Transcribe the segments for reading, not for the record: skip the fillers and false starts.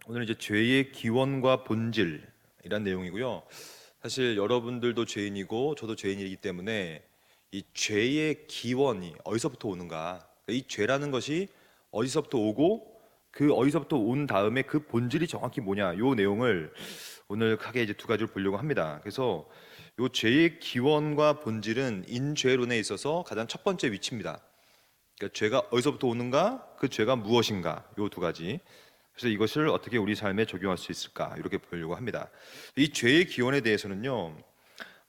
오늘 이제 죄의 기원과 본질이란 내용이고요. 사실 여러분들도 죄인이고 저도 죄인이기 때문에 이 죄의 기원이 어디서부터 오는가, 이 죄라는 것이 어디서부터 오고 그 어디서부터 온 다음에 그 본질이 정확히 뭐냐, 요 내용을 오늘 크게 이제 두 가지를 보려고 합니다. 그래서 요 죄의 기원과 본질은 인죄론에 있어서 가장 첫 번째 위치입니다. 그러니까 죄가 어디서부터 오는가, 그 죄가 무엇인가, 요 두 가지. 그래서 이것을 어떻게 우리 삶에 적용할 수 있을까, 이렇게 보려고 합니다. 이 죄의 기원에 대해서는요,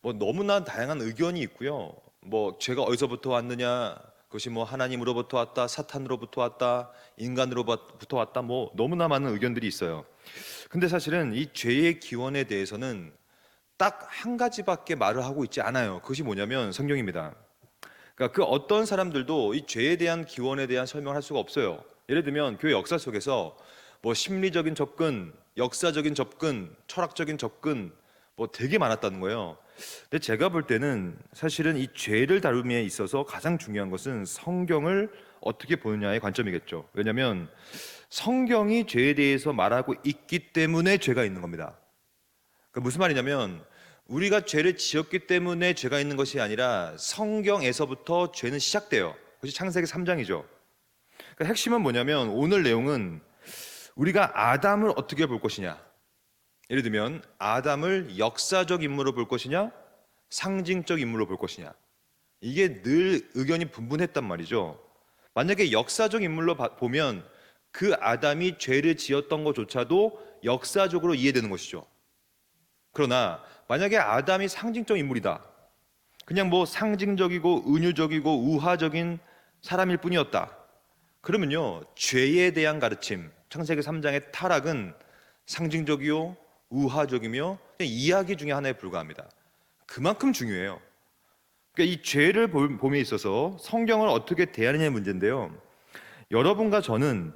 뭐 너무나 다양한 의견이 있고요. 뭐 죄가 어디서부터 왔느냐, 그것이 뭐 하나님으로부터 왔다, 사탄으로부터 왔다, 인간으로부터 왔다, 뭐 너무나 많은 의견들이 있어요. 근데 사실은 이 죄의 기원에 대해서는 딱 한 가지밖에 말을 하고 있지 않아요. 그것이 뭐냐면 성경입니다. 그러니까 그 어떤 사람들도 이 죄에 대한 기원에 대한 설명을 할 수가 없어요. 예를 들면 교회 역사 속에서 뭐 심리적인 접근, 역사적인 접근, 철학적인 접근, 뭐 되게 많았다는 거예요. 근데 제가 볼 때는 사실은 이 죄를 다룸에 있어서 가장 중요한 것은 성경을 어떻게 보느냐의 관점이겠죠. 왜냐하면 성경이 죄에 대해서 말하고 있기 때문에 죄가 있는 겁니다. 그러니까 무슨 말이냐면 우리가 죄를 지었기 때문에 죄가 있는 것이 아니라 성경에서부터 죄는 시작돼요. 그것이 창세기 3장이죠. 그러니까 핵심은 뭐냐면 오늘 내용은 우리가 아담을 어떻게 볼 것이냐, 예를 들면 아담을 역사적 인물로 볼 것이냐, 상징적 인물로 볼 것이냐, 이게 늘 의견이 분분했단 말이죠. 만약에 역사적 인물로 보면 그 아담이 죄를 지었던 것조차도 역사적으로 이해되는 것이죠. 그러나 만약에 아담이 상징적 인물이다, 그냥 뭐 상징적이고 은유적이고 우화적인 사람일 뿐이었다, 그러면요 죄에 대한 가르침, 창세기 3장의 타락은 상징적이요 우화적이며 그냥 이야기 중에 하나에 불과합니다. 그만큼 중요해요. 그러니까 이 죄를 봄에 있어서 성경을 어떻게 대하느냐의 문제인데요, 여러분과 저는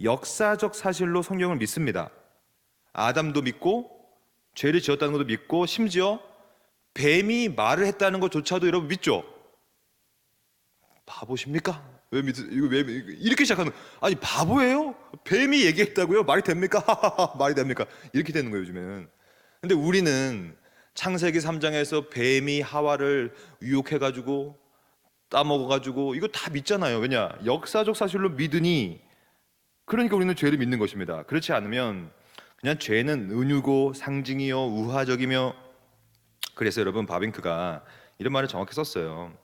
역사적 사실로 성경을 믿습니다. 아담도 믿고 죄를 지었다는 것도 믿고 심지어 뱀이 말을 했다는 것조차도 여러분 믿죠? 바보십니까? 이거 왜 이렇게 시작하는, 아니 바보예요? 뱀이 얘기했다고요? 말이 됩니까? 말이 됩니까? 이렇게 되는 거예요 요즘에는. 근데 우리는 창세기 3장에서 뱀이 하와를 유혹해가지고 따먹어가지고 이거 다 믿잖아요. 왜냐? 역사적 사실로 믿으니. 그러니까 우리는 죄를 믿는 것입니다. 그렇지 않으면 그냥 죄는 은유고 상징이요 우화적이며. 그래서 여러분 바빙크가 이런 말을 정확히 썼어요.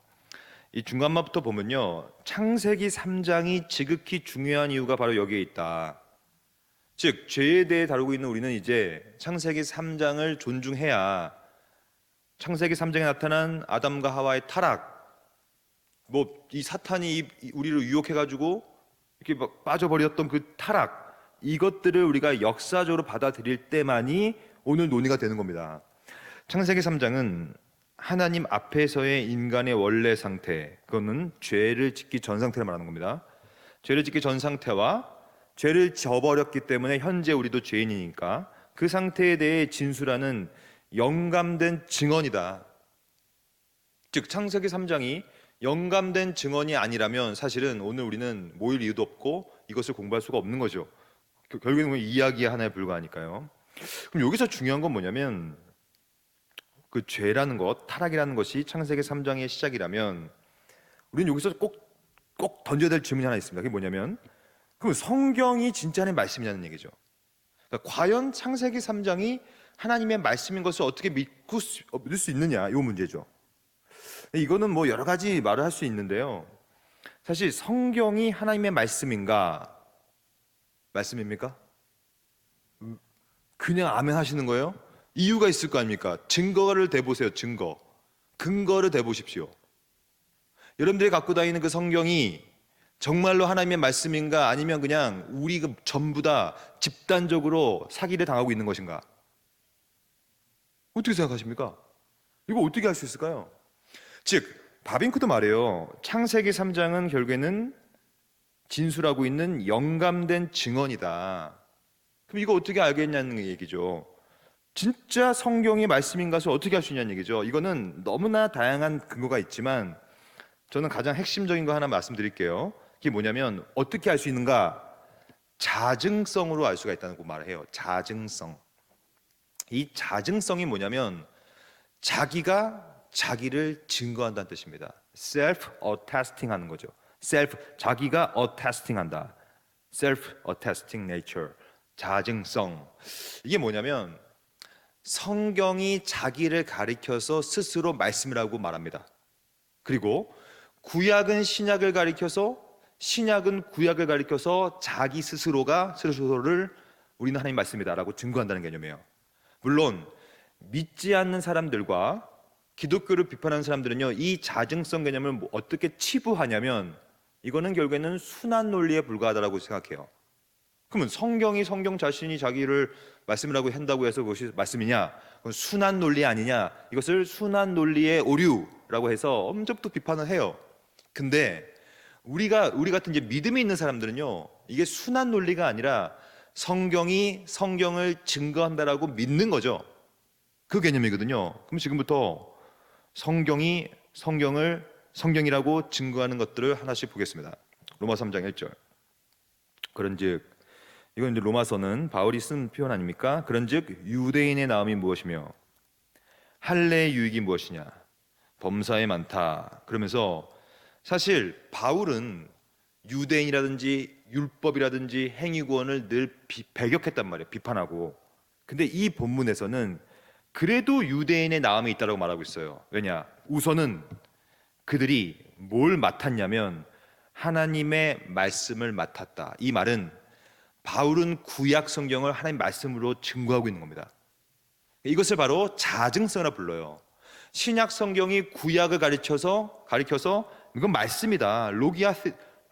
이 중간말부터 보면요, 창세기 3장이 지극히 중요한 이유가 바로 여기에 있다. 즉 죄에 대해 다루고 있는 우리는 이제 창세기 3장을 존중해야 창세기 3장에 나타난 아담과 하와의 타락, 뭐 이 사탄이 우리를 유혹해가지고 이렇게 막 빠져버렸던 그 타락, 이것들을 우리가 역사적으로 받아들일 때만이 오늘 논의가 되는 겁니다. 창세기 3장은 하나님 앞에서의 인간의 원래 상태, 그거는 죄를 짓기 전 상태를 말하는 겁니다. 죄를 짓기 전 상태와 죄를 저버렸기 때문에 현재 우리도 죄인이니까 그 상태에 대해 진술하는 영감된 증언이다. 즉 창세기 3장이 영감된 증언이 아니라면 사실은 오늘 우리는 모일 이유도 없고 이것을 공부할 수가 없는 거죠. 결국에는 이야기 하나에 불과하니까요. 그럼 여기서 중요한 건 뭐냐면 그 죄라는 것, 타락이라는 것이 창세기 3장의 시작이라면 우리는 여기서 꼭 던져야 될 질문이 하나 있습니다. 그게 뭐냐면 그럼 성경이 진짜 하나님의 말씀이냐는 얘기죠. 그러니까 과연 창세기 3장이 하나님의 말씀인 것을 어떻게 믿을 수 있느냐, 이 문제죠. 이거는 뭐 여러 가지 말을 할 수 있는데요, 사실 성경이 하나님의 말씀인가, 말씀입니까? 그냥 아멘 하시는 거예요? 이유가 있을 거 아닙니까? 증거를 대보세요. 근거를 대보십시오. 여러분들이 갖고 다니는 그 성경이 정말로 하나님의 말씀인가, 아니면 그냥 우리 전부 다 집단적으로 사기를 당하고 있는 것인가? 어떻게 생각하십니까? 이거 어떻게 할 수 있을까요? 즉 바빙크도 말해요. 창세기 3장은 결국에는 진술하고 있는 영감된 증언이다. 그럼 이거 어떻게 알겠냐는 얘기죠. 진짜 성경의 말씀인 것을 어떻게 할 수 있냐는 얘기죠. 이거는 너무나 다양한 근거가 있지만 저는 가장 핵심적인 거 하나 말씀드릴게요. 그게 뭐냐면 어떻게 할 수 있는가? 자증성으로 알 수가 있다고 말을 해요. 자증성. 이 자증성이 뭐냐면 자기가 자기를 증거한다는 뜻입니다. self attesting 하는 거죠. 자기가 attesting 한다. self attesting nature. 자증성. 이게 뭐냐면 성경이 자기를 가리켜서 스스로 말씀이라고 말합니다. 그리고 구약은 신약을 가리켜서, 신약은 구약을 가리켜서 자기 스스로를 우리는 하나님 말씀이다라고 증거한다는 개념이에요. 물론 믿지 않는 사람들과 기독교를 비판하는 사람들은요, 이 자증성 개념을 어떻게 치부하냐면 이거는 결국에는 순환 논리에 불과하다라고 생각해요. 그러면 성경 자신이 자기를 말씀이라고 한다고 해서 그것이 말씀이냐? 그건 순환 논리 아니냐? 이것을 순환 논리의 오류라고 해서 엄청도 비판을 해요. 근데 우리 같은 이제 믿음이 있는 사람들은요, 이게 순환 논리가 아니라 성경이 성경을 증거한다라고 믿는 거죠. 그 개념이거든요. 그럼 지금부터 성경이 성경을 성경이라고 증거하는 것들을 하나씩 보겠습니다. 로마서 3장 1절. 그런즉, 이건 이제 로마서는 바울이 쓴 표현 아닙니까? 그런즉 유대인의 나음이 무엇이며 할례의 유익이 무엇이냐? 범사에 많다. 그러면서 사실 바울은 유대인이라든지 율법이라든지 행위구원을 늘 배격했단 말이에요. 비판하고. 근데 이 본문에서는 그래도 유대인의 나음이 있다고 말하고 있어요. 왜냐? 우선은 그들이 뭘 맡았냐면 하나님의 말씀을 맡았다. 이 말은 바울은 구약 성경을 하나님 말씀으로 증거하고 있는 겁니다. 이것을 바로 자증성이라 불러요. 신약 성경이 구약을 가리켜서 이건 말씀이다. 로기아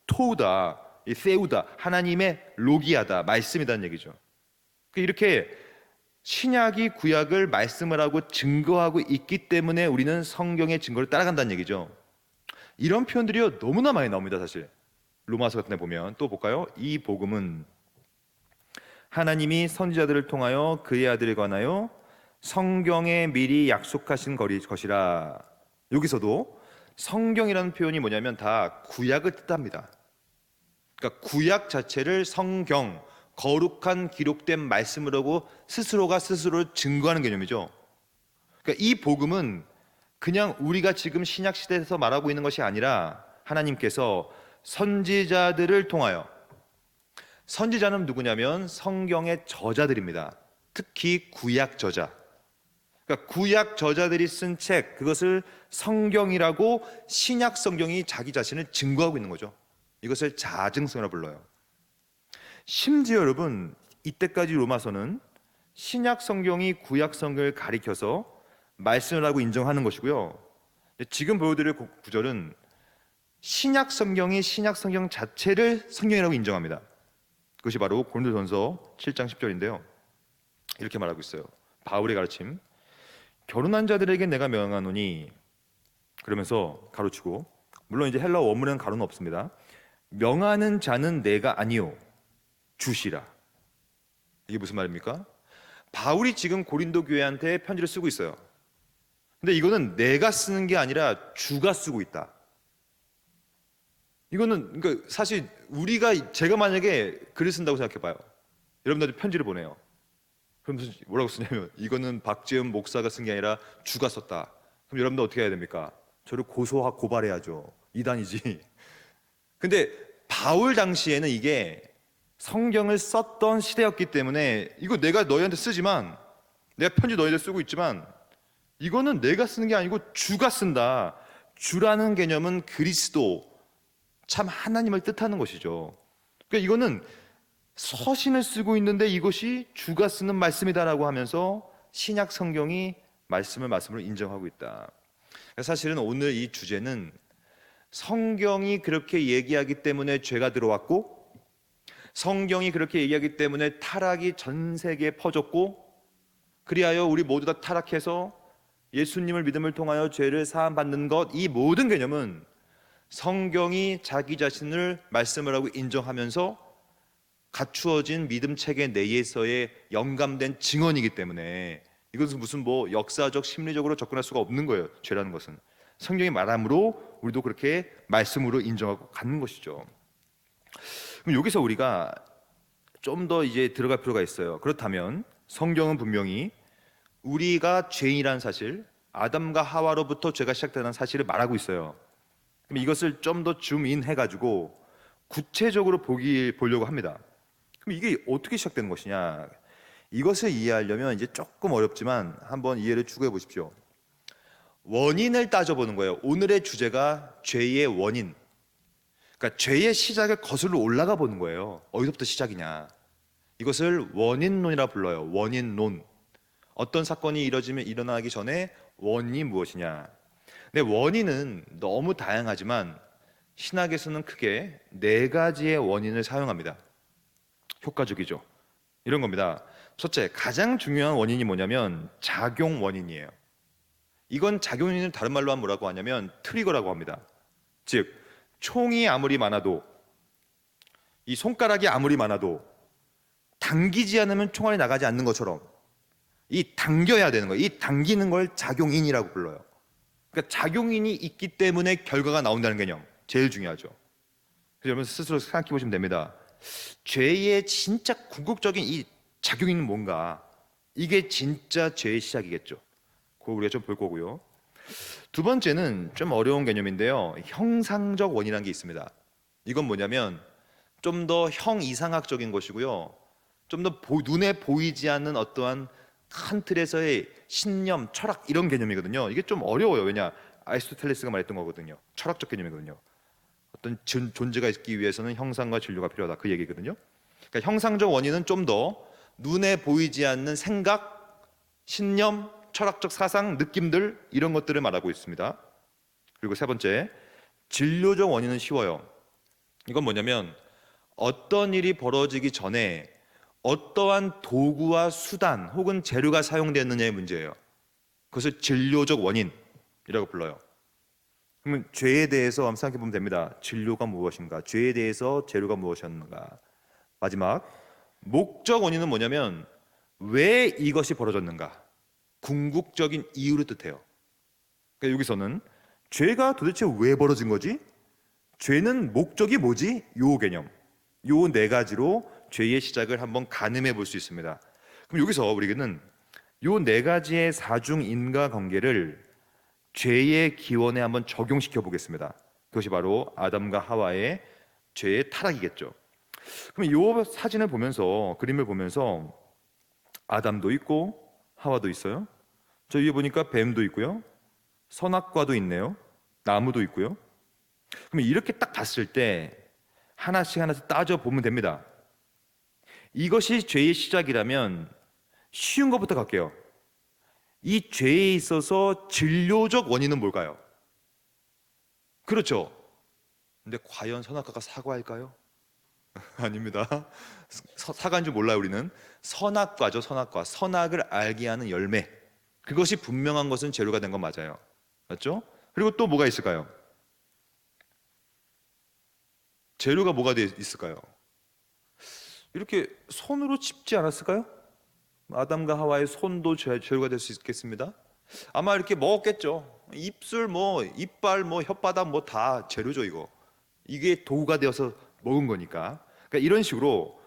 토우다. 세우다. 하나님의 로기아다. 말씀이다는 얘기죠. 이렇게 신약이 구약을 말씀을 하고 증거하고 있기 때문에 우리는 성경의 증거를 따라간다는 얘기죠. 이런 표현들이 너무나 많이 나옵니다. 사실 로마서 같은 데 보면 또 볼까요? 이 복음은 하나님이 선지자들을 통하여 그의 아들에 관하여 성경에 미리 약속하신 것이라. 여기서도 성경이라는 표현이 뭐냐면 다 구약을 뜻합니다. 그러니까 구약 자체를 성경, 거룩한 기록된 말씀이라고 스스로가 스스로를 증거하는 개념이죠. 그러니까 이 복음은 그냥 우리가 지금 신약 시대에서 말하고 있는 것이 아니라 하나님께서 선지자들을 통하여, 선지자는 누구냐면 성경의 저자들입니다. 특히 구약 저자. 그러니까 구약 저자들이 쓴 책, 그것을 성경이라고 신약 성경이 자기 자신을 증거하고 있는 거죠. 이것을 자증성이라고 불러요. 심지어 여러분, 이때까지 로마서는 신약 성경이 구약 성경을 가리켜서 말씀을 하고 인정하는 것이고요. 지금 보여드릴 구절은 신약 성경이 신약 성경 자체를 성경이라고 인정합니다. 그것이 바로 고린도전서 7장 10절인데요. 이렇게 말하고 있어요. 바울의 가르침. 결혼한 자들에게 내가 명하노니, 그러면서 가로치고, 물론 이제 헬라어 원문에는 가로는 없습니다. 명하는 자는 내가 아니요 주시라. 이게 무슨 말입니까? 바울이 지금 고린도 교회한테 편지를 쓰고 있어요. 근데 이거는 내가 쓰는 게 아니라 주가 쓰고 있다. 이거는 그러니까 사실 제가 만약에 글을 쓴다고 생각해 봐요. 여러분들한테 편지를 보내요. 그럼 뭐라고 쓰냐면 이거는 박지은 목사가 쓴 게 아니라 주가 썼다. 그럼 여러분들 어떻게 해야 됩니까? 저를 고발해야죠. 이단이지. 근데 바울 당시에는 이게 성경을 썼던 시대였기 때문에 이거 내가 너희한테 쓰지만, 내가 편지 너희한테 쓰고 있지만 이거는 내가 쓰는 게 아니고 주가 쓴다. 주라는 개념은 그리스도, 참 하나님을 뜻하는 것이죠. 그러니까 이거는 서신을 쓰고 있는데 이것이 주가 쓰는 말씀이다라고 하면서 신약 성경이 말씀으로 인정하고 있다. 사실은 오늘 이 주제는 성경이 그렇게 얘기하기 때문에 죄가 들어왔고, 성경이 그렇게 얘기하기 때문에 타락이 전 세계에 퍼졌고, 그리하여 우리 모두 다 타락해서 예수님을 믿음을 통하여 죄를 사함 받는 것, 이 모든 개념은 성경이 자기 자신을 말씀을 하고 인정하면서 갖추어진 믿음 체계 내에서의 영감된 증언이기 때문에 이것은 무슨 역사적 심리적으로 접근할 수가 없는 거예요. 죄라는 것은 성경이 말함으로 우리도 그렇게 말씀으로 인정하고 갖는 것이죠. 그럼 여기서 우리가 좀 더 이제 들어갈 필요가 있어요. 그렇다면 성경은 분명히 우리가 죄인이라는 사실, 아담과 하와로부터 죄가 시작되는 사실을 말하고 있어요. 그럼 이것을 좀 더 줌인 해가지고 구체적으로 보려고 합니다. 그럼 이게 어떻게 시작되는 것이냐? 이것을 이해하려면 이제 조금 어렵지만 한번 이해를 추구해 보십시오. 원인을 따져보는 거예요. 오늘의 주제가 죄의 원인. 그러니까 죄의 시작을 거슬러 올라가 보는 거예요. 어디서부터 시작이냐? 이것을 원인론이라 불러요. 원인론. 어떤 사건이 일어나기 전에 원인이 무엇이냐? 근데 원인은 너무 다양하지만 신학에서는 크게 네 가지의 원인을 사용합니다. 효과적이죠. 이런 겁니다. 첫째, 가장 중요한 원인이 뭐냐면 작용 원인이에요. 이건 작용 원인을 다른 말로 하면 뭐라고 하냐면 트리거라고 합니다. 즉, 총이 아무리 많아도, 이 손가락이 아무리 많아도 당기지 않으면 총알이 나가지 않는 것처럼 이 당겨야 되는 거예요. 이 당기는 걸 작용인이라고 불러요. 그러니까 작용인이 있기 때문에 결과가 나온다는 개념, 제일 중요하죠. 그래서 여러분 스스로 생각해 보시면 됩니다. 죄의 진짜 궁극적인 이 작용인은 뭔가? 이게 진짜 죄의 시작이겠죠. 그거 우리가 좀 볼 거고요. 두 번째는 좀 어려운 개념인데요. 형상적 원인이라는 게 있습니다. 이건 뭐냐면 좀 더 형이상학적인 것이고요. 좀 더 눈에 보이지 않는 어떠한 큰 틀에서의 신념, 철학 이런 개념이거든요. 이게 좀 어려워요. 왜냐? 아리스토텔레스가 말했던 거거든요. 철학적 개념이거든요. 어떤 존재가 있기 위해서는 형상과 진료가 필요하다. 그 얘기거든요. 그러니까 형상적 원인은 좀 더 눈에 보이지 않는 생각, 신념, 철학적 사상, 느낌들 이런 것들을 말하고 있습니다. 그리고 세 번째, 진료적 원인은 쉬워요. 이건 뭐냐면 어떤 일이 벌어지기 전에 어떠한 도구와 수단 혹은 재료가 사용되느냐의 문제예요. 그것을 진료적 원인이라고 불러요. 그러면 죄에 대해서 한번 생각해 보면 됩니다. 진료가 무엇인가? 죄에 대해서 재료가 무엇이었는가? 마지막, 목적 원인은 뭐냐면 왜 이것이 벌어졌는가? 궁극적인 이유를 뜻해요. 그러니까 여기서는 죄가 도대체 왜 벌어진 거지? 죄는 목적이 뭐지? 요 개념, 요 네 가지로 죄의 시작을 한번 가늠해 볼 수 있습니다. 그럼 여기서 우리는 요 네 가지의 사중 인과관계를 죄의 기원에 한번 적용시켜 보겠습니다. 그것이 바로 아담과 하와의 죄의 타락이겠죠. 그럼 요 사진을 보면서, 그림을 보면서 아담도 있고 하와도 있어요. 저 위에 보니까 뱀도 있고요. 선악과도 있네요. 나무도 있고요. 그럼 이렇게 딱 봤을 때 하나씩 하나씩 따져 보면 됩니다. 이것이 죄의 시작이라면 쉬운 것부터 갈게요. 이 죄에 있어서 진료적 원인은 뭘까요? 그렇죠. 근데 과연 선악과가 사과일까요? 아닙니다. 사과인 줄 몰라요, 우리는. 선악과죠, 선악과. 선악을 알게 하는 열매. 그것이 분명한 것은 재료가 된 건 맞아요. 맞죠? 그리고 또 뭐가 있을까요? 재료가 뭐가 있을까요? 이렇게 손으로 짚지 않았을까요? 아담과 하와의 손도 재료가 될 수 있겠습니다. 아마 이렇게 먹었겠죠. 입술, 뭐 이빨, 뭐 혓바닥, 뭐 다 재료죠 이거. 이게 도구가 되어서 먹은 거니까. 그러니까 이런 식으로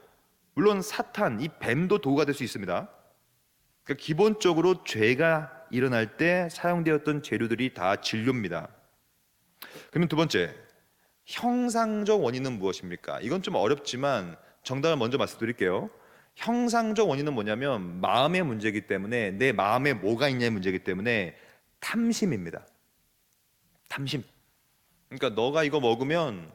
물론 사탄, 이 뱀도 도구가 될 수 있습니다. 그러니까 기본적으로 죄가 일어날 때 사용되었던 재료들이 다 진료입니다. 그러면 두 번째, 형상적 원인은 무엇입니까? 이건 좀 어렵지만 정답을 먼저 말씀드릴게요. 형상적 원인은 뭐냐면 마음의 문제이기 때문에, 내 마음에 뭐가 있냐의 문제이기 때문에 탐심입니다. 탐심. 그러니까 너가 이거 먹으면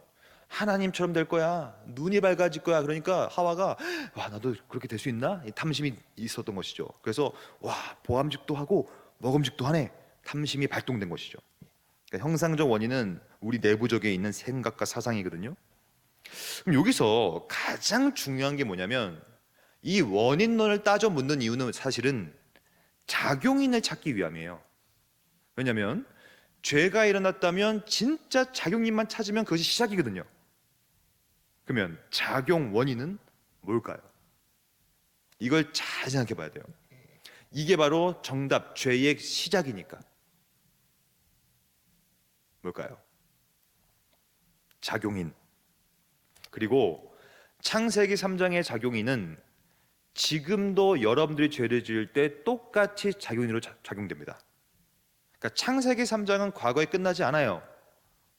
하나님처럼 될 거야. 눈이 밝아질 거야. 그러니까 하와가 와, 나도 그렇게 될 수 있나? 이 탐심이 있었던 것이죠. 그래서 와, 보암직도 하고 먹음직도 하네. 탐심이 발동된 것이죠. 그러니까 형상적 원인은 우리 내부적에 있는 생각과 사상이거든요. 그럼 여기서 가장 중요한 게 뭐냐면 이 원인론을 따져 묻는 이유는 사실은 작용인을 찾기 위함이에요. 왜냐하면 죄가 일어났다면 진짜 작용인만 찾으면 그것이 시작이거든요. 그러면 작용 원인은 뭘까요? 이걸 잘 생각해 봐야 돼요. 이게 바로 정답, 죄의 시작이니까. 뭘까요? 작용인. 그리고 창세기 3장의 작용인은 지금도 여러분들이 죄를 지을 때 똑같이 작용인으로 작용됩니다. 그러니까 창세기 3장은 과거에 끝나지 않아요.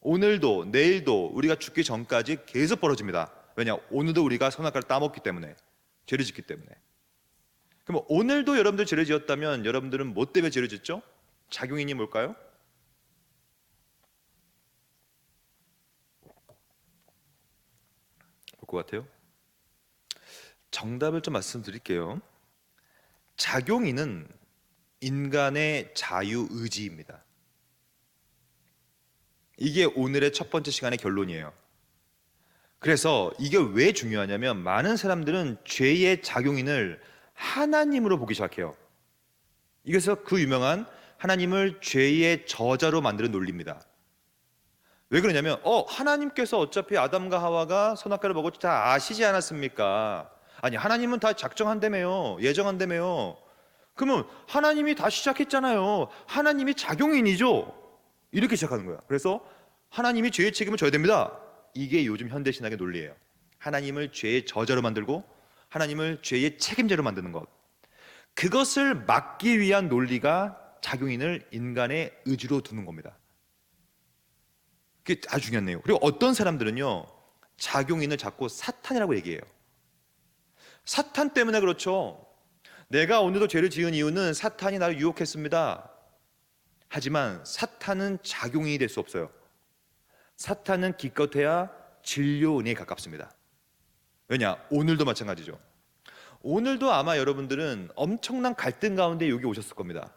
오늘도 내일도 우리가 죽기 전까지 계속 벌어집니다. 왜냐? 오늘도 우리가 선악과를 따먹기 때문에, 죄를 짓기 때문에. 그럼 오늘도 여러분들 죄를 지었다면 여러분들은 뭐 때문에 죄를 짓죠? 작용인이 뭘까요? 볼 것 같아요? 정답을 좀 말씀드릴게요. 작용인은 인간의 자유의지입니다. 이게 오늘의 첫 번째 시간의 결론이에요. 그래서 이게 왜 중요하냐면 많은 사람들은 죄의 작용인을 하나님으로 보기 시작해요. 이래서 그 유명한 하나님을 죄의 저자로 만드는 논리입니다. 왜 그러냐면 하나님께서 어차피 아담과 하와가 선악과를 먹었지 다 아시지 않았습니까? 아니, 하나님은 다 작정한다며요. 예정한다며요. 그러면 하나님이 다 시작했잖아요. 하나님이 작용인이죠. 이렇게 시작하는 거야. 그래서 하나님이 죄의 책임을 져야 됩니다. 이게 요즘 현대신학의 논리예요. 하나님을 죄의 저자로 만들고 하나님을 죄의 책임자로 만드는 것. 그것을 막기 위한 논리가 작용인을 인간의 의지로 두는 겁니다. 그게 아주 중요한 내용. 그리고 어떤 사람들은요, 작용인을 자꾸 사탄이라고 얘기해요. 사탄 때문에 그렇죠. 내가 오늘도 죄를 지은 이유는 사탄이 나를 유혹했습니다. 하지만 사탄은 작용인이 될 수 없어요. 사탄은 기껏해야 진료인에 가깝습니다. 왜냐? 오늘도 마찬가지죠. 오늘도 아마 여러분들은 엄청난 갈등 가운데 여기 오셨을 겁니다.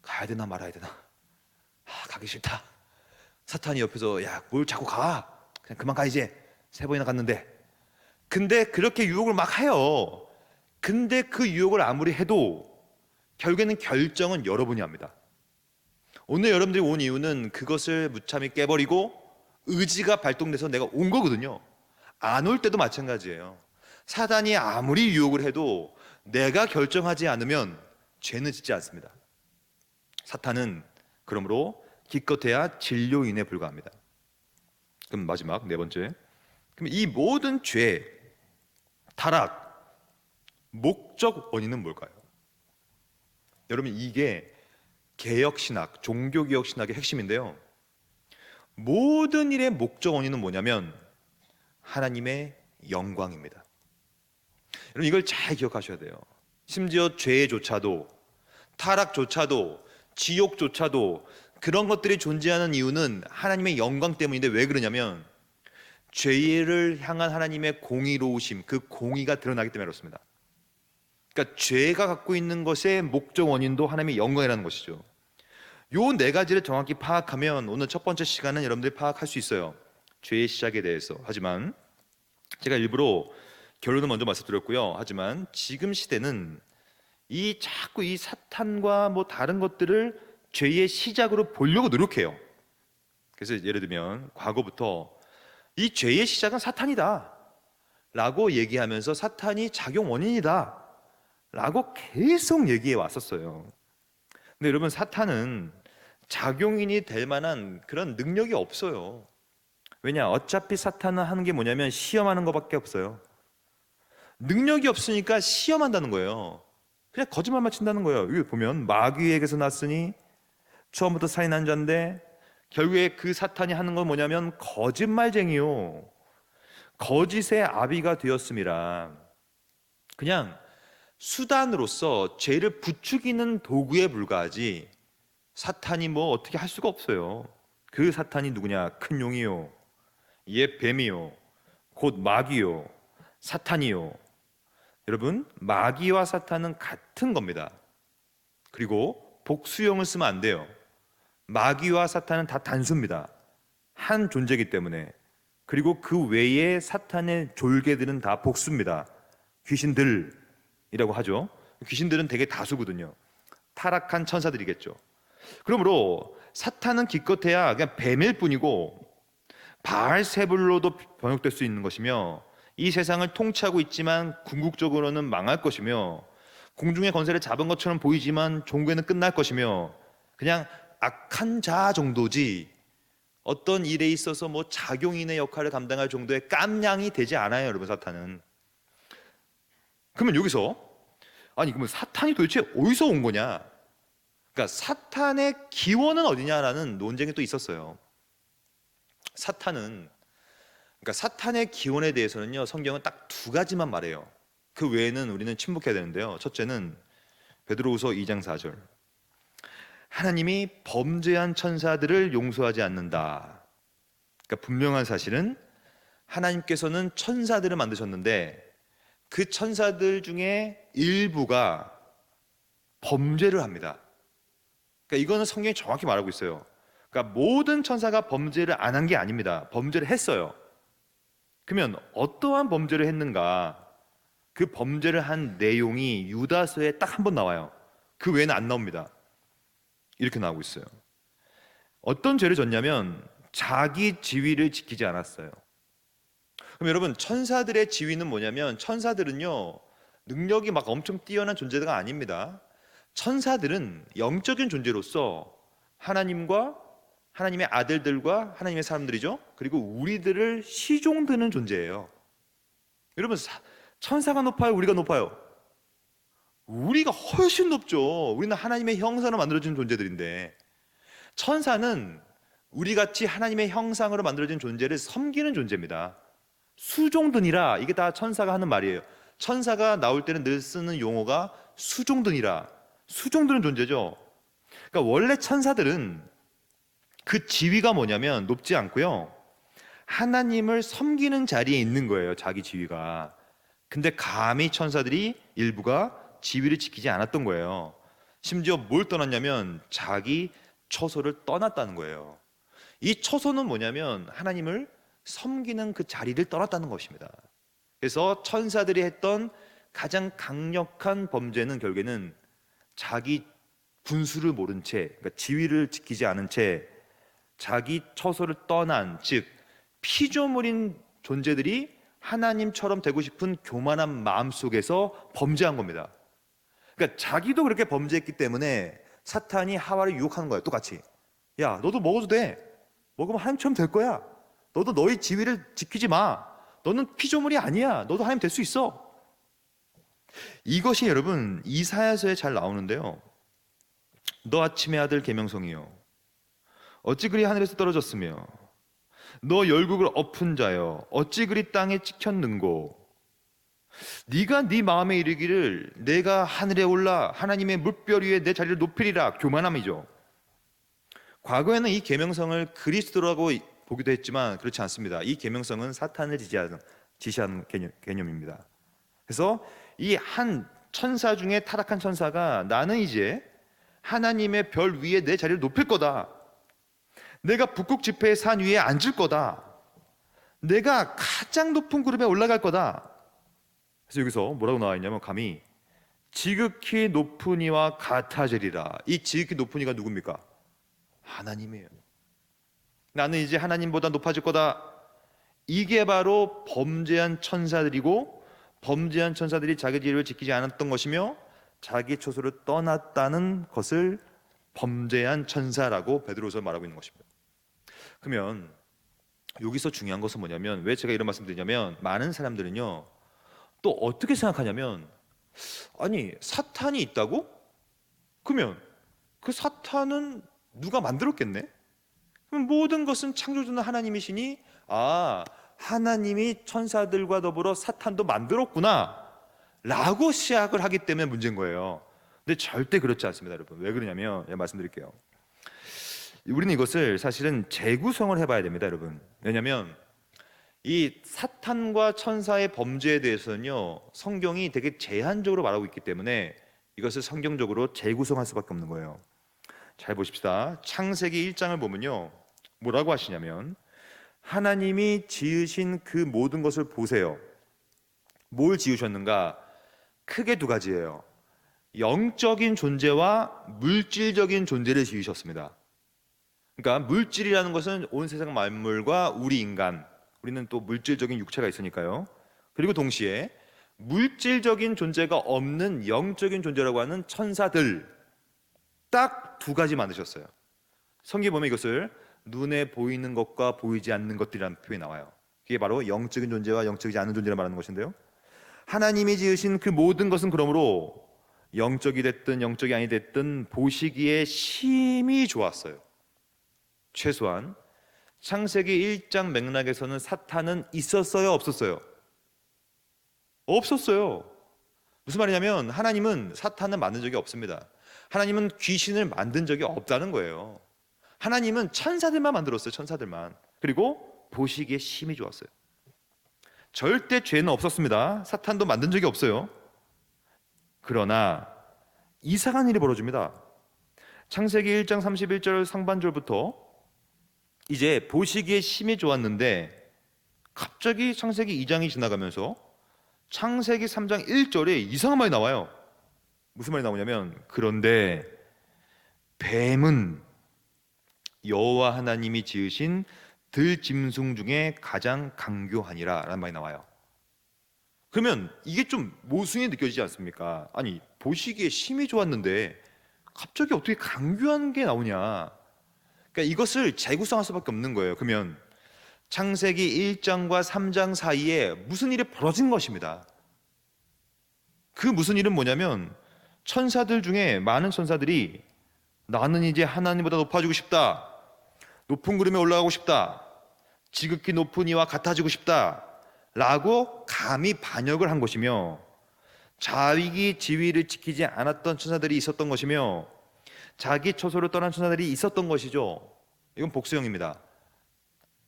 가야 되나 말아야 되나? 가기 싫다. 사탄이 옆에서 야, 뭘 자꾸 가? 그냥 그만 가 이제. 3번이나 갔는데. 근데 그렇게 유혹을 막 해요. 근데 그 유혹을 아무리 해도 결국에는 결정은 여러분이 합니다. 오늘 여러분들이 온 이유는 그것을 무참히 깨버리고 의지가 발동돼서 내가 온 거거든요. 안 올 때도 마찬가지예요. 사단이 아무리 유혹을 해도 내가 결정하지 않으면 죄는 짓지 않습니다. 사탄은 그러므로 기껏해야 진료인에 불과합니다. 그럼 마지막 4번째. 그럼 이 모든 죄, 타락, 목적 원인은 뭘까요? 여러분, 이게 개혁신학, 종교개혁신학의 핵심인데요. 모든 일의 목적 원인은 뭐냐면 하나님의 영광입니다. 여러분, 이걸 잘 기억하셔야 돼요. 심지어 죄조차도, 타락조차도, 지옥조차도 그런 것들이 존재하는 이유는 하나님의 영광 때문인데 왜 그러냐면 죄를 향한 하나님의 공의로우심, 그 공의가 드러나기 때문에 그렇습니다. 그러니까 죄가 갖고 있는 것의 목적 원인도 하나님의 영광이라는 것이죠. 요 4가지를 정확히 파악하면 오늘 첫 번째 시간은 여러분들이 파악할 수 있어요. 죄의 시작에 대해서. 하지만 제가 일부러 결론을 먼저 말씀드렸고요. 하지만 지금 시대는 자꾸 이 사탄과 뭐 다른 것들을 죄의 시작으로 보려고 노력해요. 그래서 예를 들면 과거부터 이 죄의 시작은 사탄이다 라고 얘기하면서 사탄이 작용 원인이다 라고 계속 얘기해 왔었어요. 근데 여러분, 사탄은 작용인이 될 만한 그런 능력이 없어요. 왜냐? 어차피 사탄은 하는 게 뭐냐면 시험하는 것밖에 없어요. 능력이 없으니까 시험한다는 거예요. 그냥 거짓말만 친다는 거예요. 여기 보면 마귀에게서 났으니 처음부터 살인한 자인데 결국에 그 사탄이 하는 건 뭐냐면 거짓말쟁이요. 거짓의 아비가 되었음이라. 그냥 수단으로서 죄를 부추기는 도구에 불과하지 사탄이 뭐 어떻게 할 수가 없어요. 그 사탄이 누구냐? 큰 용이요, 옛 뱀이요, 곧 마귀요, 사탄이요. 여러분, 마귀와 사탄은 같은 겁니다. 그리고 복수형을 쓰면 안 돼요. 마귀와 사탄은 다 단수입니다. 한 존재이기 때문에. 그리고 그 외에 사탄의 졸개들은 다 복수입니다. 귀신들이라고 하죠. 귀신들은 되게 다수거든요. 타락한 천사들이겠죠. 그러므로 사탄은 기껏해야 그냥 뱀일 뿐이고 바알세불로도 번역될 수 있는 것이며 이 세상을 통치하고 있지만 궁극적으로는 망할 것이며 공중의 권세를 잡은 것처럼 보이지만 종교에는 끝날 것이며 그냥 악한 자 정도지 어떤 일에 있어서 뭐 작용인의 역할을 감당할 정도의 깜냥이 되지 않아요, 여러분. 사탄은. 그러면 여기서 아니 그러면 사탄이 도대체 어디서 온 거냐? 그러니까 사탄의 기원은 어디냐라는 논쟁이 또 있었어요. 그러니까 사탄의 기원에 대해서는요, 성경은 딱 두 가지만 말해요. 그 외에는 우리는 침묵해야 되는데요. 첫째는 베드로후서 2장 4절. 하나님이 범죄한 천사들을 용서하지 않는다. 그러니까 분명한 사실은 하나님께서는 천사들을 만드셨는데 그 천사들 중에 일부가 범죄를 합니다. 그러니까 이거는 성경이 정확히 말하고 있어요. 그러니까 모든 천사가 범죄를 안 한 게 아닙니다. 범죄를 했어요. 그러면 어떠한 범죄를 했는가? 그 범죄를 한 내용이 유다서에 딱 한 번 나와요. 그 외에는 안 나옵니다. 이렇게 나오고 있어요. 어떤 죄를 졌냐면 자기 지위를 지키지 않았어요. 그럼 여러분, 천사들의 지위는 뭐냐면 천사들은요, 능력이 막 엄청 뛰어난 존재가 아닙니다. 천사들은 영적인 존재로서 하나님과 하나님의 아들들과 하나님의 사람들이죠. 그리고 우리들을 시종드는 존재예요. 여러분, 천사가 높아요? 우리가 높아요? 우리가 훨씬 높죠. 우리는 하나님의 형상으로 만들어진 존재들인데, 천사는 우리같이 하나님의 형상으로 만들어진 존재를 섬기는 존재입니다. 수종드니라, 이게 다 천사가 하는 말이에요. 천사가 나올 때는 늘 쓰는 용어가 수종드니라, 수종드는 존재죠. 그러니까 원래 천사들은 그 지위가 뭐냐면 높지 않고요, 하나님을 섬기는 자리에 있는 거예요, 자기 지위가. 근데 감히 천사들이 일부가 지위를 지키지 않았던 거예요. 심지어 뭘 떠났냐면 자기 처소를 떠났다는 거예요. 이 처소는 뭐냐면 하나님을 섬기는 그 자리를 떠났다는 것입니다. 그래서 천사들이 했던 가장 강력한 범죄는 결국에는 자기 분수를 모른 채, 그러니까 지위를 지키지 않은 채 자기 처소를 떠난, 즉 피조물인 존재들이 하나님처럼 되고 싶은 교만한 마음 속에서 범죄한 겁니다. 그러니까 자기도 그렇게 범죄했기 때문에 사탄이 하와를 유혹하는 거예요. 똑같이. 야, 너도 먹어도 돼. 먹으면 하나님처럼 될 거야. 너도 너의 지위를 지키지 마. 너는 피조물이 아니야. 너도 하나님 될 수 있어. 이것이 여러분 이사야서에 잘 나오는데요. 너 아침의 아들 계명성이요, 어찌 그리 하늘에서 떨어졌으며 너 열국을 엎은 자여 어찌 그리 땅에 찍혔는고. 네가 네 마음에 이르기를 내가 하늘에 올라 하나님의 물별 위에 내 자리를 높이리라. 교만함이죠. 과거에는 이 계명성을 그리스도라고 보기도 했지만 그렇지 않습니다. 이 계명성은 사탄을 지시하는 개념입니다. 그래서 이 한 천사 중에 타락한 천사가 나는 이제 하나님의 별 위에 내 자리를 높일 거다. 내가 북극 지폐의 산 위에 앉을 거다. 내가 가장 높은 구름에 올라갈 거다. 그래서 여기서 뭐라고 나와 있냐면 감히 지극히 높은 이와 같아지리라. 이 지극히 높은 이가 누굽니까? 하나님이에요. 나는 이제 하나님보다 높아질 거다. 이게 바로 범죄한 천사들이고, 범죄한 천사들이 자기 지위를 지키지 않았던 것이며 자기 처소를 떠났다는 것을 범죄한 천사라고 베드로서 말하고 있는 것입니다. 그러면 여기서 중요한 것은 뭐냐면, 왜 제가 이런 말씀 드리냐면, 많은 사람들은요 또 어떻게 생각하냐면, 아니 사탄이 있다고? 그러면 그 사탄은 누가 만들었겠네? 그럼 모든 것은 창조주는 하나님이시니, 하나님이 천사들과 더불어 사탄도 만들었구나 라고 시작을 하기 때문에 문제인 거예요. 근데 절대 그렇지 않습니다, 여러분. 왜 그러냐면, 말씀드릴게요. 우리는 이것을 사실은 재구성을 해봐야 됩니다, 여러분. 왜냐하면 이 사탄과 천사의 범죄에 대해서는요 성경이 되게 제한적으로 말하고 있기 때문에 이것을 성경적으로 재구성할 수밖에 없는 거예요. 잘 보십시다. 창세기 1장을 보면요 뭐라고 하시냐면, 하나님이 지으신 그 모든 것을 보세요. 뭘 지으셨는가? 크게 두 가지예요. 영적인 존재와 물질적인 존재를 지으셨습니다. 그러니까 물질이라는 것은 온 세상 만물과 우리 인간, 우리는 또 물질적인 육체가 있으니까요. 그리고 동시에 물질적인 존재가 없는 영적인 존재라고 하는 천사들, 딱 두 가지 만드셨어요. 성경에 보면 이것을 눈에 보이는 것과 보이지 않는 것들이라는 표현이 나와요. 그게 바로 영적인 존재와 영적이지 않은 존재를 말하는 것인데요. 하나님이 지으신 그 모든 것은 그러므로 영적이 됐든 영적이 아니 됐든 보시기에 심히 좋았어요. 최소한 창세기 1장 맥락에서는 사탄은 있었어요, 없었어요? 없었어요. 무슨 말이냐면 하나님은 사탄을 만든 적이 없습니다. 하나님은 귀신을 만든 적이 없다는 거예요. 하나님은 천사들만 만들었어요. 천사들만. 그리고 보시기에 심히 좋았어요. 절대 죄는 없었습니다. 사탄도 만든 적이 없어요. 그러나 이상한 일이 벌어집니다. 창세기 1장 31절 상반절부터 이제 보시기에 심히 좋았는데 갑자기 창세기 2장이 지나가면서 창세기 3장 1절에 이상한 말이 나와요. 무슨 말이 나오냐면 그런데 뱀은 여호와 하나님이 지으신 들짐승 중에 가장 강교하니라 라는 말이 나와요. 그러면 이게 좀 모순이 느껴지지 않습니까? 아니 보시기에 심히 좋았는데 갑자기 어떻게 강교한 게 나오냐. 그러니까 이것을 재구성할 수밖에 없는 거예요. 그러면 창세기 1장과 3장 사이에 무슨 일이 벌어진 것입니다. 그 무슨 일은 뭐냐면 천사들 중에 많은 천사들이 나는 이제 하나님보다 높아지고 싶다, 높은 구름에 올라가고 싶다, 지극히 높은 이와 같아지고 싶다 라고 감히 반역을 한 것이며, 자기 지위를 지키지 않았던 천사들이 있었던 것이며, 자기 처소를 떠난 천사들이 있었던 것이죠. 이건 복수형입니다.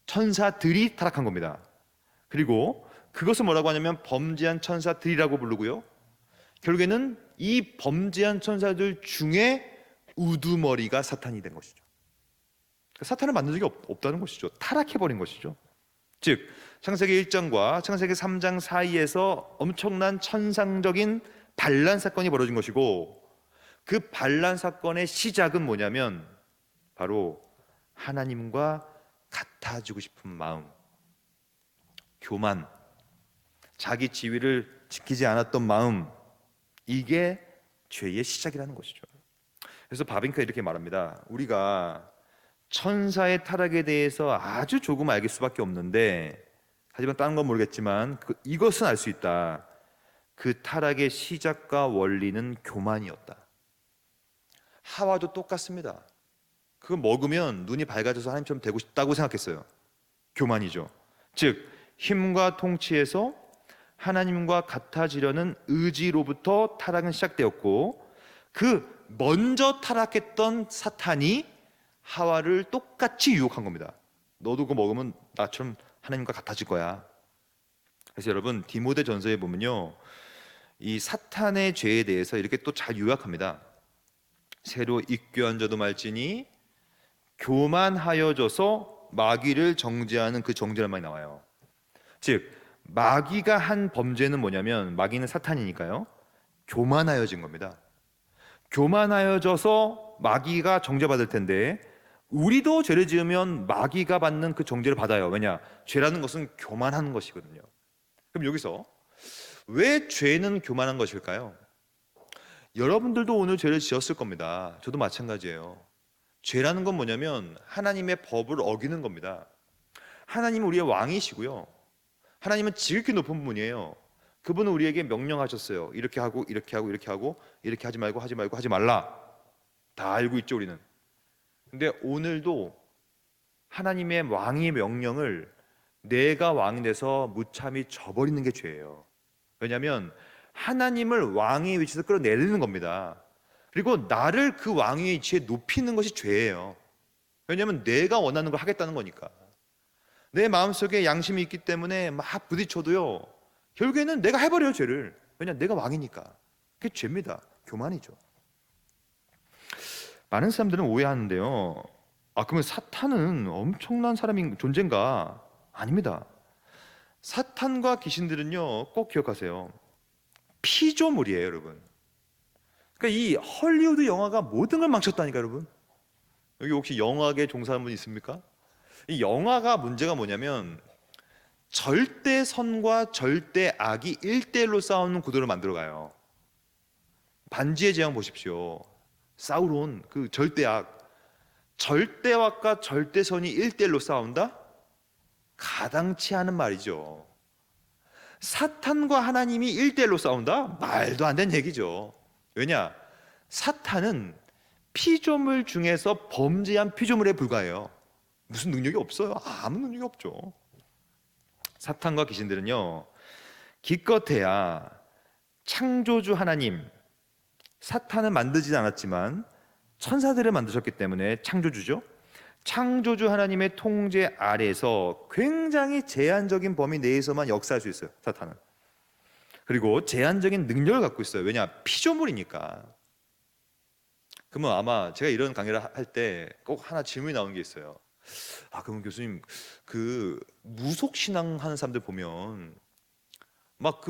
천사들이 타락한 겁니다. 그리고 그것을 뭐라고 하냐면 범죄한 천사들이라고 부르고요, 결국에는 이 범죄한 천사들 중에 우두머리가 사탄이 된 것이죠. 사탄을 만든 적이 없다는 것이죠. 타락해버린 것이죠. 즉 창세기 1장과 창세기 3장 사이에서 엄청난 천상적인 반란 사건이 벌어진 것이고, 그 반란 사건의 시작은 뭐냐면 바로 하나님과 같아지고 싶은 마음, 교만, 자기 지위를 지키지 않았던 마음, 이게 죄의 시작이라는 것이죠. 그래서 바빙크가 이렇게 말합니다. 우리가 천사의 타락에 대해서 아주 조금 알길 수밖에 없는데, 하지만 다른 건 모르겠지만 이것은 알 수 있다. 그 타락의 시작과 원리는 교만이었다. 하와도 똑같습니다. 그거 먹으면 눈이 밝아져서 하나님처럼 되고 싶다고 생각했어요. 교만이죠. 즉 힘과 통치에서 하나님과 같아지려는 의지로부터 타락은 시작되었고, 그 먼저 타락했던 사탄이 하와를 똑같이 유혹한 겁니다. 너도 그거 먹으면 나처럼 하나님과 같아질 거야. 그래서 여러분 디모데 전서에 보면요, 이 사탄의 죄에 대해서 이렇게 또 잘 요약합니다. 새로 입교한 자도 말지니 교만하여져서 마귀를 정죄하는 그 정죄란 말이 나와요. 즉 마귀가 한 범죄는 뭐냐면, 마귀는 사탄이니까요, 교만하여진 겁니다. 교만하여져서 마귀가 정죄받을 텐데, 우리도 죄를 지으면 마귀가 받는 그 정죄를 받아요. 왜냐? 죄라는 것은 교만한 것이거든요. 그럼 여기서 왜 죄는 교만한 것일까요? 여러분들도 오늘 죄를 지었을 겁니다. 저도 마찬가지예요. 죄라는 건 뭐냐면 하나님의 법을 어기는 겁니다. 하나님은 우리의 왕이시고요, 하나님은 지극히 높은 분이에요. 그분은 우리에게 명령하셨어요. 이렇게 하고 이렇게 하고 이렇게 하고, 이렇게 하지 말고 하지 말고 하지 말라. 다 알고 있죠 우리는. 근데 오늘도 하나님의 왕의 명령을 내가 왕이 돼서 무참히 저버리는 게 죄예요. 왜냐하면 하나님을 왕의 위치에서 끌어내리는 겁니다. 그리고 나를 그 왕의 위치에 높이는 것이 죄예요. 왜냐하면 내가 원하는 걸 하겠다는 거니까. 내 마음속에 양심이 있기 때문에 막 부딪혀도요, 결국에는 내가 해버려요 죄를. 왜냐하면 내가 왕이니까. 그게 죄입니다. 교만이죠. 많은 사람들은 오해하는데요, 그러면 사탄은 엄청난 존재인가? 아닙니다. 사탄과 귀신들은요, 꼭 기억하세요, 피조물이에요 여러분. 그러니까 이 헐리우드 영화가 모든 걸 망쳤다니까 여러분. 여기 혹시 영화계 종사하는 분 있습니까? 이 영화가 문제가 뭐냐면 절대 선과 절대 악이 1대1로 싸우는 구도를 만들어가요. 반지의 제왕 보십시오. 사우론, 그 절대 악, 절대와과 절대선이 1대1로 싸운다? 가당치 않은 말이죠. 사탄과 하나님이 1대1로 싸운다? 말도 안 되는 얘기죠. 왜냐? 사탄은 피조물 중에서 범죄한 피조물에 불과해요. 무슨 능력이 없어요. 아무 능력이 없죠. 사탄과 귀신들은요, 기껏해야 창조주 하나님, 사탄은 만들지 않았지만 천사들을 만드셨기 때문에 창조주죠. 창조주 하나님의 통제 아래에서 굉장히 제한적인 범위 내에서만 역사할 수 있어요, 사탄은. 그리고 제한적인 능력을 갖고 있어요. 왜냐? 피조물이니까. 그러면 아마 제가 이런 강의를 할 때 꼭 하나 질문이 나오는 게 있어요. 그러면 교수님, 그 무속신앙 하는 사람들 보면 막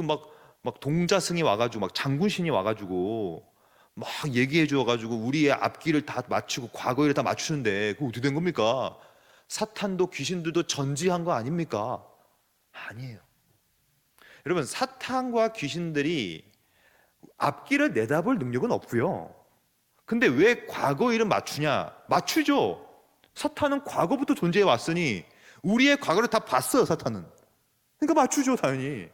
동자승이 와가지고 막 장군신이 와가지고 막 얘기해 줘가지고 우리의 앞길을 다 맞추고 과거를 다 맞추는데 그거 어떻게 된 겁니까? 사탄도 귀신들도 전지한 거 아닙니까? 아니에요. 여러분, 사탄과 귀신들이 앞길을 내다볼 능력은 없고요. 근데 왜 과거 일은 맞추냐? 맞추죠. 사탄은 과거부터 존재해 왔으니 우리의 과거를 다 봤어요, 사탄은. 그러니까 맞추죠, 당연히.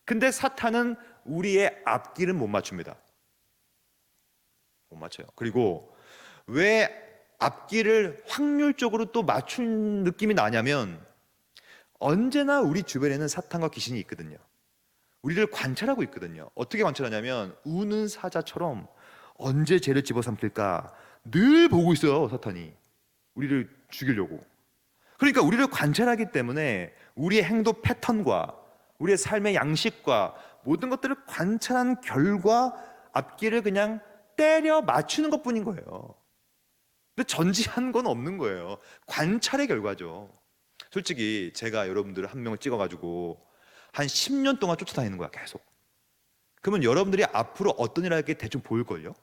근데 사탄은 우리의 앞길은 못 맞춥니다. 못 맞춰요. 그리고 왜 앞길을 확률적으로 또 맞춘 느낌이 나냐면 언제나 우리 주변에는 사탄과 귀신이 있거든요. 우리를 관찰하고 있거든요. 어떻게 관찰하냐면 우는 사자처럼 언제 죄를 집어삼킬까 늘 보고 있어요, 사탄이. 우리를 죽이려고. 그러니까 우리를 관찰하기 때문에 우리의 행동 패턴과 우리의 삶의 양식과 모든 것들을 관찰한 결과 앞길을 그냥 때려 맞추는 것뿐인 거예요. 근데 전지한 건 없는 거예요. 관찰의 결과죠. 솔직히 제가 여러분들 한 명을 찍어가지고 한 10년 동안 쫓아다니는 거야, 계속. 그러면 여러분들이 앞으로 어떤 일을 할게 대충 보일걸요?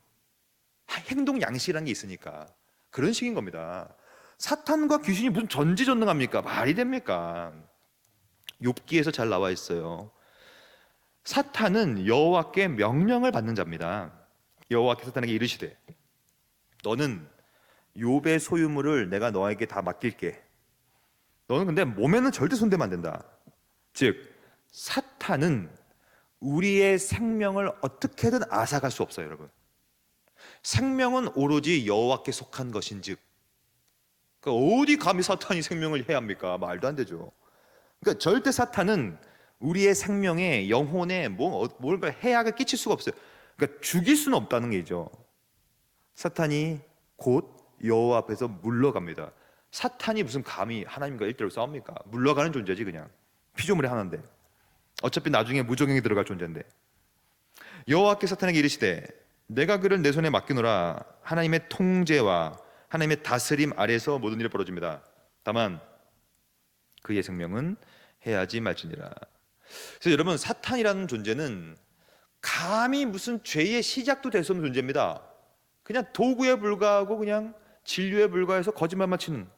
행동 양식이라는 게 있으니까. 그런 식인 겁니다. 사탄과 귀신이 무슨 전지전능합니까? 말이 됩니까? 욥기에서 잘 나와 있어요. 사탄은 여호와께 명령을 받는 자입니다. 여호와께서 사탄에게 이르시되 너는 욥의 소유물을 내가 너에게 다 맡길게. 너는 근데 몸에는 절대 손대면 안 된다. 즉 사탄은 우리의 생명을 어떻게든 앗아갈 수 없어요, 여러분. 생명은 오로지 여호와께 속한 것인즉, 그러니까 어디 감히 사탄이 생명을 해합니까? 말도 안 되죠. 그러니까 절대 사탄은 우리의 생명에, 영혼에 뭔가 해악을 끼칠 수가 없어요. 그러니까 죽일 수는 없다는 얘기죠. 사탄이 곧 여호와 앞에서 물러갑니다. 사탄이 무슨 감히 하나님과 일대로 싸웁니까? 물러가는 존재지, 그냥. 피조물의 하나인데. 어차피 나중에 무적행에 들어갈 존재인데. 여호와께 사탄에게 이르시되 내가 그를 내 손에 맡기노라. 하나님의 통제와 하나님의 다스림 아래서 모든 일이 벌어집니다. 다만 그의 생명은 해하지 말지니라. 그래서 여러분, 사탄이라는 존재는 감히 무슨 죄의 시작도 될 수 없는 존재입니다. 그냥 도구에 불과하고 그냥 진료에 불과해서 거짓말만 치는.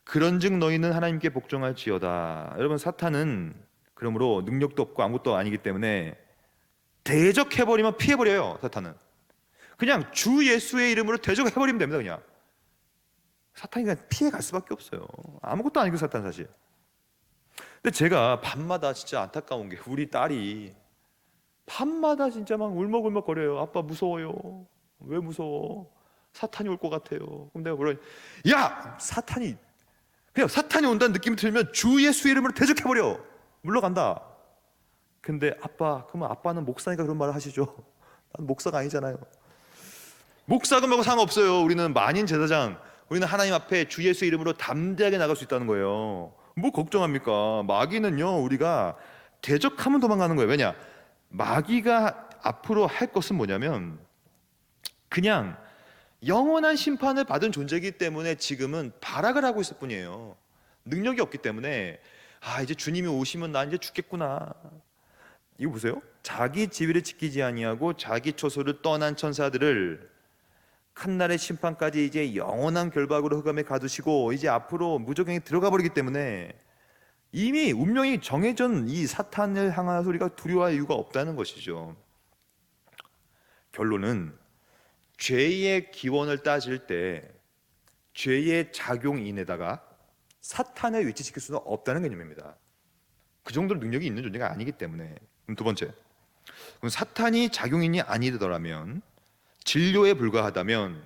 그런즉 너희는 하나님께 복종할지어다. 여러분, 사탄은 그러므로 능력도 없고 아무것도 아니기 때문에 대적해버리면 피해버려요. 사탄은 그냥 주 예수의 이름으로 대적해버리면 됩니다. 그냥 사탄이 그냥 피해갈 수밖에 없어요. 아무것도 아니고 사탄 사실. 근데 제가 밤마다 진짜 안타까운 게 우리 딸이 밤마다 진짜 막 울먹울먹 거려요. 아빠 무서워요. 왜 무서워? 사탄이 올 것 같아요. 그럼 내가 뭐라, 야! 사탄이 온다는 느낌이 들면 주 예수 이름으로 대적해버려. 물러간다. 근데 아빠, 그러면 아빠는 목사니까 그런 말을 하시죠. 난 목사가 아니잖아요. 목사가 뭐고 상관없어요. 우리는 만인 제사장, 우리는 하나님 앞에 주 예수 이름으로 담대하게 나갈 수 있다는 거예요. 뭐 걱정합니까? 마귀는요, 우리가 대적하면 도망가는 거예요. 왜냐? 마귀가 앞으로 할 것은 뭐냐면 그냥 영원한 심판을 받은 존재이기 때문에 지금은 발악을 하고 있을 뿐이에요. 능력이 없기 때문에 이제 주님이 오시면 나 이제 죽겠구나. 이거 보세요. 자기 지위를 지키지 아니하고 자기 처소를 떠난 천사들을 한날의 심판까지 이제 영원한 결박으로 흑암에 가두시고 이제 앞으로 무적행에 들어가 버리기 때문에 이미 운명이 정해진 이 사탄을 향하여서 우리가 두려워할 이유가 없다는 것이죠. 결론은 죄의 기원을 따질 때 죄의 작용인에다가 사탄을 위치시킬 수는 없다는 개념입니다. 그 정도로 능력이 있는 존재가 아니기 때문에. 그럼 두 번째, 그럼 사탄이 작용인이 아니더라면, 진료에 불과하다면,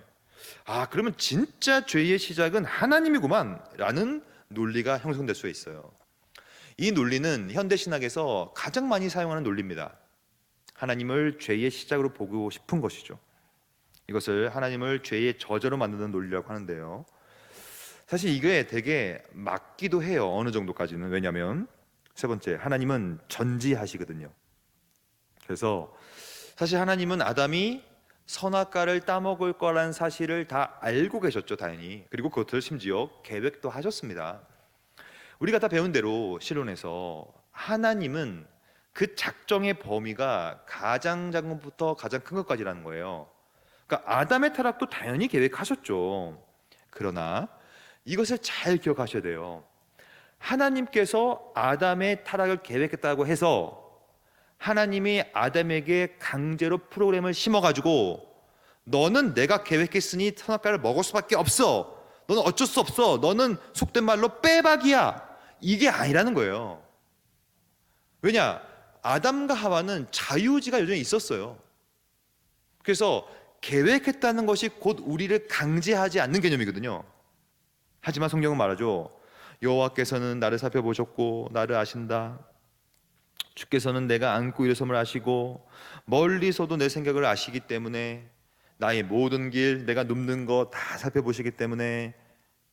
그러면 진짜 죄의 시작은 하나님이구만 라는 논리가 형성될 수 있어요. 이 논리는 현대 신학에서 가장 많이 사용하는 논리입니다. 하나님을 죄의 시작으로 보고 싶은 것이죠. 이것을 하나님을 죄의 저자로 만드는 논리라고 하는데요. 사실 이게 되게 맞기도 해요. 어느 정도까지는. 왜냐하면 세 번째, 하나님은 전지하시거든요. 그래서 사실 하나님은 아담이 선악과를 따먹을 거라는 사실을 다 알고 계셨죠, 당연히. 그리고 그것을 심지어 계획도 하셨습니다. 우리가 다 배운 대로 실론에서 하나님은 그 작정의 범위가 가장 작은 것부터 가장 큰 것까지라는 거예요. 그러니까 아담의 타락도 당연히 계획하셨죠. 그러나 이것을 잘 기억하셔야 돼요. 하나님께서 아담의 타락을 계획했다고 해서 하나님이 아담에게 강제로 프로그램을 심어가지고 너는 내가 계획했으니 선악과를 먹을 수밖에 없어, 너는 어쩔 수 없어, 너는 속된 말로 빼박이야, 이게 아니라는 거예요. 왜냐? 아담과 하와는 자유의지가 여전히 있었어요. 그래서 계획했다는 것이 곧 우리를 강제하지 않는 개념이거든요. 하지만 성경은 말하죠. 여호와께서는 나를 살펴보셨고 나를 아신다. 주께서는 내가 앉고 일어섬을 아시고 멀리서도 내 생각을 아시기 때문에 나의 모든 길, 내가 눕는 거 다 살펴보시기 때문에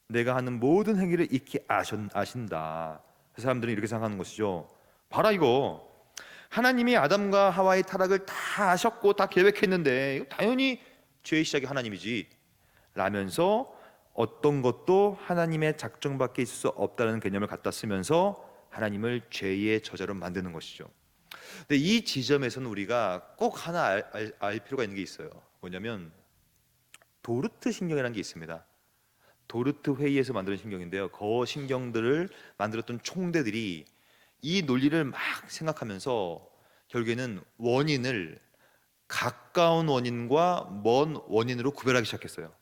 내가 하는 모든 행위를 익히 아신다. 그 사람들은 이렇게 생각하는 것이죠. 봐라, 이거 하나님이 아담과 하와의 타락을 다 아셨고 다 계획했는데 이거 당연히 죄의 시작이 하나님이지 라면서 어떤 것도 하나님의 작정밖에 있을 수 없다는 개념을 갖다 쓰면서 하나님을 죄의 저자로 만드는 것이죠. 근데 이 지점에서는 우리가 꼭 하나 알 필요가 있는 게 있어요. 뭐냐면 도르트 신경이라는 게 있습니다. 도르트 회의에서 만든 신경인데요. 그 신경들을 만들었던 총대들이 이 논리를 막 생각하면서 결국에는 원인을 가까운 원인과 먼 원인으로 구별하기 시작했어요.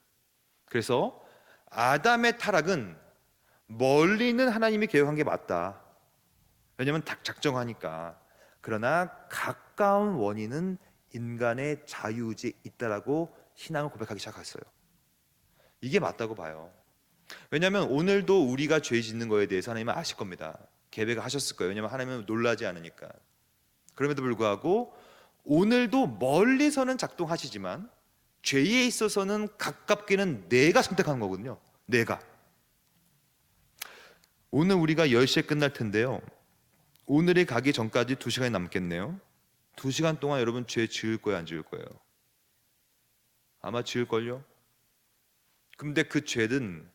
그래서 아담의 타락은 멀리는 하나님이 계획한 게 맞다. 왜냐하면 작정하니까. 그러나 가까운 원인은 인간의 자유의지에 있다라고 신앙을 고백하기 시작했어요. 이게 맞다고 봐요. 왜냐하면 오늘도 우리가 죄 짓는 거에 대해서 하나님은 아실 겁니다. 계획을 하셨을 거예요. 왜냐하면 하나님은 놀라지 않으니까. 그럼에도 불구하고 오늘도 멀리서는 작동하시지만 죄에 있어서는 가깝게는 내가 선택하는 거거든요. 내가. 오늘 우리가 10시에 끝날 텐데요. 오늘이 가기 전까지 2시간이 남겠네요. 2시간 동안 여러분 죄 지을 거예요, 안 지을 거예요? 아마 지을걸요? 근데 그 죄는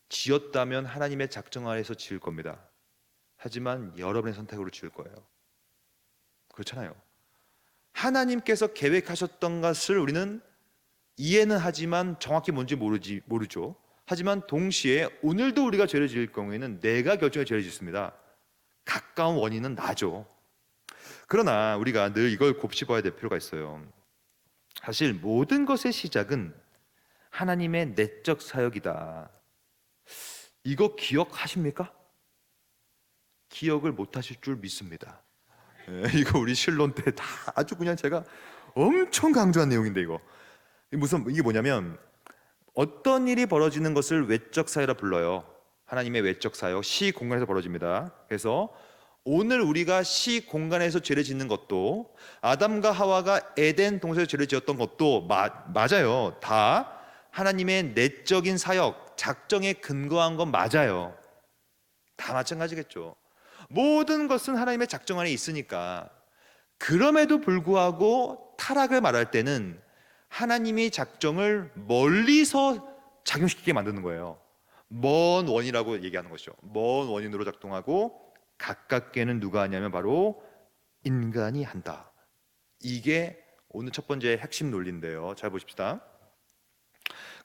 지었다면 하나님의 작정 아래서 지을 겁니다. 하지만 여러분의 선택으로 지을 거예요. 그렇잖아요. 하나님께서 계획하셨던 것을 우리는 이해는 하지만 정확히 뭔지 모르죠. 하지만 동시에 오늘도 우리가 죄를 지을 경우에는 내가 결정해 죄를 짓습니다. 가까운 원인은 나죠. 그러나 우리가 늘 이걸 곱씹어야 될 필요가 있어요. 사실 모든 것의 시작은 하나님의 내적 사역이다. 이거 기억하십니까? 기억을 못하실 줄 믿습니다. 이거 우리 신론 때 다 아주 그냥 제가 엄청 강조한 내용인데 이게 뭐냐면 어떤 일이 벌어지는 것을 외적 사회라 불러요. 하나님의 외적 사역, 시 공간에서 벌어집니다. 그래서 오늘 우리가 시 공간에서 죄를 짓는 것도 아담과 하와가 에덴 동산에서 죄를 지었던 것도 맞아요. 다 하나님의 내적인 사역, 작정에 근거한 건 맞아요. 다 마찬가지겠죠. 모든 것은 하나님의 작정 안에 있으니까. 그럼에도 불구하고 타락을 말할 때는 하나님이 작정을 멀리서 작용시키게 만드는 거예요. 먼 원이라고 얘기하는 것이죠. 먼 원인으로 작동하고 가깝게는 누가 하냐면 바로 인간이 한다. 이게 오늘 첫 번째 핵심 논리인데요. 잘 보십시다.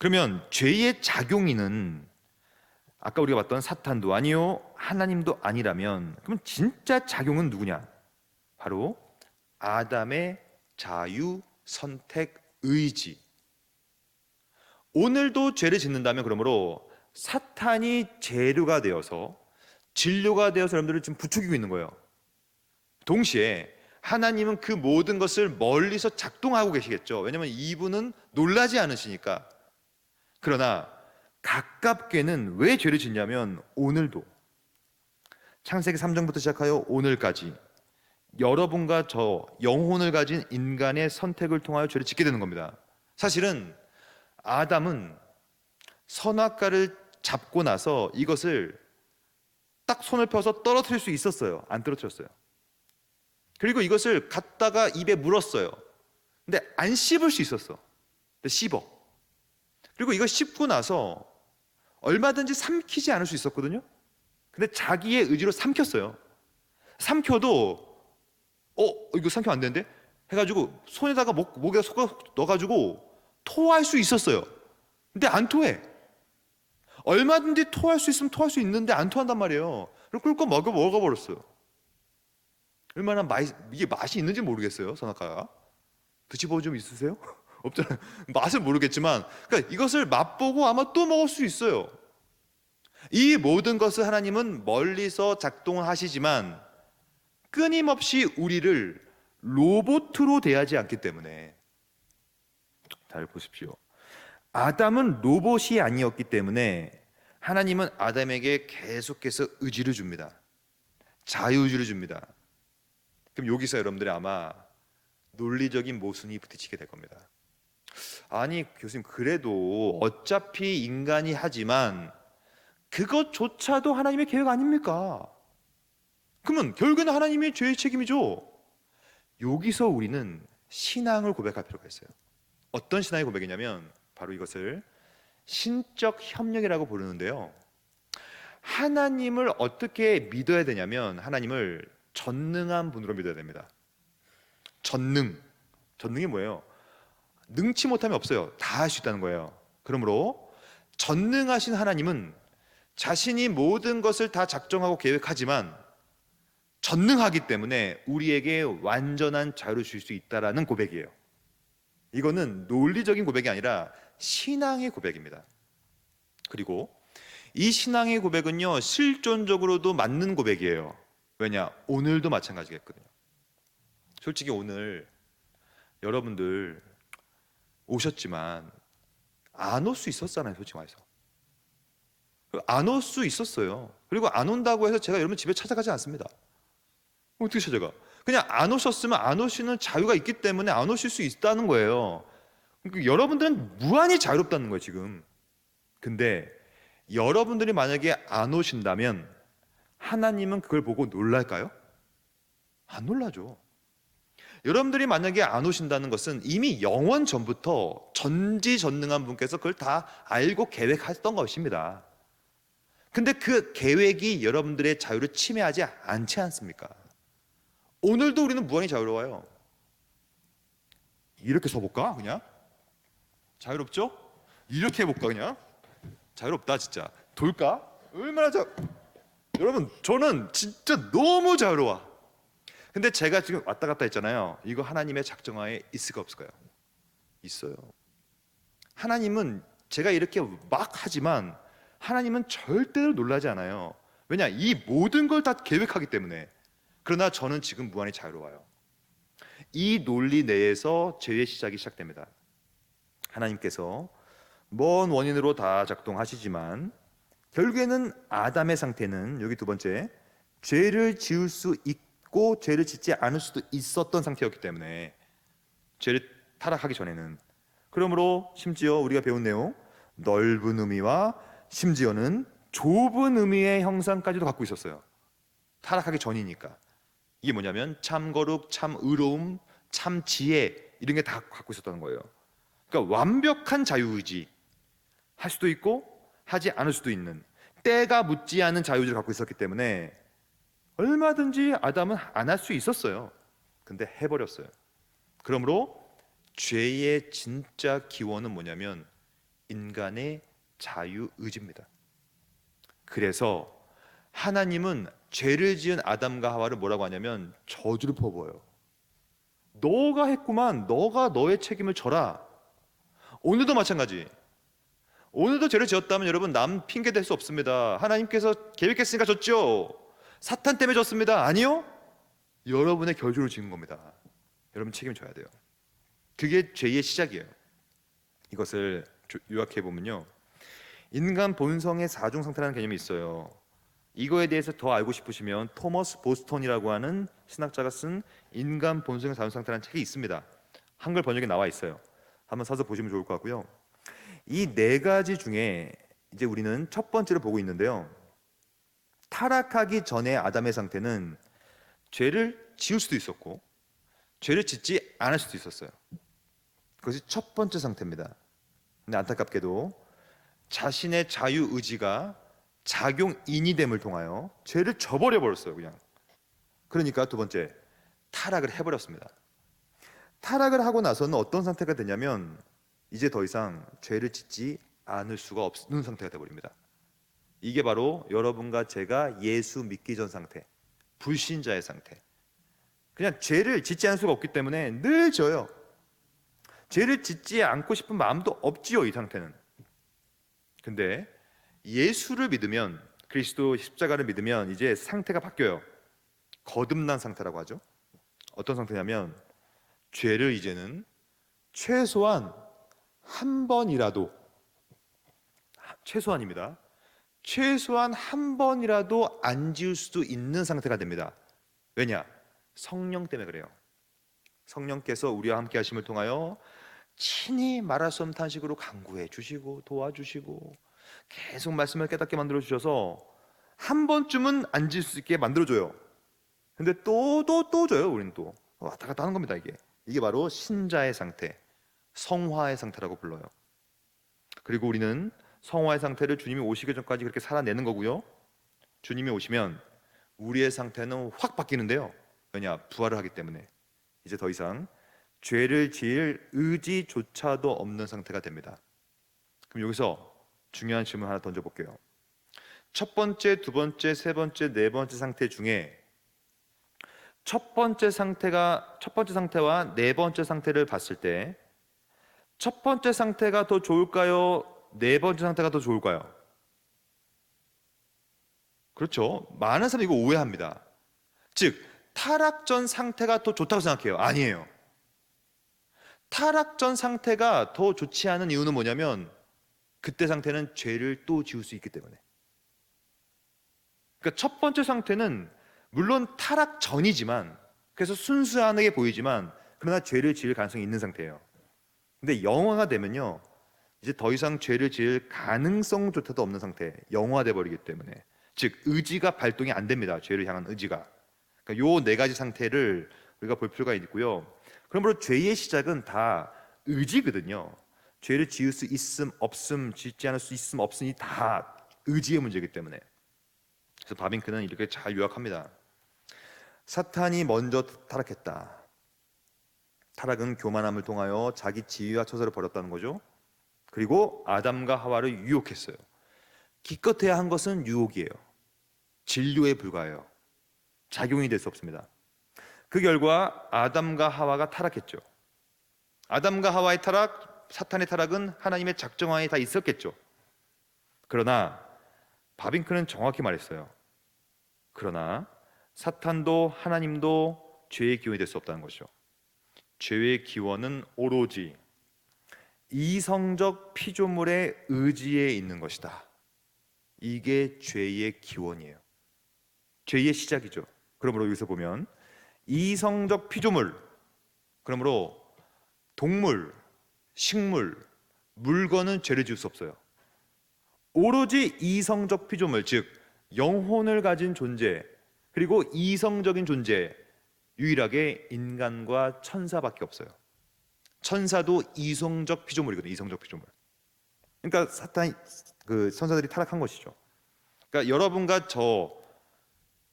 그러면 죄의 작용인은 아까 우리가 봤던 사탄도 아니요 하나님도 아니라면 그럼 진짜 작용은 누구냐? 바로 아담의 자유 선택 의지. 오늘도 죄를 짓는다면 그러므로 사탄이 재료가 되어서 진료가 되어서 여러분들을 지금 부추기고 있는 거예요. 동시에 하나님은 그 모든 것을 멀리서 작동하고 계시겠죠. 왜냐하면 이분은 놀라지 않으시니까. 그러나 가깝게는 왜 죄를 짓냐면 오늘도 창세기 3장부터 시작하여 오늘까지 여러분과 저 영혼을 가진 인간의 선택을 통하여 죄를 짓게 되는 겁니다. 사실은 아담은 선악과를 잡고 나서 이것을 딱 손을 펴서 떨어뜨릴 수 있었어요. 안 떨어뜨렸어요. 그리고 이것을 갖다가 입에 물었어요. 근데 안 씹을 수 있었어. 근데 씹어. 그리고 이거 씹고 나서 얼마든지 삼키지 않을 수 있었거든요. 근데 자기의 의지로 삼켰어요. 삼켜도 이거 삼키면 안 되는데? 해가지고 손에다가 목에다 속 넣어가지고 토할 수 있었어요. 근데 안 토해. 얼마든지 토할 수 있으면 토할 수 있는데 안 토한단 말이에요. 그리고 꿀꺽 먹어버렸어요. 얼마나 이게 맛이 있는지 모르겠어요. 선악과가 드셔본 적 있으세요? 없잖아요. 맛을 모르겠지만 그러니까 이것을 맛보고 아마 또 먹을 수 있어요. 이 모든 것을 하나님은 멀리서 작동을 하시지만 끊임없이 우리를 로봇으로 대하지 않기 때문에. 잘 보십시오. 아담은 로봇이 아니었기 때문에 하나님은 아담에게 계속해서 의지를 줍니다. 자유의지를 줍니다. 그럼 여기서 여러분들이 아마 논리적인 모순이 부딪히게 될 겁니다. 아니 교수님, 그래도 어차피 인간이 하지만 그것조차도 하나님의 계획 아닙니까? 그러면 결국에는 하나님의 죄의 책임이죠. 여기서 우리는 신앙을 고백할 필요가 있어요. 어떤 신앙의 고백이냐면 바로 이것을 신적 협력이라고 부르는데요. 하나님을 어떻게 믿어야 되냐면 하나님을 전능한 분으로 믿어야 됩니다. 전능이 뭐예요? 능치 못함이 없어요. 다 할 수 있다는 거예요. 그러므로 전능하신 하나님은 자신이 모든 것을 다 작정하고 계획하지만 전능하기 때문에 우리에게 완전한 자유를 줄 수 있다라는 고백이에요. 이거는 논리적인 고백이 아니라 신앙의 고백입니다. 그리고 이 신앙의 고백은요, 실존적으로도 맞는 고백이에요. 왜냐? 오늘도 마찬가지겠거든요. 솔직히 오늘 여러분들 오셨지만 안 올 수 있었잖아요. 솔직히 말해서 안 올 수 있었어요. 그리고 안 온다고 해서 제가 여러분 집에 찾아가지 않습니다. 어떻게 찾아가? 그냥 안 오셨으면 안 오시는 자유가 있기 때문에 안 오실 수 있다는 거예요. 그러니까 여러분들은 무한히 자유롭다는 거예요 지금. 근데 여러분들이 만약에 안 오신다면 하나님은 그걸 보고 놀랄까요? 안 놀라죠. 여러분들이 만약에 안 오신다는 것은 이미 영원 전부터 전지전능한 분께서 그걸 다 알고 계획했던 것입니다. 근데 그 계획이 여러분들의 자유를 침해하지 않지 않습니까? 오늘도 우리는 무한히 자유로워요. 이렇게 서볼까? 그냥 자유롭죠? 이렇게 해볼까? 그냥 자유롭다 진짜. 돌까? 얼마나 여러분 저는 진짜 너무 자유로워. 근데 제가 지금 왔다 갔다 했잖아요. 이거 하나님의 작정하에 있을까 없을까요? 있어요. 하나님은 제가 이렇게 막 하지만 하나님은 절대로 놀라지 않아요. 왜냐? 이 모든 걸 다 계획하기 때문에. 그러나 저는 지금 무한히 자유로워요. 이 논리 내에서 죄의 시작이 시작됩니다. 하나님께서 먼 원인으로 다 작동하시지만 결국에는 아담의 상태는 여기 두 번째, 죄를 지을 수 있고 죄를 짓지 않을 수도 있었던 상태였기 때문에 죄를 타락하기 전에는. 그러므로 심지어 우리가 배운 내용, 넓은 의미와 심지어는 좁은 의미의 형상까지도 갖고 있었어요. 타락하기 전이니까. 이게 뭐냐면 참 거룩, 참 의로움, 참 지혜, 이런 게 다 갖고 있었다는 거예요. 그러니까 완벽한 자유의지, 할 수도 있고 하지 않을 수도 있는, 때가 묻지 않은 자유의지를 갖고 있었기 때문에 얼마든지 아담은 안 할 수 있었어요. 근데 해버렸어요. 그러므로 죄의 진짜 기원은 뭐냐면 인간의 자유의지입니다. 그래서 하나님은 죄를 지은 아담과 하와를 뭐라고 하냐면 저주를 퍼부어요. 너가 했구만. 너가 너의 책임을 져라. 오늘도 마찬가지. 오늘도 죄를 지었다면 여러분 남 핑계 댈 수 없습니다. 하나님께서 계획했으니까 졌죠. 사탄 때문에 졌습니다. 아니요. 여러분의 결조로 지은 겁니다. 여러분 책임져야 돼요. 그게 죄의 시작이에요. 이것을 요약해 보면요, 인간 본성의 사중 상태라는 개념이 있어요. 이거에 대해서 더 알고 싶으시면 토머스 보스턴이라고 하는 신학자가 쓴 인간 본성의 사중 상태라는 책이 있습니다. 한글 번역에 나와 있어요. 한번 사서 보시면 좋을 것 같고요. 이 네 가지 중에 이제 우리는 첫 번째로 보고 있는데요, 타락하기 전에 아담의 상태는 죄를 지을 수도 있었고 죄를 짓지 않을 수도 있었어요. 그것이 첫 번째 상태입니다. 근데 안타깝게도 자신의 자유의지가 작용인이 됨을 통하여 죄를 저버려 버렸어요. 그냥. 그러니까 두 번째, 타락을 해버렸습니다. 타락을 하고 나서는 어떤 상태가 되냐면 이제 더 이상 죄를 짓지 않을 수가 없는 상태가 되어버립니다. 이게 바로 여러분과 제가 예수 믿기 전 상태, 불신자의 상태. 그냥 죄를 짓지 않을 수가 없기 때문에 늘 져요. 죄를 짓지 않고 싶은 마음도 없지요, 이 상태는. 근데 예수를 믿으면, 그리스도 십자가를 믿으면 이제 상태가 바뀌어요. 거듭난 상태라고 하죠. 어떤 상태냐면 죄를 이제는 최소한 한 번이라도, 최소한입니다, 최소한 한 번이라도 안 지을 수도 있는 상태가 됩니다. 왜냐? 성령 때문에 그래요. 성령께서 우리와 함께 하심을 통하여 친히 말할 수 없는 탄식으로 간구해 주시고 도와주시고 계속 말씀을 깨닫게 만들어 주셔서 한 번쯤은 안 지을 수 있게 만들어 줘요. 근데 또 줘요. 우리는 또 왔다 갔다 하는 겁니다. 이게 바로 신자의 상태, 성화의 상태라고 불러요. 그리고 우리는 성화의 상태를 주님이 오시기 전까지 그렇게 살아내는 거고요, 주님이 오시면 우리의 상태는 확 바뀌는데요. 왜냐? 부활을 하기 때문에 이제 더 이상 죄를 지을 의지조차도 없는 상태가 됩니다. 그럼 여기서 중요한 질문 하나 던져볼게요. 첫 번째, 두 번째, 세 번째, 네 번째 상태 중에 첫 번째 상태와 네 번째 상태를 봤을 때 첫 번째 상태가 더 좋을까요? 네 번째 상태가 더 좋을까요? 그렇죠. 많은 사람이 이거 오해합니다. 즉 타락 전 상태가 더 좋다고 생각해요. 아니에요. 타락 전 상태가 더 좋지 않은 이유는 뭐냐면 그때 상태는 죄를 또 지을 수 있기 때문에. 그러니까 첫 번째 상태는 물론 타락 전이지만, 그래서 순수하게 보이지만 그러나 죄를 지을 가능성이 있는 상태예요. 근데 영화가 되면요, 이제 더 이상 죄를 지을 가능성조차도 없는 상태, 영화돼 버리기 때문에, 즉 의지가 발동이 안 됩니다. 죄를 향한 의지가. 그러니까 요 네 가지 상태를 우리가 볼 필요가 있고요. 그러므로 죄의 시작은 다 의지거든요. 죄를 지을 수 있음 없음, 짓지 않을 수 있음 없음이 다 의지의 문제이기 때문에. 그래서 바빙크는 이렇게 잘 요약합니다. 사탄이 먼저 타락했다. 타락은 교만함을 통하여 자기 지위와 처소를 버렸다는 거죠. 그리고 아담과 하와를 유혹했어요. 기껏해야 한 것은 유혹이에요. 진료에 불과해요. 작용이 될 수 없습니다. 그 결과 아담과 하와가 타락했죠. 아담과 하와의 타락, 사탄의 타락은 하나님의 작정하에 다 있었겠죠. 그러나 바빙크는 정확히 말했어요. 그러나 사탄도 하나님도 죄의 기원이 될 수 없다는 것이죠. 죄의 기원은 오로지 이성적 피조물의 의지에 있는 것이다. 이게 죄의 기원이에요. 죄의 시작이죠. 그러므로 여기서 보면 이성적 피조물, 그러므로 동물, 식물, 물건은 죄를 지을 수 없어요. 오로지 이성적 피조물, 즉 영혼을 가진 존재, 그리고 이성적인 존재, 유일하게 인간과 천사밖에 없어요. 천사도 이성적 피조물이거든요. 이성적 피조물. 그러니까 천사들이 타락한 것이죠. 그러니까 여러분과 저,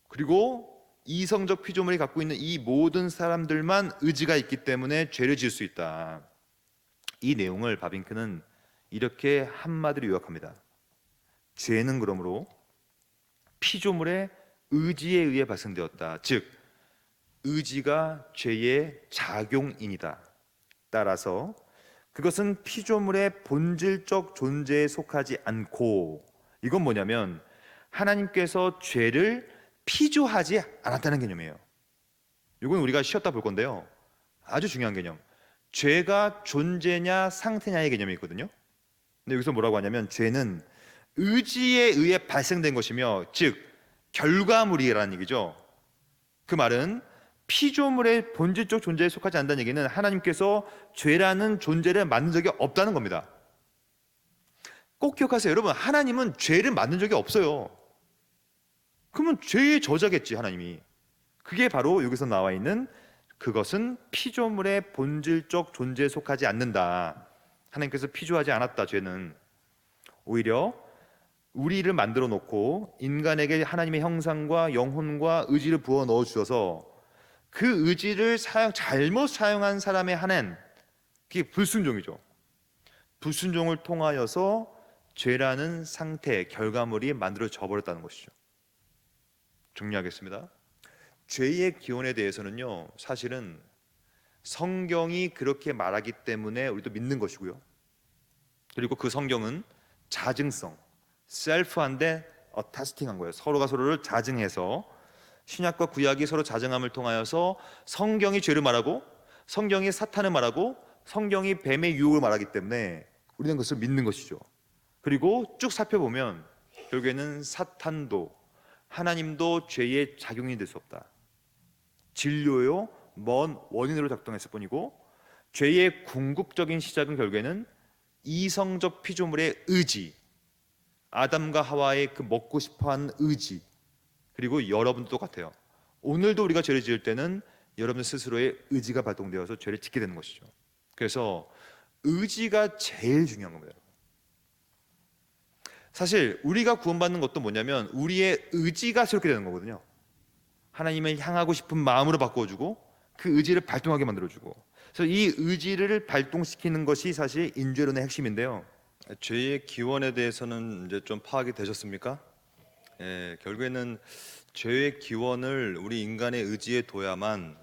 그리고 이성적 피조물이 갖고 있는 이 모든 사람들만 의지가 있기 때문에 죄를 지을 수 있다. 이 내용을 바빙크는 이렇게 한마디로 요약합니다. 죄는 그러므로 피조물의 의지에 의해 발생되었다. 즉 의지가 죄의 작용인이다. 따라서 그것은 피조물의 본질적 존재에 속하지 않고, 이건 뭐냐면 하나님께서 죄를 피조하지 않았다는 개념이에요. 이건 우리가 쉬었다 볼 건데요, 아주 중요한 개념. 죄가 존재냐 상태냐의 개념이 있거든요. 근데 여기서 뭐라고 하냐면 죄는 의지에 의해 발생된 것이며, 즉 결과물이라는 얘기죠. 그 말은 피조물의 본질적 존재에 속하지 않는다는 얘기는 하나님께서 죄라는 존재를 만든 적이 없다는 겁니다. 꼭 기억하세요. 여러분, 하나님은 죄를 만든 적이 없어요. 그러면 죄의 저자겠지, 하나님이. 그게 바로 여기서 나와 있는 그것은 피조물의 본질적 존재에 속하지 않는다. 하나님께서 피조하지 않았다, 죄는. 오히려 우리를 만들어 놓고 인간에게 하나님의 형상과 영혼과 의지를 부어 넣어 주셔서 그 의지를 잘못 사용한 사람에 한한, 그게 불순종이죠. 불순종을 통하여서 죄라는 상태, 결과물이 만들어져 버렸다는 것이죠. 정리하겠습니다. 죄의 기원에 대해서는요, 사실은 성경이 그렇게 말하기 때문에 우리도 믿는 것이고요. 그리고 그 성경은 자증성, 셀프한데 어타스팅한 거예요. 서로가 서로를 자증해서, 신약과 구약이 서로 자증함을 통하여서 성경이 죄를 말하고, 성경이 사탄을 말하고, 성경이 뱀의 유혹을 말하기 때문에 우리는 그것을 믿는 것이죠. 그리고 쭉 살펴보면 결국에는 사탄도 하나님도 죄의 작용이 될 수 없다. 진료요, 먼 원인으로 작동했을 뿐이고, 죄의 궁극적인 시작은 결국에는 이성적 피조물의 의지, 아담과 하와의 그 먹고 싶어하는 의지, 그리고 여러분도 똑같아요. 오늘도 우리가 죄를 지을 때는 여러분 스스로의 의지가 발동되어서 죄를 짓게 되는 것이죠. 그래서 의지가 제일 중요한 겁니다. 사실 우리가 구원받는 것도 뭐냐면 우리의 의지가 새롭게 되는 거거든요. 하나님을 향하고 싶은 마음으로 바꿔주고 그 의지를 발동하게 만들어주고, 그래서 이 의지를 발동시키는 것이 사실 인죄론의 핵심인데요. 죄의 기원에 대해서는 이제 좀 파악이 되셨습니까? 결국에는 죄의 기원을 우리 인간의 의지에 둬야만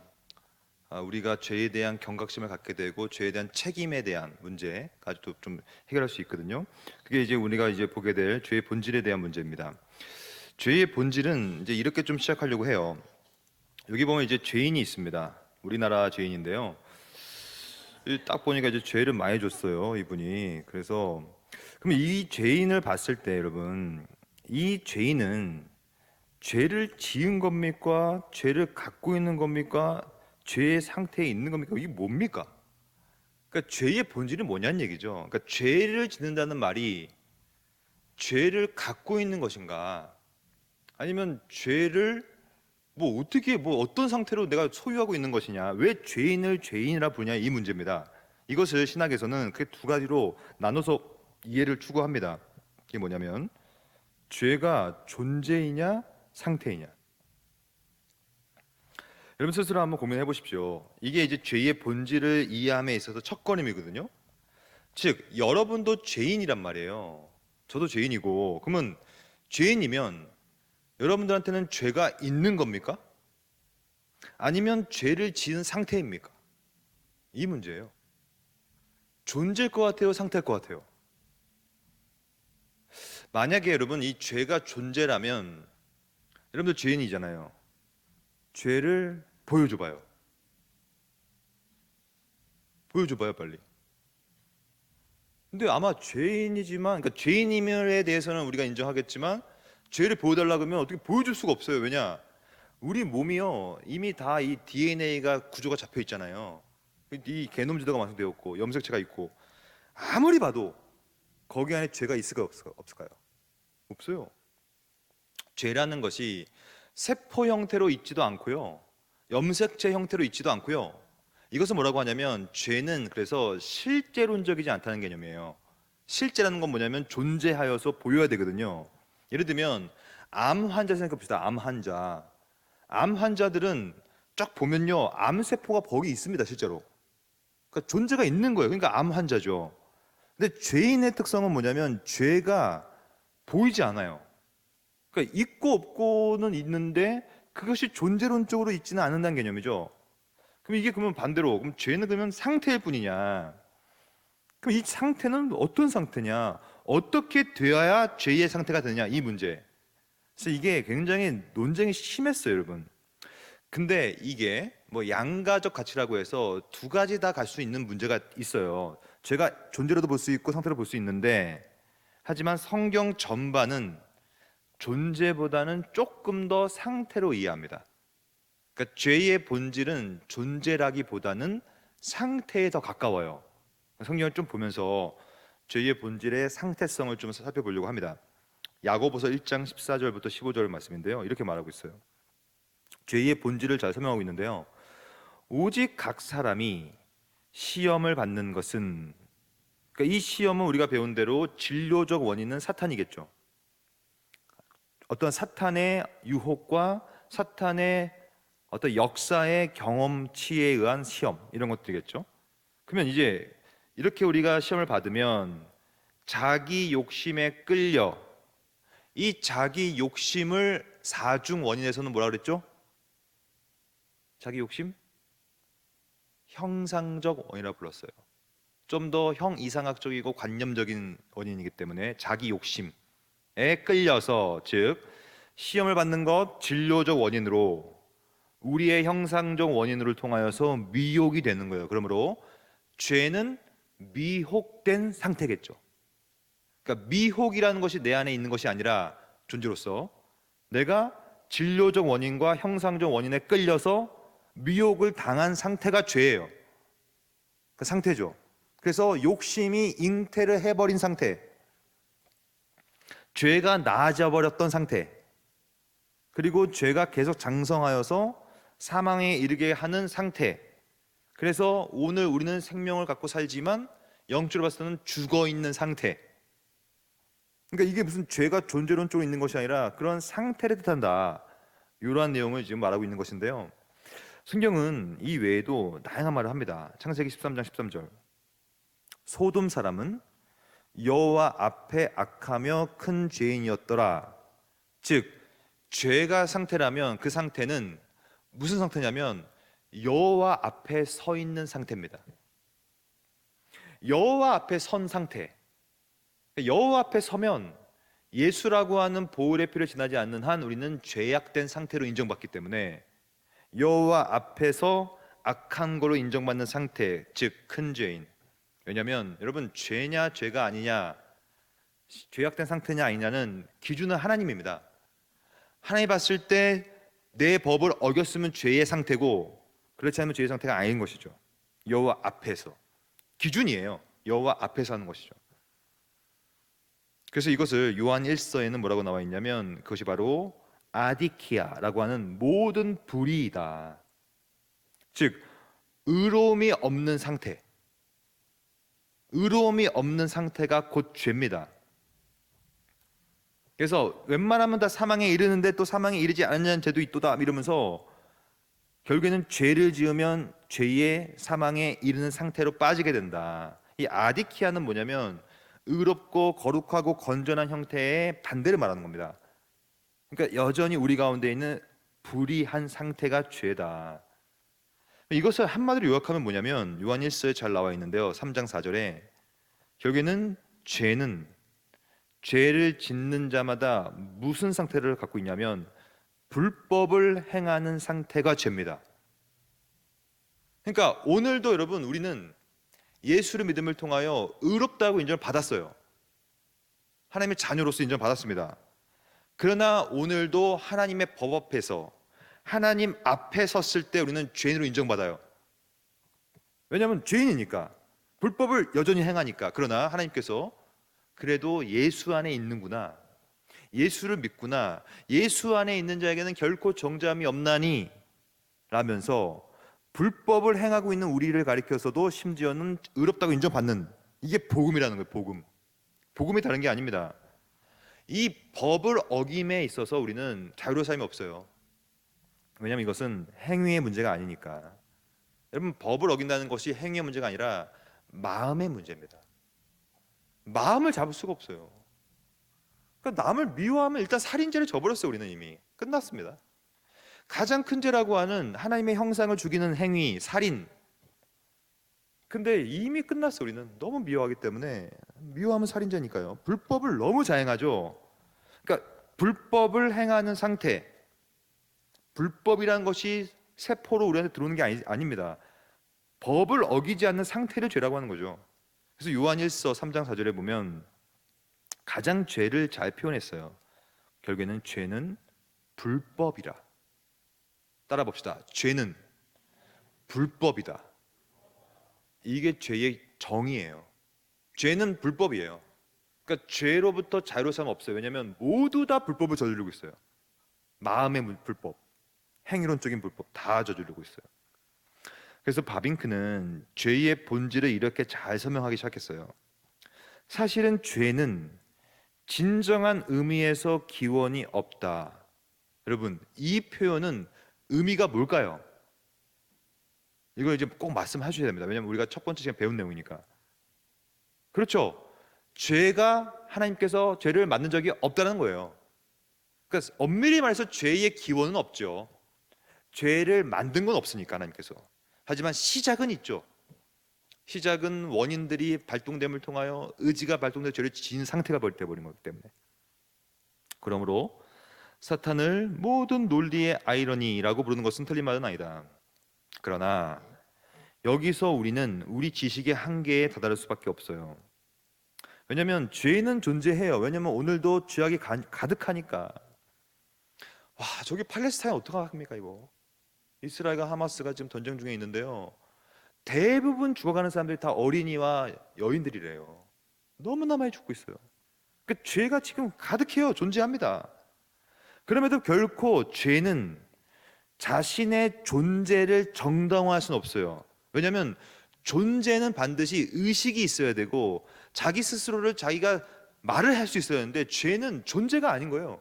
우리가 죄에 대한 경각심을 갖게 되고 죄에 대한 책임에 대한 문제까지도 좀 해결할 수 있거든요. 그게 이제 우리가 이제 보게 될 죄의 본질에 대한 문제입니다. 죄의 본질은 이제 이렇게 좀 시작하려고 해요. 여기 보면 이제 죄인이 있습니다. 우리나라 죄인인데요. 딱 보니까 이제 죄를 많이 줬어요, 이분이. 그래서 그럼 이 죄인을 봤을 때 여러분, 이 죄인은 죄를 지은 겁니까? 죄를 갖고 있는 겁니까? 죄의 상태에 있는 겁니까? 이게 뭡니까? 그러니까 죄의 본질은 뭐냐는 얘기죠. 그러니까 죄를 짓는다는 말이 죄를 갖고 있는 것인가? 아니면 죄를 뭐 어떻게 어떤 상태로 내가 소유하고 있는 것이냐? 왜 죄인을 죄인이라 부르냐, 이 문제입니다. 이것을 신학에서는 그 두 가지로 나눠서 이해를 추구합니다. 이게 뭐냐면 죄가 존재이냐 상태이냐. 여러분 스스로 한번 고민해 보십시오. 이게 이제 죄의 본질을 이해함에 있어서 첫 걸음이거든요. 즉 여러분도 죄인이란 말이에요. 저도 죄인이고, 그러면 죄인이면 여러분들한테는 죄가 있는 겁니까? 아니면 죄를 지은 상태입니까? 이 문제예요. 존재일 것 같아요, 상태일 것 같아요? 만약에 여러분 이 죄가 존재라면 여러분들 죄인이잖아요. 죄를 보여줘봐요. 보여줘봐요, 빨리. 근데 아마 죄인이지만, 그러니까 죄인임에 대해서는 우리가 인정하겠지만 죄를 보여달라고 하면 어떻게 보여줄 수가 없어요. 왜냐? 우리 몸이요, 이미 다 이 DNA가 구조가 잡혀 있잖아요. 이 게놈 지도가 완성되어 있고 염색체가 있고, 아무리 봐도 거기 안에 죄가 있을까요, 없을까요? 없어요. 죄라는 것이 세포 형태로 있지도 않고요, 염색체 형태로 있지도 않고요. 이것은 뭐라고 하냐면 죄는 그래서 실제론적이지 않다는 개념이에요. 실제라는 건 뭐냐면 존재하여서 보여야 되거든요. 예를 들면 암 환자 생각해 봅시다. 암 환자. 암 환자들은 쫙 보면요, 암 세포가 거기 있습니다, 실제로. 그러니까 존재가 있는 거예요. 그러니까 암 환자죠. 근데 죄인의 특성은 뭐냐면 죄가 보이지 않아요. 그러니까 있고 없고는 있는데 그것이 존재론적으로 있지는 않는다는 개념이죠. 그럼 이게 그러면 반대로, 그럼 죄는 그러면 상태일 뿐이냐? 그럼 이 상태는 어떤 상태냐? 어떻게 되어야 죄의 상태가 되느냐? 이 문제. 그래서 이게 굉장히 논쟁이 심했어요, 여러분. 근데 이게 뭐 양가적 가치라고 해서 두 가지 다 갈 수 있는 문제가 있어요. 죄가 존재로도 볼 수 있고 상태로 볼 수 있는데, 하지만 성경 전반은 존재보다는 조금 더 상태로 이해합니다. 그러니까 죄의 본질은 존재라기보다는 상태에 더 가까워요. 성경을 좀 보면서 죄의 본질의 상태성을 좀 살펴보려고 합니다. 야고보서 1장 14절부터 15절 말씀인데요. 이렇게 말하고 있어요. 죄의 본질을 잘 설명하고 있는데요. 오직 각 사람이 시험을 받는 것은, 그러니까 이 시험은 우리가 배운 대로 진료적 원인은 사탄이겠죠. 어떤 사탄의 유혹과 사탄의 어떤 역사의 경험치에 의한 시험, 이런 것들이겠죠. 그러면 이제 이렇게 우리가 시험을 받으면 자기 욕심에 끌려, 이 자기 욕심을 사중 원인에서는 뭐라 그랬죠? 자기 욕심? 형상적 원인이라고 불렀어요. 좀 더 형이상학적이고 관념적인 원인이기 때문에 자기 욕심에 끌려서, 즉 시험을 받는 것 진료적 원인으로, 우리의 형상적 원인으로 통하여서 미혹이 되는 거예요. 그러므로 죄는 미혹된 상태겠죠. 그러니까 미혹이라는 것이 내 안에 있는 것이 아니라 존재로서 내가 진료적 원인과 형상적 원인에 끌려서 미혹을 당한 상태가 죄예요. 그 상태죠. 그래서 욕심이 잉태를 해버린 상태, 죄가 나아져 버렸던 상태, 그리고 죄가 계속 장성하여서 사망에 이르게 하는 상태. 그래서 오늘 우리는 생명을 갖고 살지만 영적으로 봤을 때는 죽어 있는 상태. 그러니까 이게 무슨 죄가 존재론적으로 있는 것이 아니라 그런 상태를 뜻한다, 이러한 내용을 지금 말하고 있는 것인데요. 성경은 이 외에도 다양한 말을 합니다. 창세기 13장 13절, 소돔 사람은 여호와 앞에 악하며 큰 죄인이었더라. 즉 죄가 상태라면 그 상태는 무슨 상태냐면 여호와 앞에 서 있는 상태입니다. 여호와 앞에 선 상태. 여호와 앞에 서면 예수라고 하는 보혈의 피를 지나지 않는 한 우리는 죄악된 상태로 인정받기 때문에 여호와 앞에서 악한 거로 인정받는 상태, 즉 큰 죄인. 왜냐하면 여러분, 죄냐 죄가 아니냐, 죄악된 상태냐 아니냐는 기준은 하나님입니다. 하나님 봤을 때 내 법을 어겼으면 죄의 상태고, 그렇지 않으면 죄의 상태가 아닌 것이죠. 여호와 앞에서 기준이에요. 여호와 앞에서 하는 것이죠. 그래서 이것을 요한 1서에는 뭐라고 나와 있냐면, 그것이 바로 아디키아라고 하는 모든 불의이다. 즉 의로움이 없는 상태, 의로움이 없는 상태가 곧 죄입니다. 그래서 웬만하면 다 사망에 이르는데 또 사망에 이르지 않느냐는 죄도 있도다 이러면서 결국에는 죄를 지으면 죄의 사망에 이르는 상태로 빠지게 된다. 이 아디키아는 뭐냐면 의롭고 거룩하고 건전한 형태의 반대를 말하는 겁니다. 그러니까 여전히 우리 가운데 있는 불의한 상태가 죄다. 이것을 한마디로 요약하면 뭐냐면 요한 1서에 잘 나와 있는데요. 3장 4절에 결국에는 죄는 죄를 짓는 자마다 무슨 상태를 갖고 있냐면 불법을 행하는 상태가 죄입니다. 그러니까 오늘도 여러분, 우리는 예수를 믿음을 통하여 의롭다고 인정을 받았어요. 하나님의 자녀로서 인정을 받았습니다. 그러나 오늘도 하나님의 법 앞에서, 하나님 앞에 섰을 때 우리는 죄인으로 인정받아요. 왜냐하면 죄인이니까, 불법을 여전히 행하니까. 그러나 하나님께서 그래도 예수 안에 있는구나, 예수를 믿구나, 예수 안에 있는 자에게는 결코 정죄함이 없나니 라면서 불법을 행하고 있는 우리를 가리켜서도 심지어는 의롭다고 인정받는, 이게 복음이라는 거예요. 복음. 복음이 다른 게 아닙니다. 이 법을 어김에 있어서 우리는 자유로운 삶이 없어요. 왜냐하면 이것은 행위의 문제가 아니니까. 여러분, 법을 어긴다는 것이 행위의 문제가 아니라 마음의 문제입니다. 마음을 잡을 수가 없어요. 그러니까 남을 미워하면 일단 살인죄를 저버렸어요. 우리는 이미 끝났습니다. 가장 큰 죄라고 하는 하나님의 형상을 죽이는 행위, 살인, 근데 이미 끝났어. 우리는 너무 미워하기 때문에. 미워하면 살인자니까요. 불법을 너무 자행하죠. 그러니까 불법을 행하는 상태, 불법이라는 것이 세포로 우리한테 들어오는 게 아닙니다. 법을 어기지 않는 상태를 죄라고 하는 거죠. 그래서 요한 1서 3장 4절에 보면 가장 죄를 잘 표현했어요. 결국에는 죄는 불법이라. 따라 봅시다. 죄는 불법이다. 이게 죄의 정의예요. 죄는 불법이에요. 그러니까 죄로부터 자유로울 사람 없어요. 왜냐하면 모두 다 불법을 저지르고 있어요. 마음의 불법, 행위론적인 불법 다 저지르고 있어요. 그래서 바빙크는 죄의 본질을 이렇게 잘 설명하기 시작했어요. 사실은 죄는 진정한 의미에서 기원이 없다. 여러분, 이 표현은 의미가 뭘까요? 이걸 이제 꼭 말씀하셔야 됩니다. 왜냐하면 우리가 첫 번째 시간 배운 내용이니까. 그렇죠. 죄가 하나님께서 죄를 만든 적이 없다는 거예요. 그러니까 엄밀히 말해서 죄의 기원은 없죠. 죄를 만든 건 없으니까 하나님께서. 하지만 시작은 있죠. 시작은 원인들이 발동됨을 통하여 의지가 발동되어 죄를 지은 상태가 되어버린 거기 때문에. 그러므로 사탄을 모든 논리의 아이러니라고 부르는 것은 틀린 말은 아니다. 그러나 여기서 우리는 우리 지식의 한계에 다다를 수밖에 없어요. 왜냐하면 죄는 존재해요. 왜냐하면 오늘도 죄악이 가득하니까. 와, 저기 팔레스타인 어떡합니까 이거? 이스라엘과 하마스가 지금 전쟁 중에 있는데요. 대부분 죽어가는 사람들이 다 어린이와 여인들이래요. 너무나 많이 죽고 있어요. 그러니까 죄가 지금 가득해요. 존재합니다. 그럼에도 결코 죄는 자신의 존재를 정당화할 수는 없어요. 왜냐하면 존재는 반드시 의식이 있어야 되고 자기 스스로를 자기가 말을 할 수 있어야 하는데 죄는 존재가 아닌 거예요.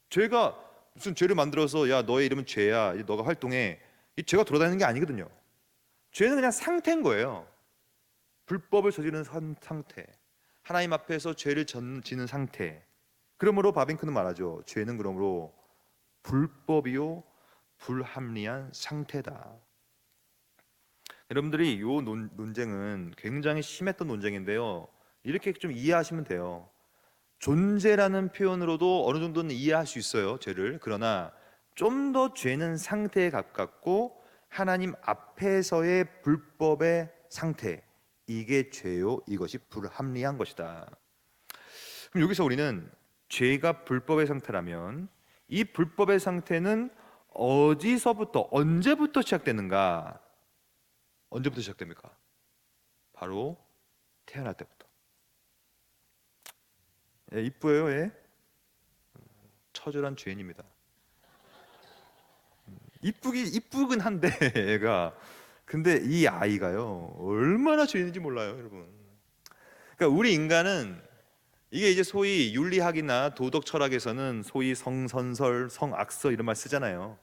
죄가 무슨 죄를 만들어서 야 너의 이름은 죄야 너가 활동해, 이 죄가 돌아다니는 게 아니거든요. 죄는 그냥 상태인 거예요. 불법을 저지르는 상태, 하나님 앞에서 죄를 지는 상태. 그러므로 바빙크는 말하죠. 죄는 그러므로 불법이요 불합리한 상태다. 여러분들이 이 논쟁은 굉장히 심했던 논쟁인데요. 이렇게 좀 이해하시면 돼요. 존재라는 표현으로도 어느 정도는 이해할 수 있어요, 죄를. 그러나 좀 더 죄는 상태에 가깝고 하나님 앞에서의 불법의 상태, 이게 죄요, 이것이 불합리한 것이다. 그럼 여기서 우리는 죄가 불법의 상태라면 이 불법의 상태는 어디서부터 언제부터 시작되는가? 언제부터 시작됩니까? 바로 태어날 때부터. 예, 이쁘예요, 얘. 처절한 죄인입니다. 이쁘긴 한데 얘가. 근데 이 아이가요 얼마나 죄인인지 몰라요, 여러분. 그러니까 우리 인간은 이게 이제 소위 윤리학이나 도덕 철학에서는 소위 성선설, 성악설 이런 말 쓰잖아요.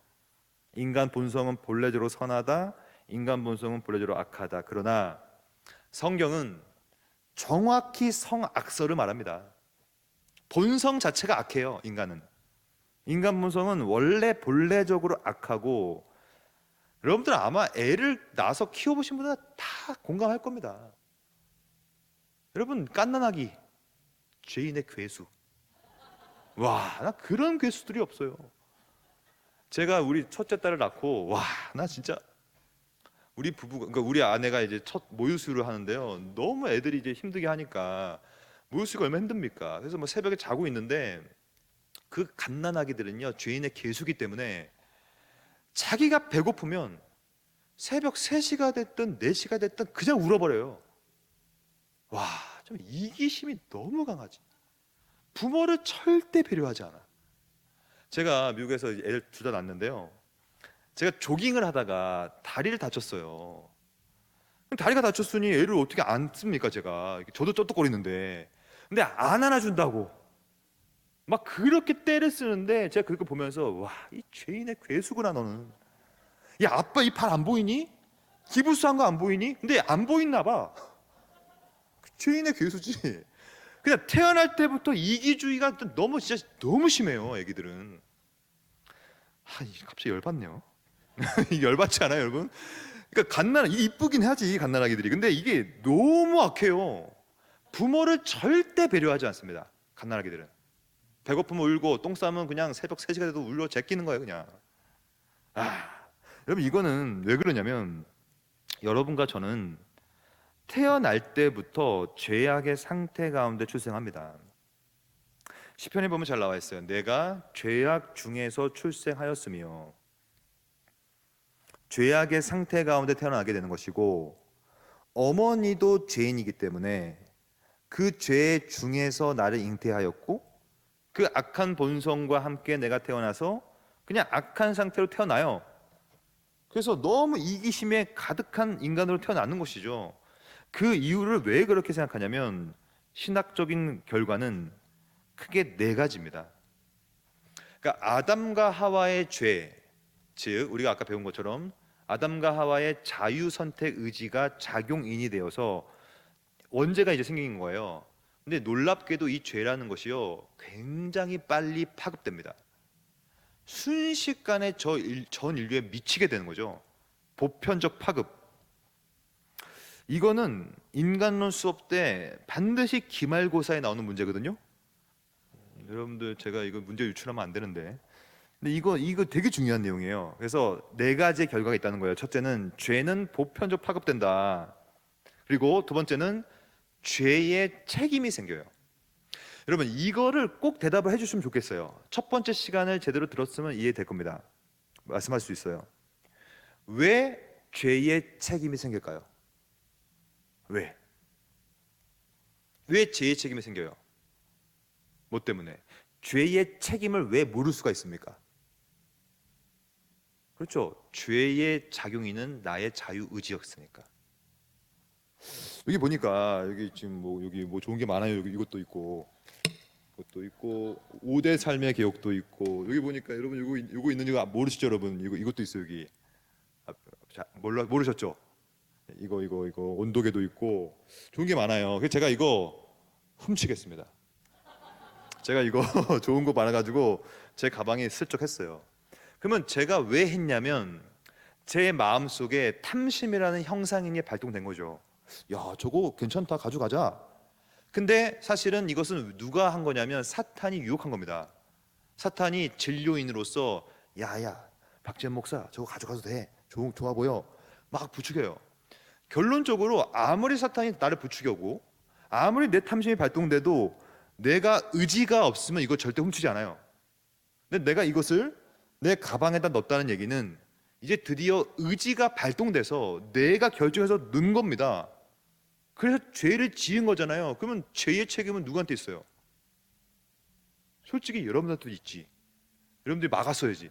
인간 본성은 본래적으로 선하다, 인간 본성은 본래적으로 악하다. 그러나 성경은 정확히 성악설을 말합니다. 본성 자체가 악해요. 인간 본성은 원래 본래적으로 악하고, 여러분들 아마 애를 낳아서 키워보신 분들 다 공감할 겁니다. 여러분, 갓난아기 죄인의 괴수. 와, 나 그런 괴수들이 없어요. 제가 우리 첫째 딸을 낳고 와, 나 진짜 우리 부부가, 그러니까 우리 아내가 이제 첫 모유수유를 하는데요. 너무 애들이 이제 힘들게 하니까 모유수유가 얼마나 힘듭니까? 그래서 뭐 새벽에 자고 있는데 그 갓난아기들은요 죄인의 괴수기 때문에 자기가 배고프면 새벽 3시가 됐든 4시가 됐든 그냥 울어버려요. 와, 좀 이기심이 너무 강하지. 부모를 절대 배려하지 않아. 제가 미국에서 애를 둘 다 낳았는데요, 제가 조깅을 하다가 다리를 다쳤어요. 다리가 다쳤으니 애를 어떻게 안습니까? 제가 저도 쩔뚝거리는데. 근데 안 안아준다고 막 그렇게 떼를 쓰는데 제가 그걸 보면서 와, 이 죄인의 괴수구나 너는. 야, 아빠 이 팔 안 보이니? 기부스한 거 안 보이니? 근데 안 보이나 봐. 죄인의 괴수지. 그냥 태어날 때부터 이기주의가 너무 진짜 너무 심해요, 애기들은. 갑자기 열받네요. 열받지 않아요, 여러분? 그러니까 그러니까 이쁘긴 하지 갓난아기들이. 근데 이게 너무 악해요. 부모를 절대 배려하지 않습니다. 갓난아기들은 배고프면 울고 똥 싸면 그냥 새벽 3시가 돼도 울려 제끼는 거예요 그냥. 여러분 이거는 왜 그러냐면 여러분과 저는 태어날 때부터 죄악의 상태 가운데 출생합니다. 시편에 보면 잘 나와 있어요. 내가 죄악 중에서 출생하였으며, 죄악의 상태 가운데 태어나게 되는 것이고, 어머니도 죄인이기 때문에 그 죄 중에서 나를 잉태하였고, 그 악한 본성과 함께 내가 태어나서 그냥 악한 상태로 태어나요. 그래서 너무 이기심에 가득한 인간으로 태어나는 것이죠. 그 이유를 왜 그렇게 생각하냐면 신학적인 결과는 크게 네 가지입니다. 그러니까 아담과 하와의 죄, 즉 우리가 아까 배운 것처럼 아담과 하와의 자유 선택 의지가 작용인이 되어서 원죄가 이제 생긴 거예요. 근데 놀랍게도 이 죄라는 것이요 굉장히 빨리 파급됩니다. 순식간에 전 인류에 미치게 되는 거죠. 보편적 파급. 이거는 인간론 수업 때 반드시 기말고사에 나오는 문제거든요. 여러분들 제가 이거 문제 유출하면 안 되는데, 근데 이거 되게 중요한 내용이에요. 그래서 네 가지의 결과가 있다는 거예요. 첫째는 죄는 보편적 파급된다. 그리고 두 번째는 죄의 책임이 생겨요. 여러분 이거를 꼭 대답을 해주시면 좋겠어요. 첫 번째 시간을 제대로 들었으면 이해될 겁니다. 말씀할 수 있어요. 왜 죄의 책임이 생길까요? 왜 죄의 책임이 생겨요? 뭐 때문에? 죄의 책임을 왜 물을 수가 있습니까? 그렇죠. 죄의 작용인은 나의 자유의지였으니까. 여기 보니까 여기 지금 여기 좋은 게 많아요. 여기 이것도 있고 5대 삶의 개혁도 있고, 여기 보니까 여러분 이거 있는 거 모르시죠 여러분? 이것도 있어요 여기. 자, 모르셨죠? 이거 온도계도 있고 좋은 게 많아요. 그래서 제가 이거 훔치겠습니다. 제가 이거 좋은 거 많아가지고 제 가방에 슬쩍 했어요. 그러면 제가 왜 했냐면 제 마음속에 탐심이라는 형상이 발동된 거죠. 야, 저거 괜찮다, 가져가자. 근데 사실은 이것은 누가 한 거냐면 사탄이 유혹한 겁니다. 사탄이 진료인으로서 야야 박재현 목사 저거 가져가도 돼, 좋아 보여, 막 부추겨요. 결론적으로 아무리 사탄이 나를 부추겨고 아무리 내 탐심이 발동돼도 내가 의지가 없으면 이거 절대 훔치지 않아요. 근데 내가 이것을 내 가방에다 넣었다는 얘기는 이제 드디어 의지가 발동돼서 내가 결정해서 넣은 겁니다. 그래서 죄를 지은 거잖아요. 그러면 죄의 책임은 누구한테 있어요? 솔직히 여러분한테 있지. 여러분들이 막았어야지.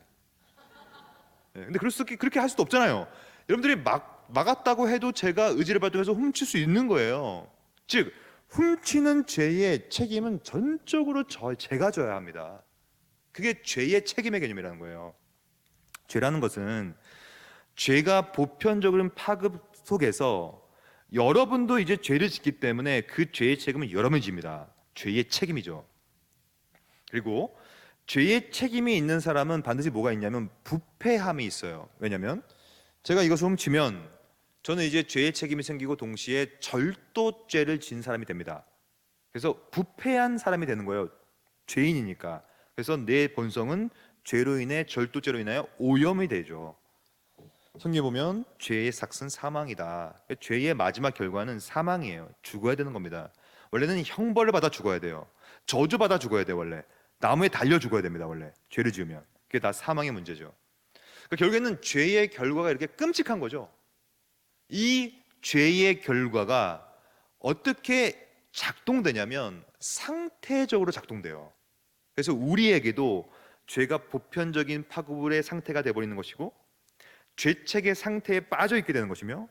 근데 그렇게 할 수도 없잖아요. 여러분들이 막았다고 해도 제가 의지를 발동해서 훔칠 수 있는 거예요. 즉 훔치는 죄의 책임은 전적으로 제가 져야 합니다. 그게 죄의 책임의 개념이라는 거예요. 죄라는 것은 죄가 보편적인 파급 속에서 여러분도 이제 죄를 짓기 때문에 그 죄의 책임은 여러분이 집니다. 죄의 책임이죠. 그리고 죄의 책임이 있는 사람은 반드시 뭐가 있냐면 부패함이 있어요. 왜냐하면 제가 이것을 훔치면 저는 이제 죄의 책임이 생기고 동시에 절도죄를 진 사람이 됩니다. 그래서 부패한 사람이 되는 거예요. 죄인이니까. 그래서 내 본성은 죄로 인해 절도죄로 인하여 오염이 되죠. 성경에 보면 죄의 삭은 사망이다. 죄의 마지막 결과는 사망이에요. 죽어야 되는 겁니다. 원래는 형벌을 받아 죽어야 돼요. 저주 받아 죽어야 돼요. 원래 나무에 달려 죽어야 됩니다. 원래 죄를 지으면 그게 다 사망의 문제죠. 그러니까 결국에는 죄의 결과가 이렇게 끔찍한 거죠. 이 죄의 결과가 어떻게 작동되냐면 상태적으로 작동돼요. 그래서 우리에게도 죄가 보편적인 파급의 상태가 되어버리는 것이고 죄책의 상태에 빠져 있게 되는 것이며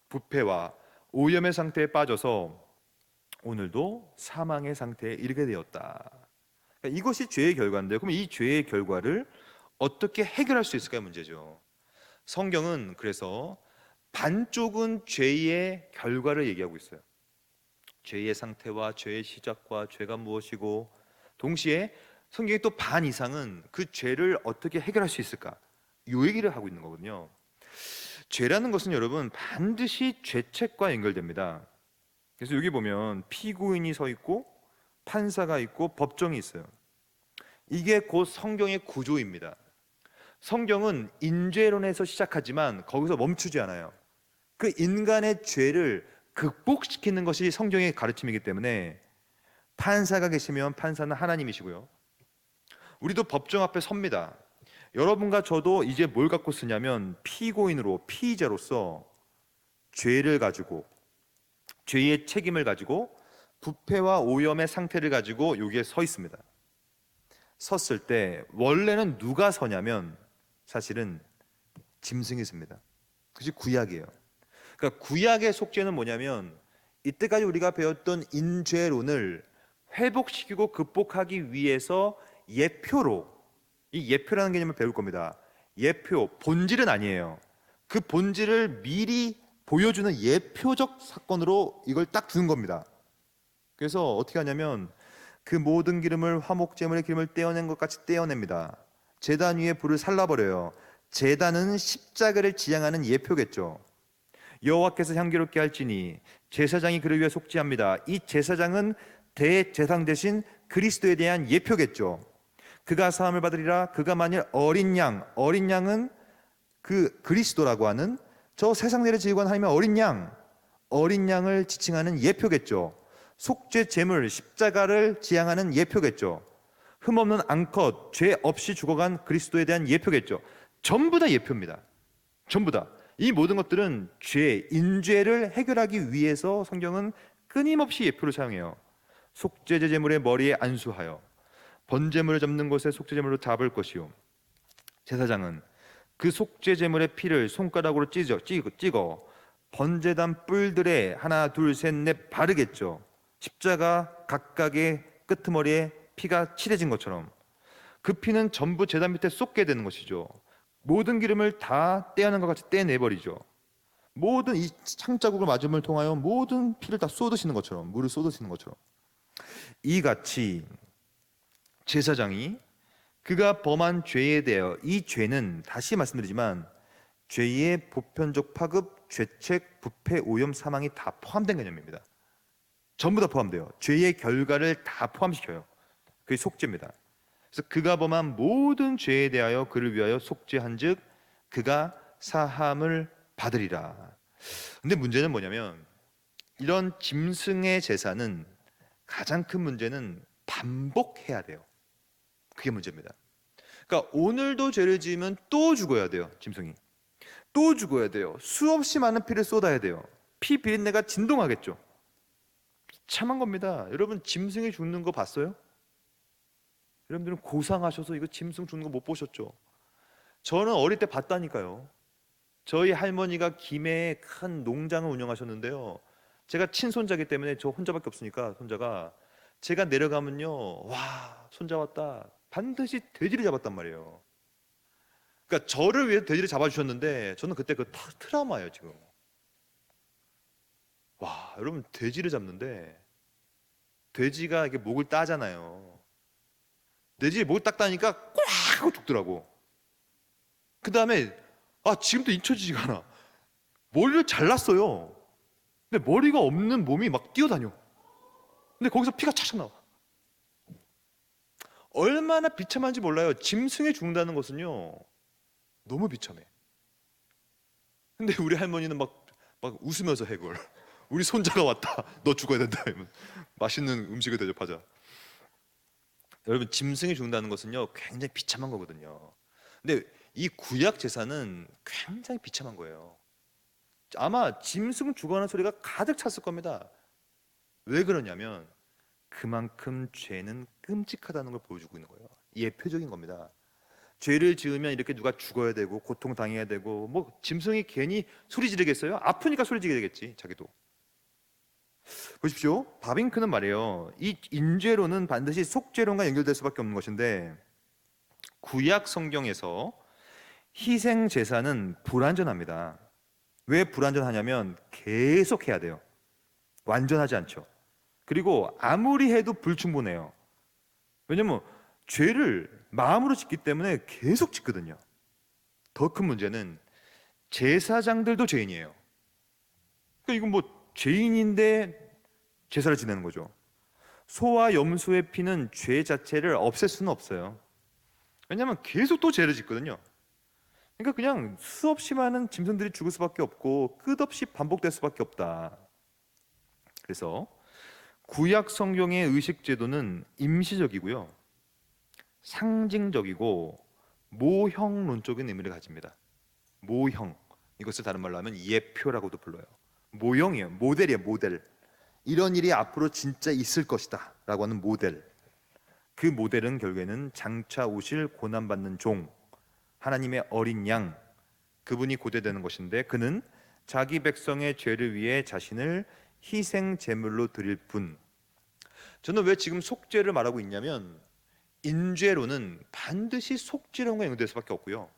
부패와 오염의 상태에 빠져서 오늘도 사망의 상태에 이르게 되었다. 그러니까 이것이 죄의 결과인데, 그럼 이 죄의 결과를 어떻게 해결할 수 있을까요? 문제죠. 성경은 그래서 반쪽은 죄의 결과를 얘기하고 있어요. 죄의 상태와 죄의 시작과 죄가 무엇이고, 동시에 성경의 또 반 이상은 그 죄를 어떻게 해결할 수 있을까, 이 얘기를 하고 있는 거거든요. 죄라는 것은 여러분 반드시 죄책과 연결됩니다. 그래서 여기 보면 피고인이 서 있고 판사가 있고 법정이 있어요. 이게 곧 성경의 구조입니다. 성경은 인죄론에서 시작하지만 거기서 멈추지 않아요. 그 인간의 죄를 극복시키는 것이 성경의 가르침이기 때문에 판사가 계시면 판사는 하나님이시고요. 우리도 법정 앞에 섭니다. 여러분과 저도 이제 뭘 갖고 쓰냐면 피고인으로, 피의자로서 죄를 가지고, 죄의 책임을 가지고, 부패와 오염의 상태를 가지고 여기에 서 있습니다. 섰을 때 원래는 누가 서냐면 사실은 짐승이 섭니다. 그것이 구약이에요. 그러니까 구약의 속죄는 뭐냐면 이때까지 우리가 배웠던 인죄론을 회복시키고 극복하기 위해서 예표로, 이 예표라는 개념을 배울 겁니다. 예표, 본질은 아니에요. 그 본질을 미리 보여주는 예표적 사건으로 이걸 딱 두는 겁니다. 그래서 어떻게 하냐면 그 모든 기름을 화목제물의 기름을 떼어낸 것 같이 떼어냅니다. 제단 위에 불을 살라버려요. 제단은 십자가를 지향하는 예표겠죠. 여호와께서 향기롭게 할지니 제사장이 그를 위해 속죄합니다. 이 제사장은 대제사장 대신 그리스도에 대한 예표겠죠. 그가 사함을 받으리라. 그가 만일 어린 양은 그 그리스도라고 하는 저 세상 내를 지휘관 하나님의 어린 양을 지칭하는 예표겠죠. 속죄 제물 십자가를 지향하는 예표겠죠. 흠없는 앙컷, 죄 없이 죽어간 그리스도에 대한 예표겠죠. 전부 다 예표입니다. 전부 다. 이 모든 것들은 죄, 인죄를 해결하기 위해서 성경은 끊임없이 예표를 사용해요. 속죄제 제물의 머리에 안수하여 번제물을 잡는 곳에 속죄제물로 잡을 것이요. 제사장은 그 속죄제물의 피를 손가락으로 찍어 번제단 뿔들에 하나 둘 셋 넷 바르겠죠. 십자가 각각의 끄트머리에 피가 칠해진 것처럼 그 피는 전부 제단 밑에 쏟게 되는 것이죠. 모든 기름을 다 떼어낸 것 같이 떼내버리죠. 모든 이 창자국을 맞음을 통하여 모든 피를 다 쏟으시는 것처럼, 물을 쏟으시는 것처럼, 이같이 제사장이 그가 범한 죄에 대하여, 이 죄는 다시 말씀드리지만 죄의 보편적 파급, 죄책, 부패, 오염, 사망이 다 포함된 개념입니다. 전부 다 포함돼요. 죄의 결과를 다 포함시켜요. 그게 속죄입니다. 그래서 그가 범한 모든 죄에 대하여 그를 위하여 속죄한즉 그가 사함을 받으리라. 근데 문제는 뭐냐면 이런 짐승의 제사는 가장 큰 문제는 반복해야 돼요. 그게 문제입니다. 그러니까 오늘도 죄를 지으면 또 죽어야 돼요. 짐승이 또 죽어야 돼요. 수없이 많은 피를 쏟아야 돼요. 피 비린내가 진동하겠죠. 비참한 겁니다. 여러분 짐승이 죽는 거 봤어요? 여러분들은 고상하셔서 이거 짐승 죽는 거 못 보셨죠? 저는 어릴 때 봤다니까요. 저희 할머니가 김해에 큰 농장을 운영하셨는데요. 제가 친손자기 때문에 저 혼자밖에 없으니까 손자가 제가 내려가면요, 와 손자 왔다, 반드시 돼지를 잡았단 말이에요. 그러니까 저를 위해서 돼지를 잡아주셨는데 저는 그때 그 트라우마예요 지금. 와 여러분 돼지를 잡는데 돼지가 이렇게 목을 따잖아요. 돼지 목을 딱 따니까 꽉 하고 죽더라고. 그 다음에 지금도 잊혀지지가 않아. 머리를 잘랐어요. 근데 머리가 없는 몸이 막 뛰어다녀. 근데 거기서 피가 차차 나와. 얼마나 비참한지 몰라요. 짐승이 죽는다는 것은요 너무 비참해. 근데 우리 할머니는 막 웃으면서 해걸. 우리 손자가 왔다. 너 죽어야 된다. 이러면 맛있는 음식을 대접하자. 여러분 짐승이 죽는다는 것은요 굉장히 비참한 거거든요. 근데 이 구약 제사는 굉장히 비참한 거예요. 아마 짐승 죽어가는 소리가 가득 찼을 겁니다. 왜 그러냐면 그만큼 죄는 끔찍하다는 걸 보여주고 있는 거예요. 예표적인 겁니다. 죄를 지으면 이렇게 누가 죽어야 되고 고통당해야 되고, 뭐 짐승이 괜히 소리 지르겠어요? 아프니까 소리 지르겠지 자기도. 보십시오. 바빙크는 말이에요, 이 인죄론은 반드시 속죄론과 연결될 수밖에 없는 것인데 구약 성경에서 희생 제사는 불완전합니다. 왜 불완전하냐면 계속 해야 돼요. 완전하지 않죠. 그리고 아무리 해도 불충분해요. 왜냐면 죄를 마음으로 짓기 때문에 계속 짓거든요. 더 큰 문제는 제사장들도 죄인이에요. 그러니까 이건 뭐 죄인인데 제사를 지내는 거죠. 소와 염소의 피는 죄 자체를 없앨 수는 없어요. 왜냐하면 계속 또 죄를 짓거든요. 그러니까 그냥 수없이 많은 짐승들이 죽을 수밖에 없고 끝없이 반복될 수밖에 없다. 그래서 구약 성경의 의식 제도는 임시적이고요, 상징적이고 모형론적인 의미를 가집니다. 모형, 이것을 다른 말로 하면 예표라고도 불러요. 모형이에요. 모델이에요. 모델. 이런 일이 앞으로 진짜 있을 것이다 라고 하는 모델. 그 모델은 결국에는 장차 오실 고난받는 종, 하나님의 어린 양, 그분이 고대되는 것인데, 그는 자기 백성의 죄를 위해 자신을 희생 제물로 드릴 분. 저는 왜 지금 속죄를 말하고 있냐면, 인죄로는 반드시 속죄론과 연결될 수밖에 없고요,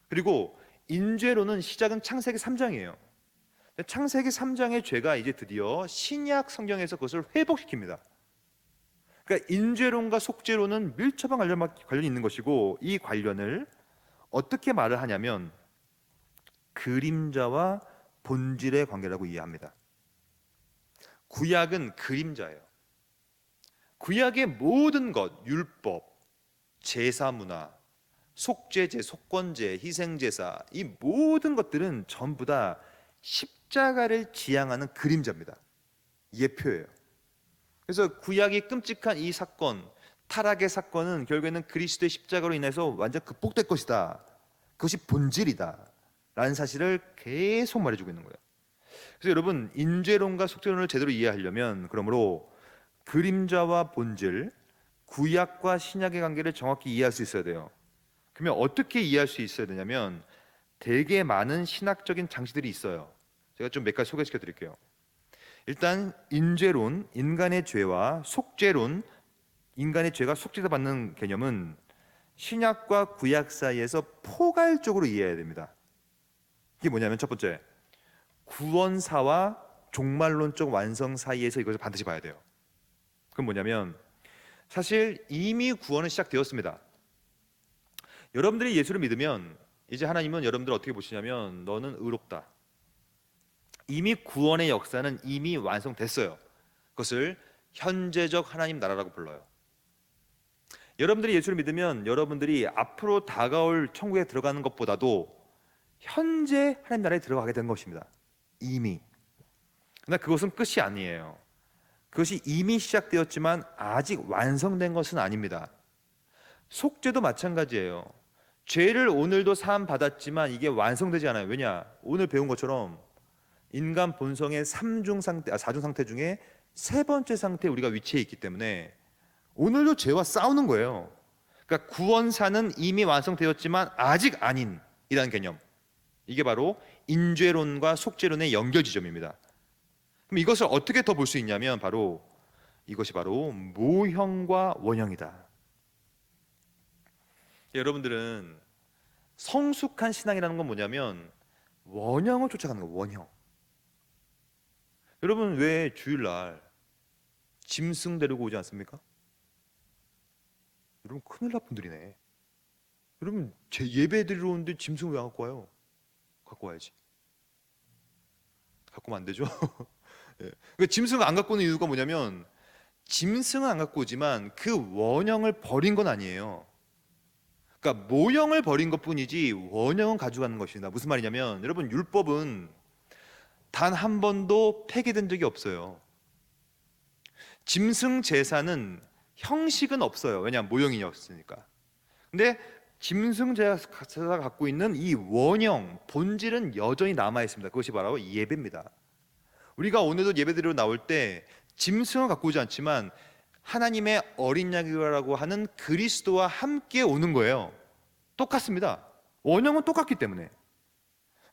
그리고 인죄로는 시작은 창세기 3장이에요. 창세기 3장의 죄가 이제 드디어 신약 성경에서 그것을 회복시킵니다. 그러니까 인죄론과 속죄론은 밀접한 관련이 있는 것이고, 이 관련을 어떻게 말을 하냐면 그림자와 본질의 관계라고 이해합니다. 구약은 그림자예요. 구약의 모든 것, 율법, 제사 문화, 속죄제, 속건제, 희생제사, 이 모든 것들은 전부 다 십자가를 지향하는 그림자입니다. 예표예요. 그래서 구약이 끔찍한 이 사건, 타락의 사건은 결국에는 그리스도의 십자가로 인해서 완전 극복될 것이다, 그것이 본질이다 라는 사실을 계속 말해주고 있는 거예요. 그래서 여러분, 인죄론과 속죄론을 제대로 이해하려면 그러므로 그림자와 본질, 구약과 신약의 관계를 정확히 이해할 수 있어야 돼요. 그러면 어떻게 이해할 수 있어야 되냐면, 되게 많은 신학적인 장치들이 있어요. 제가 좀 몇 가지 소개시켜 드릴게요. 일단 인죄론, 인간의 죄와 속죄론, 인간의 죄가 속죄받는 개념은 신약과 구약 사이에서 포괄적으로 이해해야 됩니다. 이게 뭐냐면, 첫 번째, 구원사와 종말론적 완성 사이에서 이것을 반드시 봐야 돼요. 그건 뭐냐면, 사실 이미 구원은 시작되었습니다. 여러분들이 예수를 믿으면 이제 하나님은 여러분들을 어떻게 보시냐면, 너는 의롭다. 이미 구원의 역사는 이미 완성됐어요. 그것을 현재적 하나님 나라라고 불러요. 여러분들이 예수를 믿으면 여러분들이 앞으로 다가올 천국에 들어가는 것보다도 현재 하나님 나라에 들어가게 된 것입니다. 이미. 그러나 그것은 끝이 아니에요. 그것이 이미 시작되었지만 아직 완성된 것은 아닙니다. 속죄도 마찬가지예요. 죄를 오늘도 사함 받았지만 이게 완성되지 않아요. 왜냐? 오늘 배운 것처럼 인간 본성의 4중 상태 중에 세 번째 상태에 우리가 위치해 있기 때문에 오늘도 죄와 싸우는 거예요. 그러니까 구원사는 이미 완성되었지만 아직 아닌 이라는 개념. 이게 바로 인죄론과 속죄론의 연결 지점입니다. 그럼 이것을 어떻게 더 볼 수 있냐면, 바로 이것이 바로 모형과 원형이다. 여러분들은 성숙한 신앙이라는 건 뭐냐면 원형을 쫓아가는 거예요. 원형. 여러분, 왜 주일날 짐승 데리고 오지 않습니까? 여러분, 큰일 날 분들이네. 여러분, 제 예배 드리러 오는데 짐승 왜 갖고 와요? 갖고 와야지. 갖고 오면 안 되죠? 예. 그러니까 짐승을 안 갖고 오는 이유가 뭐냐면, 짐승은 안 갖고 오지만 그 원형을 버린 건 아니에요. 그러니까 모형을 버린 것뿐이지 원형은 가져가는 것이다. 무슨 말이냐면, 여러분, 율법은 단 한 번도 폐기된 적이 없어요. 짐승 제사는 형식은 없어요. 왜냐하면 모형이었으니까. 근데 짐승 제사가 갖고 있는 이 원형, 본질은 여전히 남아 있습니다. 그것이 바로 예배입니다. 우리가 오늘도 예배드리러 나올 때 짐승을 갖고 오지 않지만 하나님의 어린 양이라고 하는 그리스도와 함께 오는 거예요. 똑같습니다. 원형은 똑같기 때문에.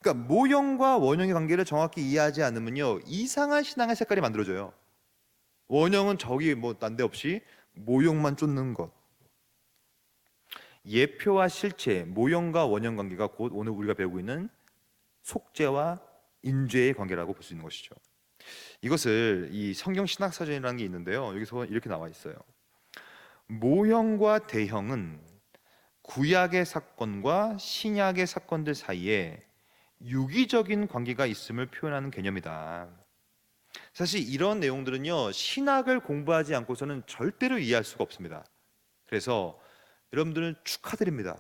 그러니까 모형과 원형의 관계를 정확히 이해하지 않으면요, 이상한 신앙의 색깔이 만들어져요. 원형은 저기 뭐 난데없이 모형만 쫓는 것. 예표와 실체, 모형과 원형 관계가 곧 오늘 우리가 배우고 있는 속죄와 인죄의 관계라고 볼 수 있는 것이죠. 이것을 이 성경 신학 사전이라는 게 있는데요, 여기서 이렇게 나와 있어요. 모형과 대형은 구약의 사건과 신약의 사건들 사이에 유기적인 관계가 있음을 표현하는 개념이다. 사실 이런 내용들은요, 신학을 공부하지 않고서는 절대로 이해할 수가 없습니다. 그래서 여러분들은 축하드립니다.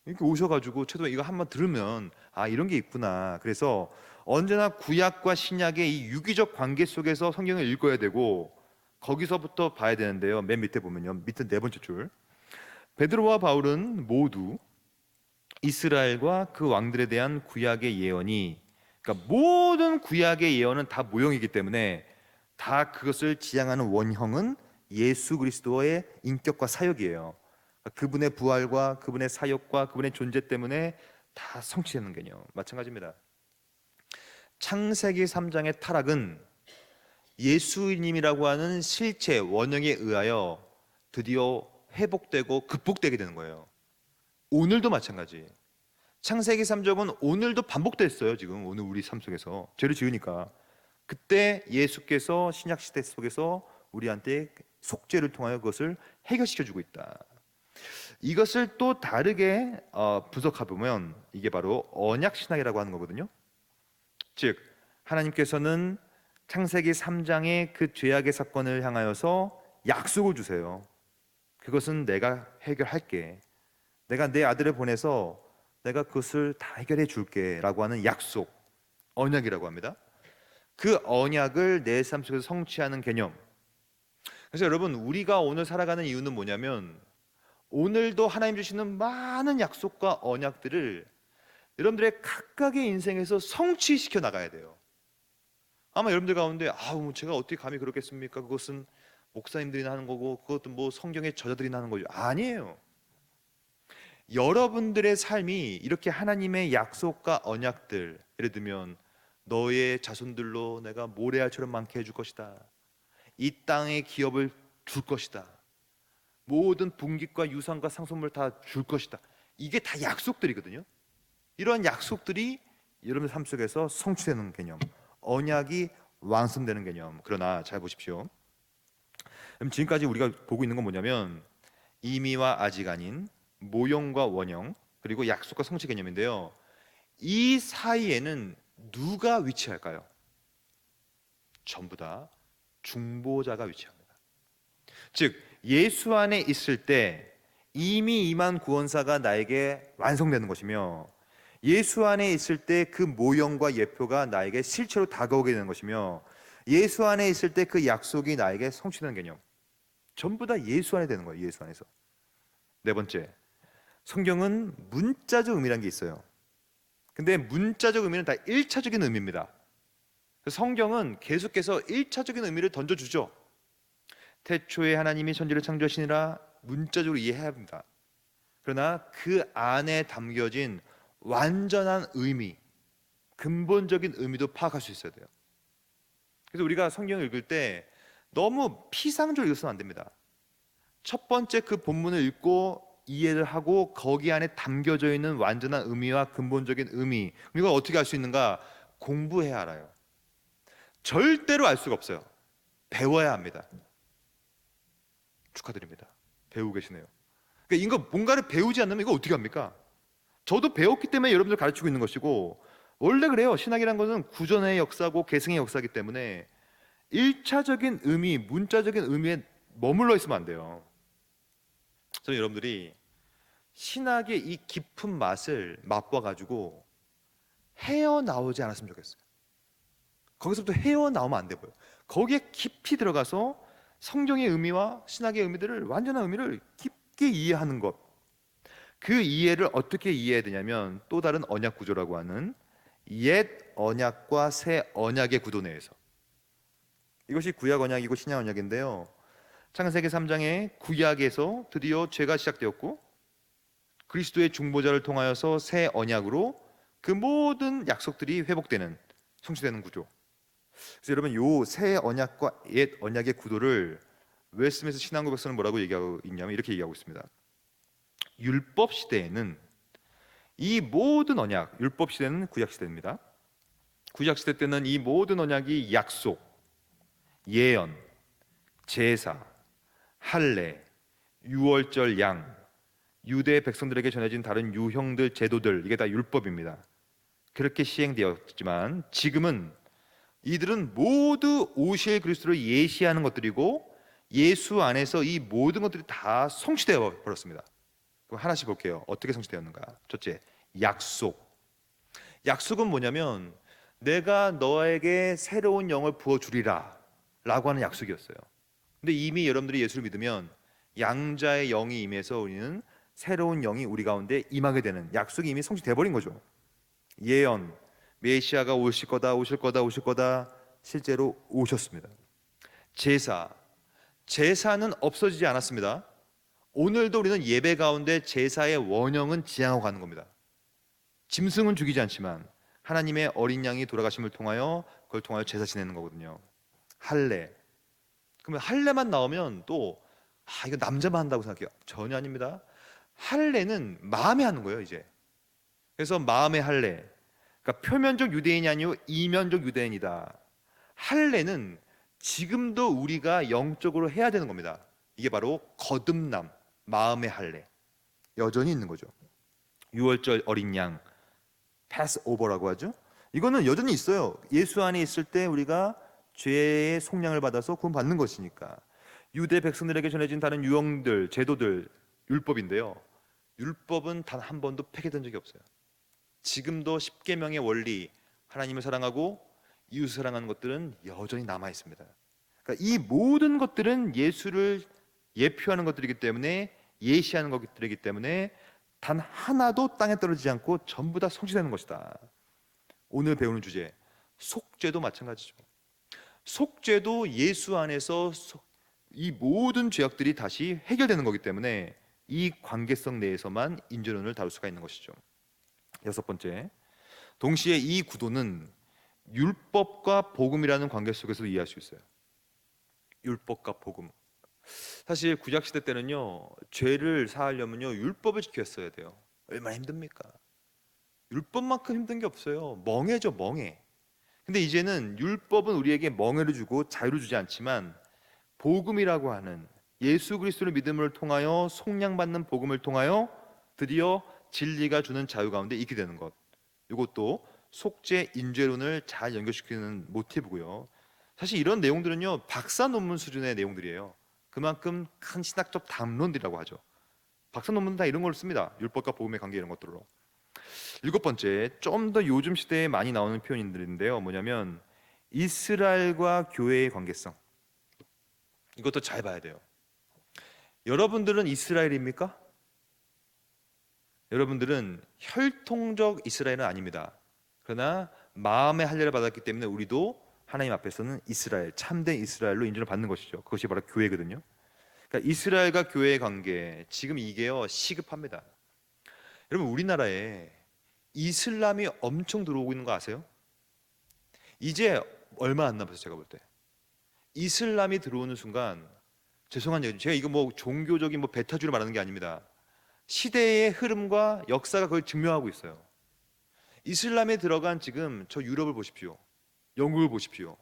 이렇게 오셔가지고 최소 이거 한번 들으면 아, 이런 게 있구나. 그래서 언제나 구약과 신약의 이 유기적 관계 속에서 성경을 읽어야 되고, 거기서부터 봐야 되는데요. 맨 밑에 보면요, 밑에 네 번째 줄, 베드로와 바울은 모두 이스라엘과 그 왕들에 대한 구약의 예언이, 그러니까 모든 구약의 예언은 다 모형이기 때문에 다 그것을 지향하는 원형은 예수 그리스도의 인격과 사역이에요. 그분의 부활과 그분의 사역과 그분의 존재 때문에 다 성취되는 개념. 마찬가지입니다. 창세기 3장의 타락은 예수님이라고 하는 실체 원형에 의하여 드디어 회복되고 극복되게 되는 거예요. 오늘도 마찬가지. 창세기 3장은 오늘도 반복됐어요. 지금 오늘 우리 삶 속에서 죄를 지으니까 그때 예수께서 신약 시대 속에서 우리한테 속죄를 통하여 그것을 해결시켜 주고 있다. 이것을 또 다르게 분석해 보면 이게 바로 언약 신학이라고 하는 거거든요. 즉 하나님께서는 창세기 3장의 그 죄악의 사건을 향하여서 약속을 주세요. 그것은 내가 해결할게. 내가 내 아들을 보내서 내가 그것을 다 해결해 줄게 라고 하는 약속, 언약이라고 합니다. 그 언약을 내 삶 속에서 성취하는 개념. 그래서 여러분, 우리가 오늘 살아가는 이유는 뭐냐면 오늘도 하나님 주시는 많은 약속과 언약들을 여러분들의 각각의 인생에서 성취시켜 나가야 돼요. 아마 여러분들 가운데 제가 어떻게 감히 그렇겠습니까? 그것은 목사님들이나 하는 거고 그것도 뭐 성경의 저자들이나 하는 거죠. 아니에요. 여러분들의 삶이 이렇게 하나님의 약속과 언약들, 예를 들면 너의 자손들로 내가 모래알처럼 많게 해줄 것이다, 이 땅의 기업을 줄 것이다, 모든 분깃과 유산과 상속물 다 줄 것이다, 이게 다 약속들이거든요. 이러한 약속들이 여러분의 삶 속에서 성취되는 개념, 언약이 완성되는 개념. 그러나 잘 보십시오. 그럼 지금까지 우리가 보고 있는 건 뭐냐면 이미와 아직 아닌, 모형과 원형, 그리고 약속과 성취 개념인데요. 이 사이에는 누가 위치할까요? 전부 다 중보자가 위치합니다. 즉 예수 안에 있을 때 이미 임한 구원사가 나에게 완성되는 것이며, 예수 안에 있을 때 그 모형과 예표가 나에게 실체로 다가오게 되는 것이며, 예수 안에 있을 때 그 약속이 나에게 성취되는 개념, 전부 다 예수 안에 되는 거예요. 예수 안에서. 네 번째, 성경은 문자적 의미라는 게 있어요. 근데 문자적 의미는 다 1차적인 의미입니다. 성경은 계속해서 1차적인 의미를 던져주죠. 태초에 하나님이 천지를 창조하시니라, 문자적으로 이해해야 합니다. 그러나 그 안에 담겨진 완전한 의미, 근본적인 의미도 파악할 수 있어야 돼요. 그래서 우리가 성경을 읽을 때 너무 피상적으로 읽어서는 안 됩니다. 첫 번째 그 본문을 읽고 이해를 하고 거기 안에 담겨져 있는 완전한 의미와 근본적인 의미, 이걸 어떻게 알 수 있는가? 공부해야 알아요. 절대로 알 수가 없어요. 배워야 합니다. 축하드립니다. 배우고 계시네요. 그러니까 이거 뭔가를 배우지 않으면 이거 어떻게 합니까? 저도 배웠기 때문에 여러분들 가르치고 있는 것이고, 원래 그래요. 신학이란 것은 구전의 역사고 계승의 역사이기 때문에 1차적인 의미, 문자적인 의미에 머물러 있으면 안 돼요. 저는 여러분들이 신학의 이 깊은 맛을 맛봐가지고 헤어나오지 않았으면 좋겠어요. 거기서부터 헤어나오면 안 되고요. 거기에 깊이 들어가서 성경의 의미와 신학의 의미들을, 완전한 의미를 깊게 이해하는 것, 그 이해를 어떻게 이해해야 되냐면 또 다른 언약 구조라고 하는 옛 언약과 새 언약의 구도 내에서, 이것이 구약 언약이고 신약 언약인데요. 창세기 3장의 구약에서 드디어 죄가 시작되었고 그리스도의 중보자를 통하여서 새 언약으로 그 모든 약속들이 회복되는, 성취되는 구조. 그래서 여러분, 요 새 언약과 옛 언약의 구도를 웨스트민스터 신앙고 백서는 뭐라고 얘기하고 있냐면 이렇게 얘기하고 있습니다. 율법 시대에는 이 모든 언약, 율법 시대는 구약 시대입니다. 구약 시대 때는 이 모든 언약이 약속, 예언, 제사, 할례, 유월절 양, 유대 백성들에게 전해진 다른 유형들, 제도들, 이게 다 율법입니다. 그렇게 시행되었지만 지금은 이들은 모두 오실 그리스도를 예시하는 것들이고 예수 안에서 이 모든 것들이 다 성취되어 버렸습니다. 그럼 하나씩 볼게요. 어떻게 성취되었는가? 첫째, 약속. 약속은 뭐냐면 내가 너에게 새로운 영을 부어주리라 라고 하는 약속이었어요. 근데 이미 여러분들이 예수를 믿으면 양자의 영이 임해서 우리는 새로운 영이 우리 가운데 임하게 되는 약속이 이미 성취되어 버린 거죠. 예언, 메시아가 오실 거다 오실 거다 오실 거다, 실제로 오셨습니다. 제사, 제사는 없어지지 않았습니다. 오늘도 우리는 예배 가운데 제사의 원형은 지향하고 가는 겁니다. 짐승은 죽이지 않지만 하나님의 어린 양이 돌아가심을 통하여 그걸 통하여 제사 지내는 거거든요. 할례, 그러면 할례만 나오면 또 이거 남자만 한다고 생각해요. 전혀 아닙니다. 할례는 마음에 하는 거예요 이제. 그래서 마음의 할례, 그러니까 표면적 유대인이 아니고 이면적 유대인이다. 할례는 지금도 우리가 영적으로 해야 되는 겁니다. 이게 바로 거듭남, 마음의 할례 여전히 있는 거죠. 유월절 어린 양, 패스오버라고 하죠. 이거는 여전히 있어요. 예수 안에 있을 때 우리가 죄의 속량을 받아서 구원받는 것이니까. 유대 백성들에게 전해진 다른 유형들, 제도들, 율법인데요. 율법은 단 한 번도 폐기된 적이 없어요. 지금도 십계명의 원리, 하나님을 사랑하고 이웃을 사랑하는 것들은 여전히 남아 있습니다. 그러니까 이 모든 것들은 예수를 예표하는 것들이기 때문에, 예시하는 것들이기 때문에 단 하나도 땅에 떨어지지 않고 전부 다 성취되는 것이다. 오늘 배우는 주제, 속죄도 마찬가지죠. 속죄도 예수 안에서 이 모든 죄악들이 다시 해결되는 거기 때문에 이 관계성 내에서만 인전론을 다룰 수가 있는 것이죠. 여섯 번째, 동시에 이 구도는 율법과 복음이라는 관계 속에서 이해할 수 있어요. 율법과 복음. 사실 구약 시대 때는요, 죄를 사하려면요 율법을 지켰어야 돼요. 얼마나 힘듭니까? 율법만큼 힘든 게 없어요. 멍해죠, 멍해. 근데 이제는 율법은 우리에게 멍해를 주고 자유를 주지 않지만 복음이라고 하는 예수 그리스도를 믿음을 통하여 속량받는 복음을 통하여 드디어 진리가 주는 자유 가운데 있게 되는 것, 이것도 속죄 인죄론을 잘 연결시키는 모티브고요. 사실 이런 내용들은요 박사 논문 수준의 내용들이에요. 그만큼 큰 신학적 담론들이라고 하죠. 박사 논문은 다 이런 걸 씁니다. 율법과 복음의 관계 이런 것들로. 일곱 번째, 좀 더 요즘 시대에 많이 나오는 표현들인데요. 뭐냐면 이스라엘과 교회의 관계성. 이것도 잘 봐야 돼요. 여러분들은 이스라엘입니까? 여러분들은 혈통적 이스라엘은 아닙니다. 그러나 마음의 할례를 받았기 때문에 우리도 하나님 앞에서는 이스라엘, 참된 이스라엘로 인정을 받는 것이죠. 그것이 바로 교회거든요. 그러니까 이스라엘과 교회의 관계, 지금 이게요 시급합니다. 여러분, 우리나라에 이슬람이 엄청 들어오고 있는 거 아세요? 이제 얼마 안 남았어요. 제가 볼 때 이슬람이 들어오는 순간, 죄송한 얘기, 제가 이거 뭐 종교적인 뭐 배타주를 말하는 게 아닙니다. 시대의 흐름과 역사가 그걸 증명하고 있어요. 이슬람에 들어간 지금 저 유럽을 보십시오. 영국을 보십시오.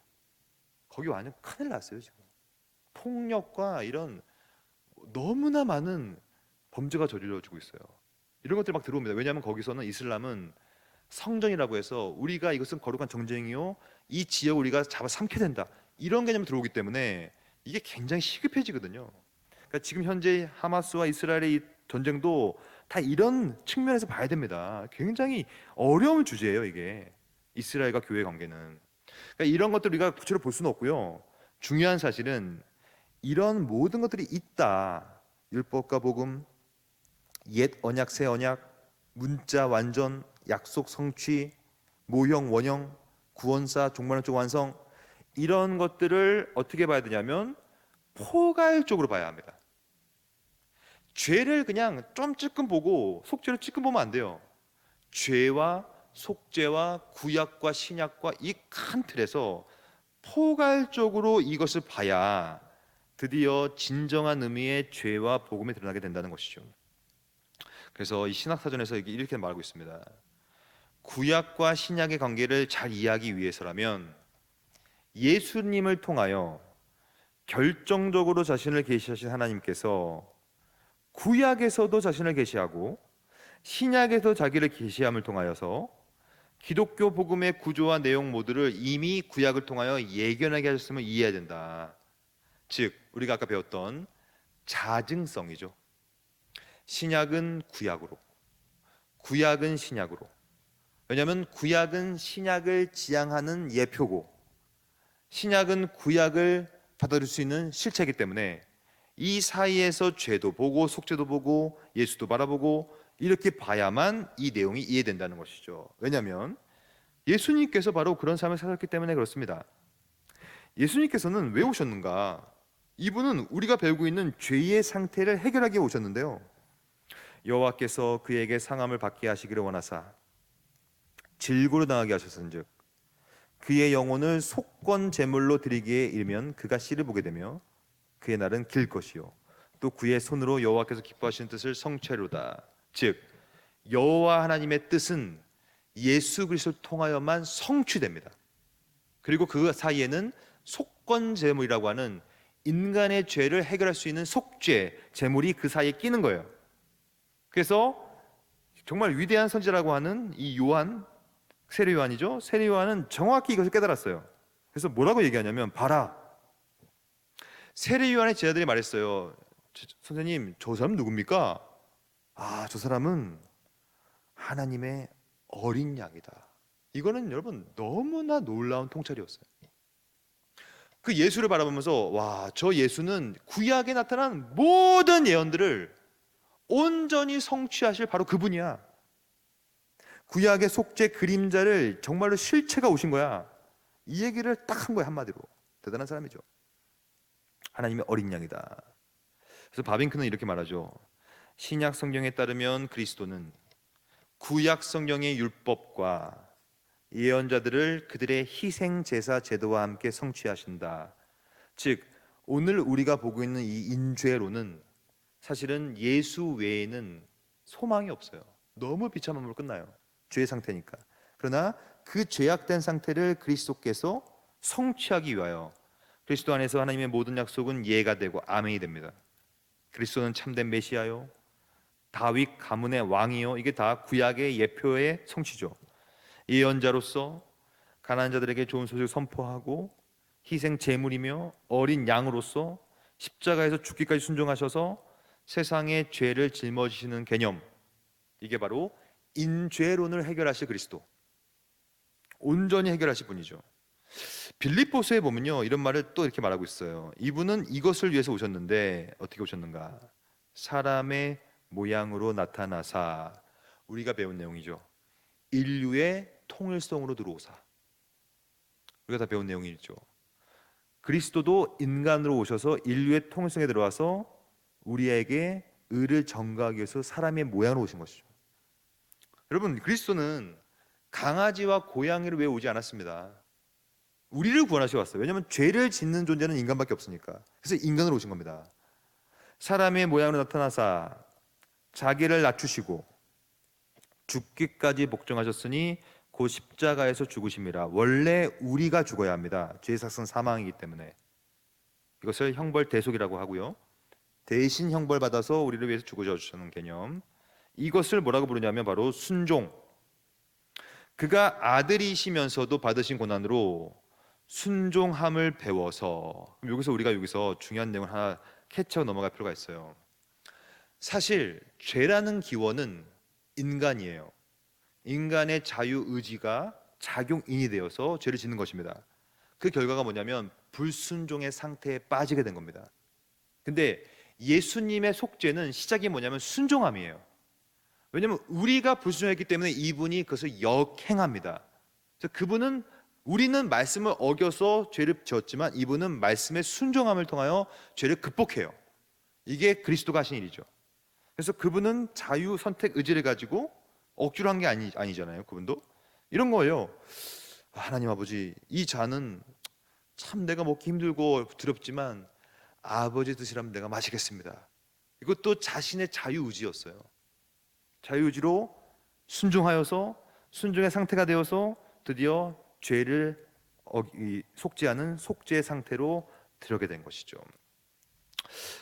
거기 완전 큰일 났어요. 지금 폭력과 이런 너무나 많은 범죄가 저질러지고 있어요. 이런 것들이 막 들어옵니다. 왜냐하면 거기서는 이슬람은 성전이라고 해서 우리가 이것은 거룩한 정쟁이요, 이 지역을 우리가 잡아삼켜야 된다, 이런 개념이 들어오기 때문에 이게 굉장히 시급해지거든요. 그러니까 지금 현재 하마스와 이스라엘의 이 전쟁도 다 이런 측면에서 봐야 됩니다. 굉장히 어려운 주제예요, 이게. 이스라엘과 교회 관계는. 그러니까 이런 것들 우리가 구체로 볼 수는 없고요. 중요한 사실은 이런 모든 것들이 있다. 율법과 복음, 옛 언약, 새 언약, 문자 완전, 약속 성취, 모형 원형, 구원사, 종말론적 완성, 이런 것들을 어떻게 봐야 되냐면 포괄적으로 봐야 합니다. 죄를 그냥 좀 찔끔 보고 속죄를 찔끔 보면 안 돼요. 죄와 속죄와 구약과 신약과 이 큰 틀에서 포괄적으로 이것을 봐야 드디어 진정한 의미의 죄와 복음이 드러나게 된다는 것이죠. 그래서 이 신학사전에서 이렇게 말하고 있습니다. 구약과 신약의 관계를 잘 이해하기 위해서라면 예수님을 통하여 결정적으로 자신을 계시하신 하나님께서 구약에서도 자신을 계시하고 신약에서 자기를 계시함을 통하여서 기독교 복음의 구조와 내용 모두를 이미 구약을 통하여 예견하게 하셨음을 이해해야 된다. 즉 우리가 아까 배웠던 자증성이죠. 신약은 구약으로, 구약은 신약으로. 왜냐하면 구약은 신약을 지향하는 예표고 신약은 구약을 받아들일 수 있는 실체이기 때문에 이 사이에서 죄도 보고 속죄도 보고 예수도 바라보고 이렇게 봐야만 이 내용이 이해된다는 것이죠. 왜냐하면 예수님께서 바로 그런 삶을 사셨기 때문에 그렇습니다. 예수님께서는 왜 오셨는가? 이분은 우리가 배우고 있는 죄의 상태를 해결하기 위해 오셨는데요. 여호와께서 그에게 상함을 받게 하시기를 원하사 질고로 당하게 하셨은즉 그의 영혼을 속건 제물로 드리기에 이르면 그가 씨를 보게 되며 그의 날은 길 것이요 또 그의 손으로 여호와께서 기뻐하시는 뜻을 성취하리로다. 즉 여호와 하나님의 뜻은 예수 그리스도를 통하여만 성취됩니다. 그리고 그 사이에는 속건 제물이라고 하는 인간의 죄를 해결할 수 있는 속죄 제물이 그 사이에 끼는 거예요. 그래서 정말 위대한 선지자라고 하는 이 요한, 세례 요한이죠. 세례 요한은 정확히 이것을 깨달았어요. 그래서 뭐라고 얘기하냐면 봐라, 세례 요한의 제자들이 말했어요. 선생님, 저 사람 누굽니까? 아, 저 사람은 하나님의 어린 양이다. 이거는 여러분 너무나 놀라운 통찰이었어요. 그 예수를 바라보면서 와, 저 예수는 구약에 나타난 모든 예언들을 온전히 성취하실 바로 그분이야. 구약의 속죄 그림자를 정말로 실체가 오신 거야. 이 얘기를 딱 한 거야, 한마디로. 대단한 사람이죠. 하나님의 어린 양이다. 그래서 바빙크는 이렇게 말하죠. 신약 성경에 따르면 그리스도는 구약 성경의 율법과 예언자들을 그들의 희생 제사 제도와 함께 성취하신다. 즉 오늘 우리가 보고 있는 이 인죄로는 사실은 예수 외에는 소망이 없어요. 너무 비참함으로 끝나요. 죄의 상태니까. 그러나 그 죄악된 상태를 그리스도께서 성취하기 위하여 그리스도 안에서 하나님의 모든 약속은 예가 되고 아멘이 됩니다. 그리스도는 참된 메시아요, 다윗 가문의 왕이요, 이게 다 구약의 예표의 성취죠. 예언자로서 가난한 자들에게 좋은 소식을 선포하고 희생 제물이며 어린 양으로서 십자가에서 죽기까지 순종하셔서 세상의 죄를 짊어지시는 개념, 이게 바로 인죄론을 해결하실 그리스도, 온전히 해결하실 분이죠. 빌립보서에 보면요 이런 말을 또 이렇게 말하고 있어요. 이분은 이것을 위해서 오셨는데 어떻게 오셨는가? 사람의 모양으로 나타나사, 우리가 배운 내용이죠. 인류의 통일성으로 들어오사. 우리가 다 배운 내용이죠. 그리스도도 인간으로 오셔서 인류의 통일성에 들어와서 우리에게 의를 전가하기 위해서 사람의 모양으로 오신 것이죠. 여러분, 그리스도는 강아지와 고양이를 왜 오지 않았습니다. 우리를 구원하시러 왔어요. 왜냐하면 죄를 짓는 존재는 인간밖에 없으니까. 그래서 인간으로 오신 겁니다. 사람의 모양으로 나타나사 자기를 낮추시고 죽기까지 복종하셨으니 곧 십자가에서 죽으심이라. 원래 우리가 죽어야 합니다. 죄의 삭은 사망이기 때문에. 이것을 형벌 대속이라고 하고요. 대신 형벌 받아서 우리를 위해서 죽으셔 주시는 개념. 이것을 뭐라고 부르냐면 바로 순종. 그가 아들이시면서도 받으신 고난으로 순종함을 배워서. 여기서 우리가 중요한 내용을 하나 캐치하고 넘어갈 필요가 있어요. 사실 죄라는 기원은 인간이에요. 인간의 자유의지가 작용인이 되어서 죄를 짓는 것입니다. 그 결과가 뭐냐면 불순종의 상태에 빠지게 된 겁니다. 근데 예수님의 속죄는 시작이 뭐냐면 순종함이에요. 왜냐하면 우리가 불순종했기 때문에 이분이 그것을 역행합니다. 그래서 그분은, 우리는 말씀을 어겨서 죄를 지었지만 이분은 말씀의 순종함을 통하여 죄를 극복해요. 이게 그리스도가 하신 일이죠. 그래서 그분은 자유 선택 의지를 가지고 억지로 한 게 아니잖아요. 그분도 이런 거예요. 하나님 아버지, 이 잔은 참 내가 먹기 힘들고 두렵지만 아버지 뜻이라면 내가 마시겠습니다. 이것도 자신의 자유의지였어요. 자유의지로 순종하여서 순종의 상태가 되어서 드디어 죄를 속죄하는 속죄의 상태로 들어가게 된 것이죠.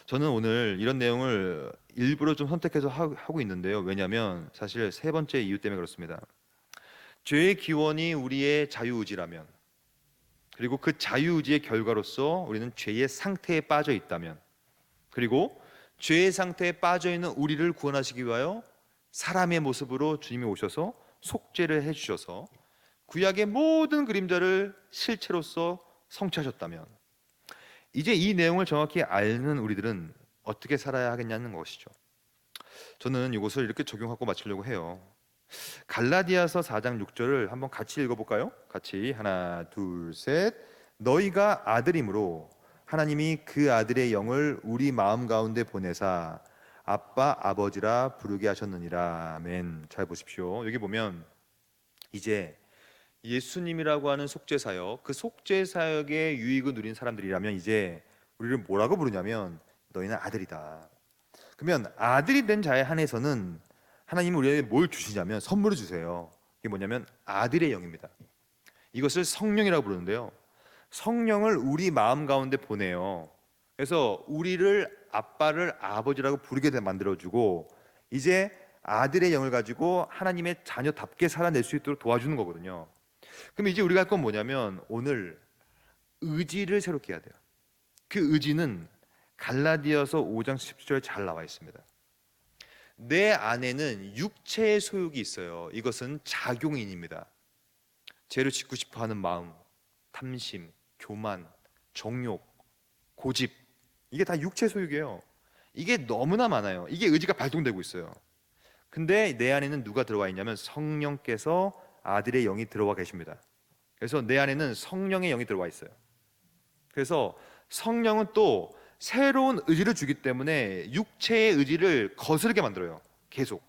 저는 오늘 이런 내용을 일부러 좀 선택해서 하고 있는데요. 왜냐하면 사실 세 번째 이유 때문에 그렇습니다. 죄의 기원이 우리의 자유의지라면, 그리고 그 자유의지의 결과로서 우리는 죄의 상태에 빠져 있다면, 그리고 죄의 상태에 빠져 있는 우리를 구원하시기 위하여 사람의 모습으로 주님이 오셔서 속죄를 해주셔서 구약의 모든 그림자를 실체로서 성취하셨다면, 이제 이 내용을 정확히 아는 우리들은 어떻게 살아야 하겠냐는 것이죠. 저는 이것을 이렇게 적용하고 마치려고 해요. 갈라디아서 4장 6절을 한번 같이 읽어볼까요? 같이 하나 둘 셋. 너희가 아들이므로 하나님이 그 아들의 영을 우리 마음 가운데 보내사 아빠 아버지라 부르게 하셨느니라. 아멘. 잘 보십시오. 여기 보면 이제 예수님이라고 하는 속죄사역, 그 속죄사역의 유익을 누린 사람들이라면 이제 우리를 뭐라고 부르냐면 너희는 아들이다. 그러면 아들이 된 자에 한해서는 하나님은 우리에게 뭘 주시냐면 선물을 주세요. 이게 뭐냐면 아들의 영입니다. 이것을 성령이라고 부르는데요, 성령을 우리 마음 가운데 보내요. 그래서 우리를 아빠를 아버지라고 부르게 만들어주고 이제 아들의 영을 가지고 하나님의 자녀답게 살아낼 수 있도록 도와주는 거거든요. 그럼 이제 우리가 할 건 뭐냐면 오늘 의지를 새롭게 해야 돼요. 그 의지는 갈라디아서 5장 10절에 잘 나와 있습니다. 내 안에는 육체의 소욕이 있어요. 이것은 작용인입니다. 죄를 짓고 싶어하는 마음, 탐심, 교만, 정욕, 고집, 이게 다 육체 소욕이에요. 이게 너무나 많아요. 이게 의지가 발동되고 있어요. 근데 내 안에는 누가 들어와 있냐면 성령께서 아들의 영이 들어와 계십니다. 그래서 내 안에는 성령의 영이 들어와 있어요. 그래서 성령은 또 새로운 의지를 주기 때문에 육체의 의지를 거스르게 만들어요. 계속.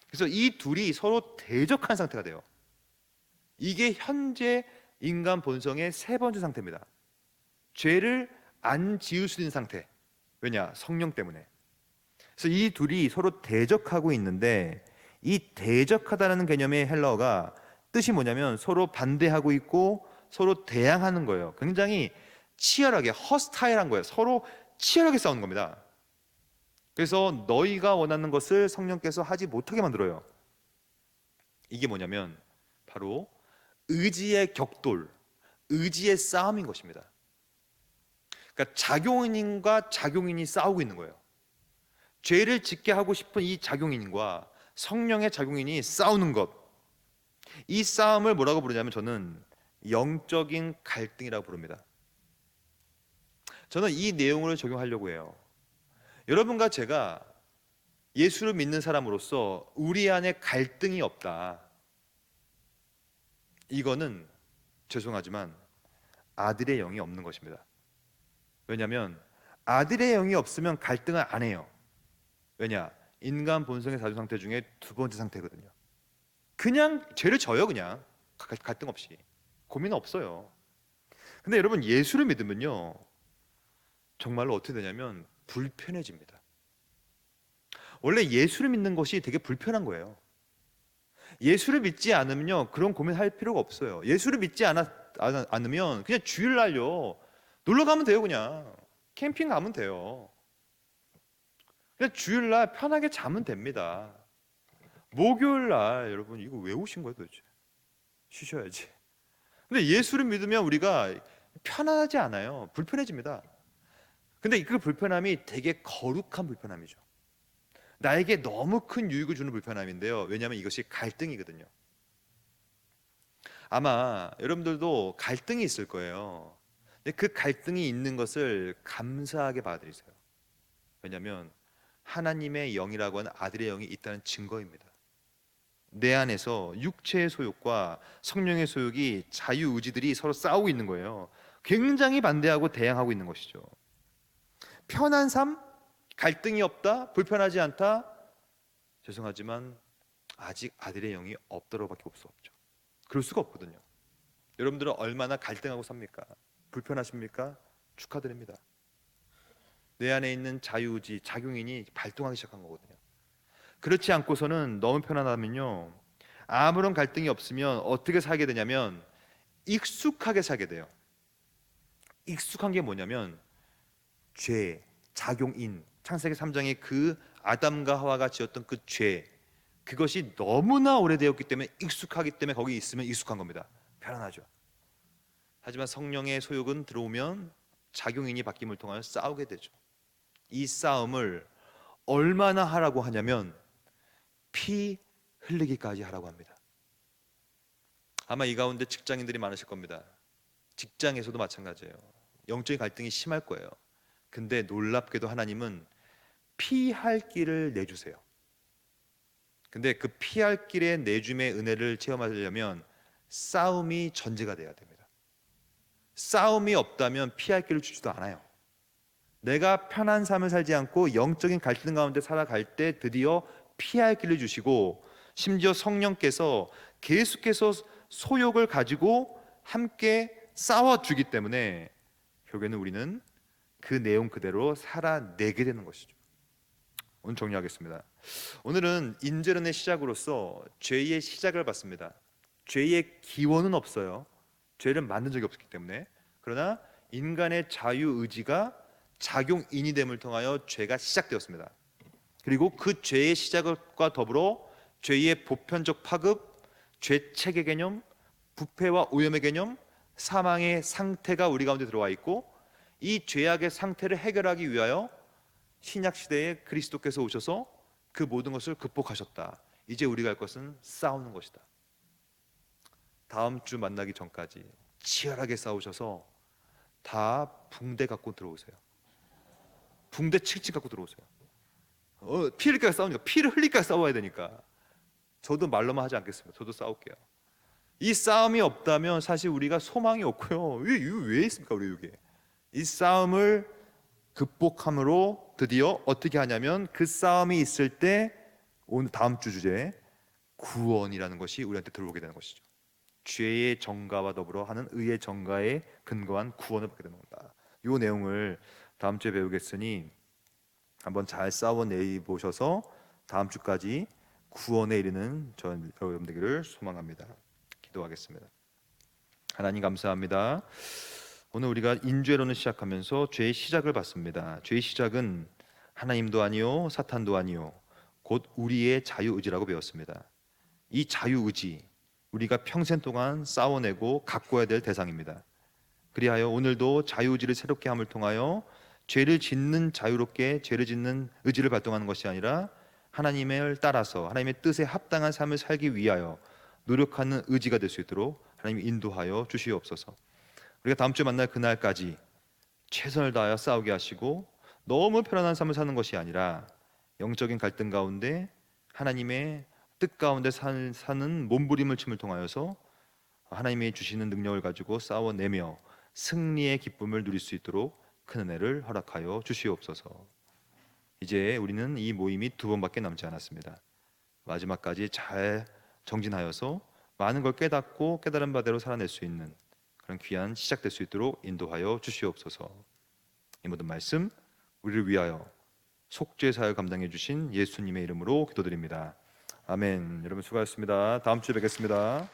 그래서 이 둘이 서로 대적한 상태가 돼요. 이게 현재 인간 본성의 세 번째 상태입니다. 죄를 안 지을 수 있는 상태. 왜냐? 성령 때문에. 그래서 이 둘이 서로 대적하고 있는데, 이 대적하다라는 개념의 헬라어가 뜻이 뭐냐면 서로 반대하고 있고 서로 대항하는 거예요. 굉장히 치열하게 허스타일한 거예요. 서로 치열하게 싸우는 겁니다. 그래서 너희가 원하는 것을 성령께서 하지 못하게 만들어요. 이게 뭐냐면 바로 의지의 격돌, 의지의 싸움인 것입니다. 그러니까 작용인과 작용인이 싸우고 있는 거예요. 죄를 짓게 하고 싶은 이 작용인과 성령의 작용인이 싸우는 것, 이 싸움을 뭐라고 부르냐면 저는 영적인 갈등이라고 부릅니다. 저는 이 내용을 적용하려고 해요. 여러분과 제가 예수를 믿는 사람으로서 우리 안에 갈등이 없다, 이거는 죄송하지만 아들의 영이 없는 것입니다. 왜냐하면 아들의 영이 없으면 갈등을 안 해요. 왜냐? 인간 본성의 사주 상태 중에 두 번째 상태거든요. 그냥 죄를 져요. 그냥 갈등 없이, 고민 없어요. 근데 여러분 예수를 믿으면요 정말로 어떻게 되냐면 불편해집니다. 원래 예수를 믿는 것이 되게 불편한 거예요. 예수를 믿지 않으면요 그런 고민할 필요가 없어요. 예수를 믿지 않으면 그냥 주일날요 놀러 가면 돼요. 그냥 캠핑 가면 돼요. 그냥 주일날 편하게 자면 됩니다. 목요일날 여러분 이거 왜 오신 거예요 도대체? 쉬셔야지. 근데 예수를 믿으면 우리가 편하지 않아요. 불편해집니다. 근데 그 불편함이 되게 거룩한 불편함이죠. 나에게 너무 큰 유익을 주는 불편함인데요. 왜냐하면 이것이 갈등이거든요. 아마 여러분들도 갈등이 있을 거예요. 근데 그 갈등이 있는 것을 감사하게 받아들이세요. 왜냐하면 하나님의 영이라고 하는 아들의 영이 있다는 증거입니다. 내 안에서 육체의 소욕과 성령의 소욕이, 자유의지들이 서로 싸우고 있는 거예요. 굉장히 반대하고 대항하고 있는 것이죠. 편한 삶, 갈등이 없다, 불편하지 않다. 죄송하지만 아직 아들의 영이 없다고밖에 없죠. 그럴 수가 없거든요. 여러분들은 얼마나 갈등하고 삽니까? 불편하십니까? 축하드립니다. 내 안에 있는 자유의지, 작용인이 발동하기 시작한 거거든요. 그렇지 않고서는 너무 편안하면요 아무런 갈등이 없으면 어떻게 살게 되냐면 익숙하게 살게 돼요. 익숙한 게 뭐냐면 죄, 작용인, 창세기 3장의 그 아담과 하와가 지었던 그 죄, 그것이 너무나 오래되었기 때문에 익숙하기 때문에 거기 있으면 익숙한 겁니다. 편안하죠. 하지만 성령의 소욕은 들어오면 작용인이 바뀜을 통하여 싸우게 되죠. 이 싸움을 얼마나 하라고 하냐면 피 흘리기까지 하라고 합니다. 아마 이 가운데 직장인들이 많으실 겁니다. 직장에서도 마찬가지예요. 영적인 갈등이 심할 거예요. 근데 놀랍게도 하나님은 피할 길을 내주세요. 근데 그 피할 길의 내줌의 은혜를 체험하려면 싸움이 전제가 돼야 됩니다. 싸움이 없다면 피할 길을 주지도 않아요. 내가 편한 삶을 살지 않고 영적인 갈등 가운데 살아갈 때 드디어 피할 길을 주시고, 심지어 성령께서 계속해서 소욕을 가지고 함께 싸워주기 때문에 결국에는 우리는 그 내용 그대로 살아내게 되는 것이죠. 오늘 정리하겠습니다. 오늘은 인재론의 시작으로서 죄의 시작을 봤습니다. 죄의 기원은 없어요. 죄를 만든 적이 없기 때문에. 그러나 인간의 자유의지가 작용인이 됨을 통하여 죄가 시작되었습니다. 그리고 그 죄의 시작과 더불어 죄의 보편적 파급, 죄책의 개념, 부패와 오염의 개념, 사망의 상태가 우리 가운데 들어와 있고, 이 죄악의 상태를 해결하기 위하여 신약 시대에 그리스도께서 오셔서 그 모든 것을 극복하셨다. 이제 우리가 할 것은 싸우는 것이다. 다음 주 만나기 전까지 치열하게 싸우셔서 다 붕대 갖고 들어오세요. 붕대 칙칙 갖고 들어오세요. 피 흘릴까 싸우니까, 피를 흘릴까 싸워야 되니까. 저도 말로만 하지 않겠습니다. 저도 싸울게요. 이 싸움이 없다면 사실 우리가 소망이 없고요. 왜 있습니까, 우리 여기? 이 싸움을 극복함으로 드디어 어떻게 하냐면, 그 싸움이 있을 때 오늘 다음 주 주제 구원이라는 것이 우리한테 들어오게 되는 것이죠. 죄의 정가와 더불어 하는 의의 정가에 근거한 구원을 받게 되는 겁니다. 이 내용을 다음 주에 배우겠으니 한번 잘 싸워내 보셔서 다음 주까지 구원에 이르는 저 여러분 되기를 소망합니다. 기도하겠습니다. 하나님 감사합니다. 오늘 우리가 인죄론을 시작하면서 죄의 시작을 봤습니다. 죄의 시작은 하나님도 아니요 사탄도 아니요 곧 우리의 자유의지라고 배웠습니다. 이 자유의지, 우리가 평생 동안 싸워내고 가꿔야 될 대상입니다. 그리하여 오늘도 자유의지를 새롭게 함을 통하여 죄를 짓는 자유롭게 죄를 짓는 의지를 발동하는 것이 아니라 하나님을 따라서 하나님의 뜻에 합당한 삶을 살기 위하여 노력하는 의지가 될 수 있도록 하나님 인도하여 주시옵소서. 우리가 다음 주에 만날 그날까지 최선을 다하여 싸우게 하시고, 너무 편안한 삶을 사는 것이 아니라 영적인 갈등 가운데 하나님의 뜻 가운데 사는 몸부림을 침을 통하여서 하나님이 주시는 능력을 가지고 싸워내며 승리의 기쁨을 누릴 수 있도록 큰 은혜를 허락하여 주시옵소서. 이제 우리는 이 모임이 2번밖에 남지 않았습니다. 마지막까지 잘 정진하여서 많은 걸 깨닫고 깨달은 바대로 살아낼 수 있는 그런 귀한 시작될 수 있도록 인도하여 주시옵소서. 이 모든 말씀 우리를 위하여 속죄 사역 감당해 주신 예수님의 이름으로 기도드립니다. 아멘. 여러분 수고하셨습니다. 다음 주에 뵙겠습니다.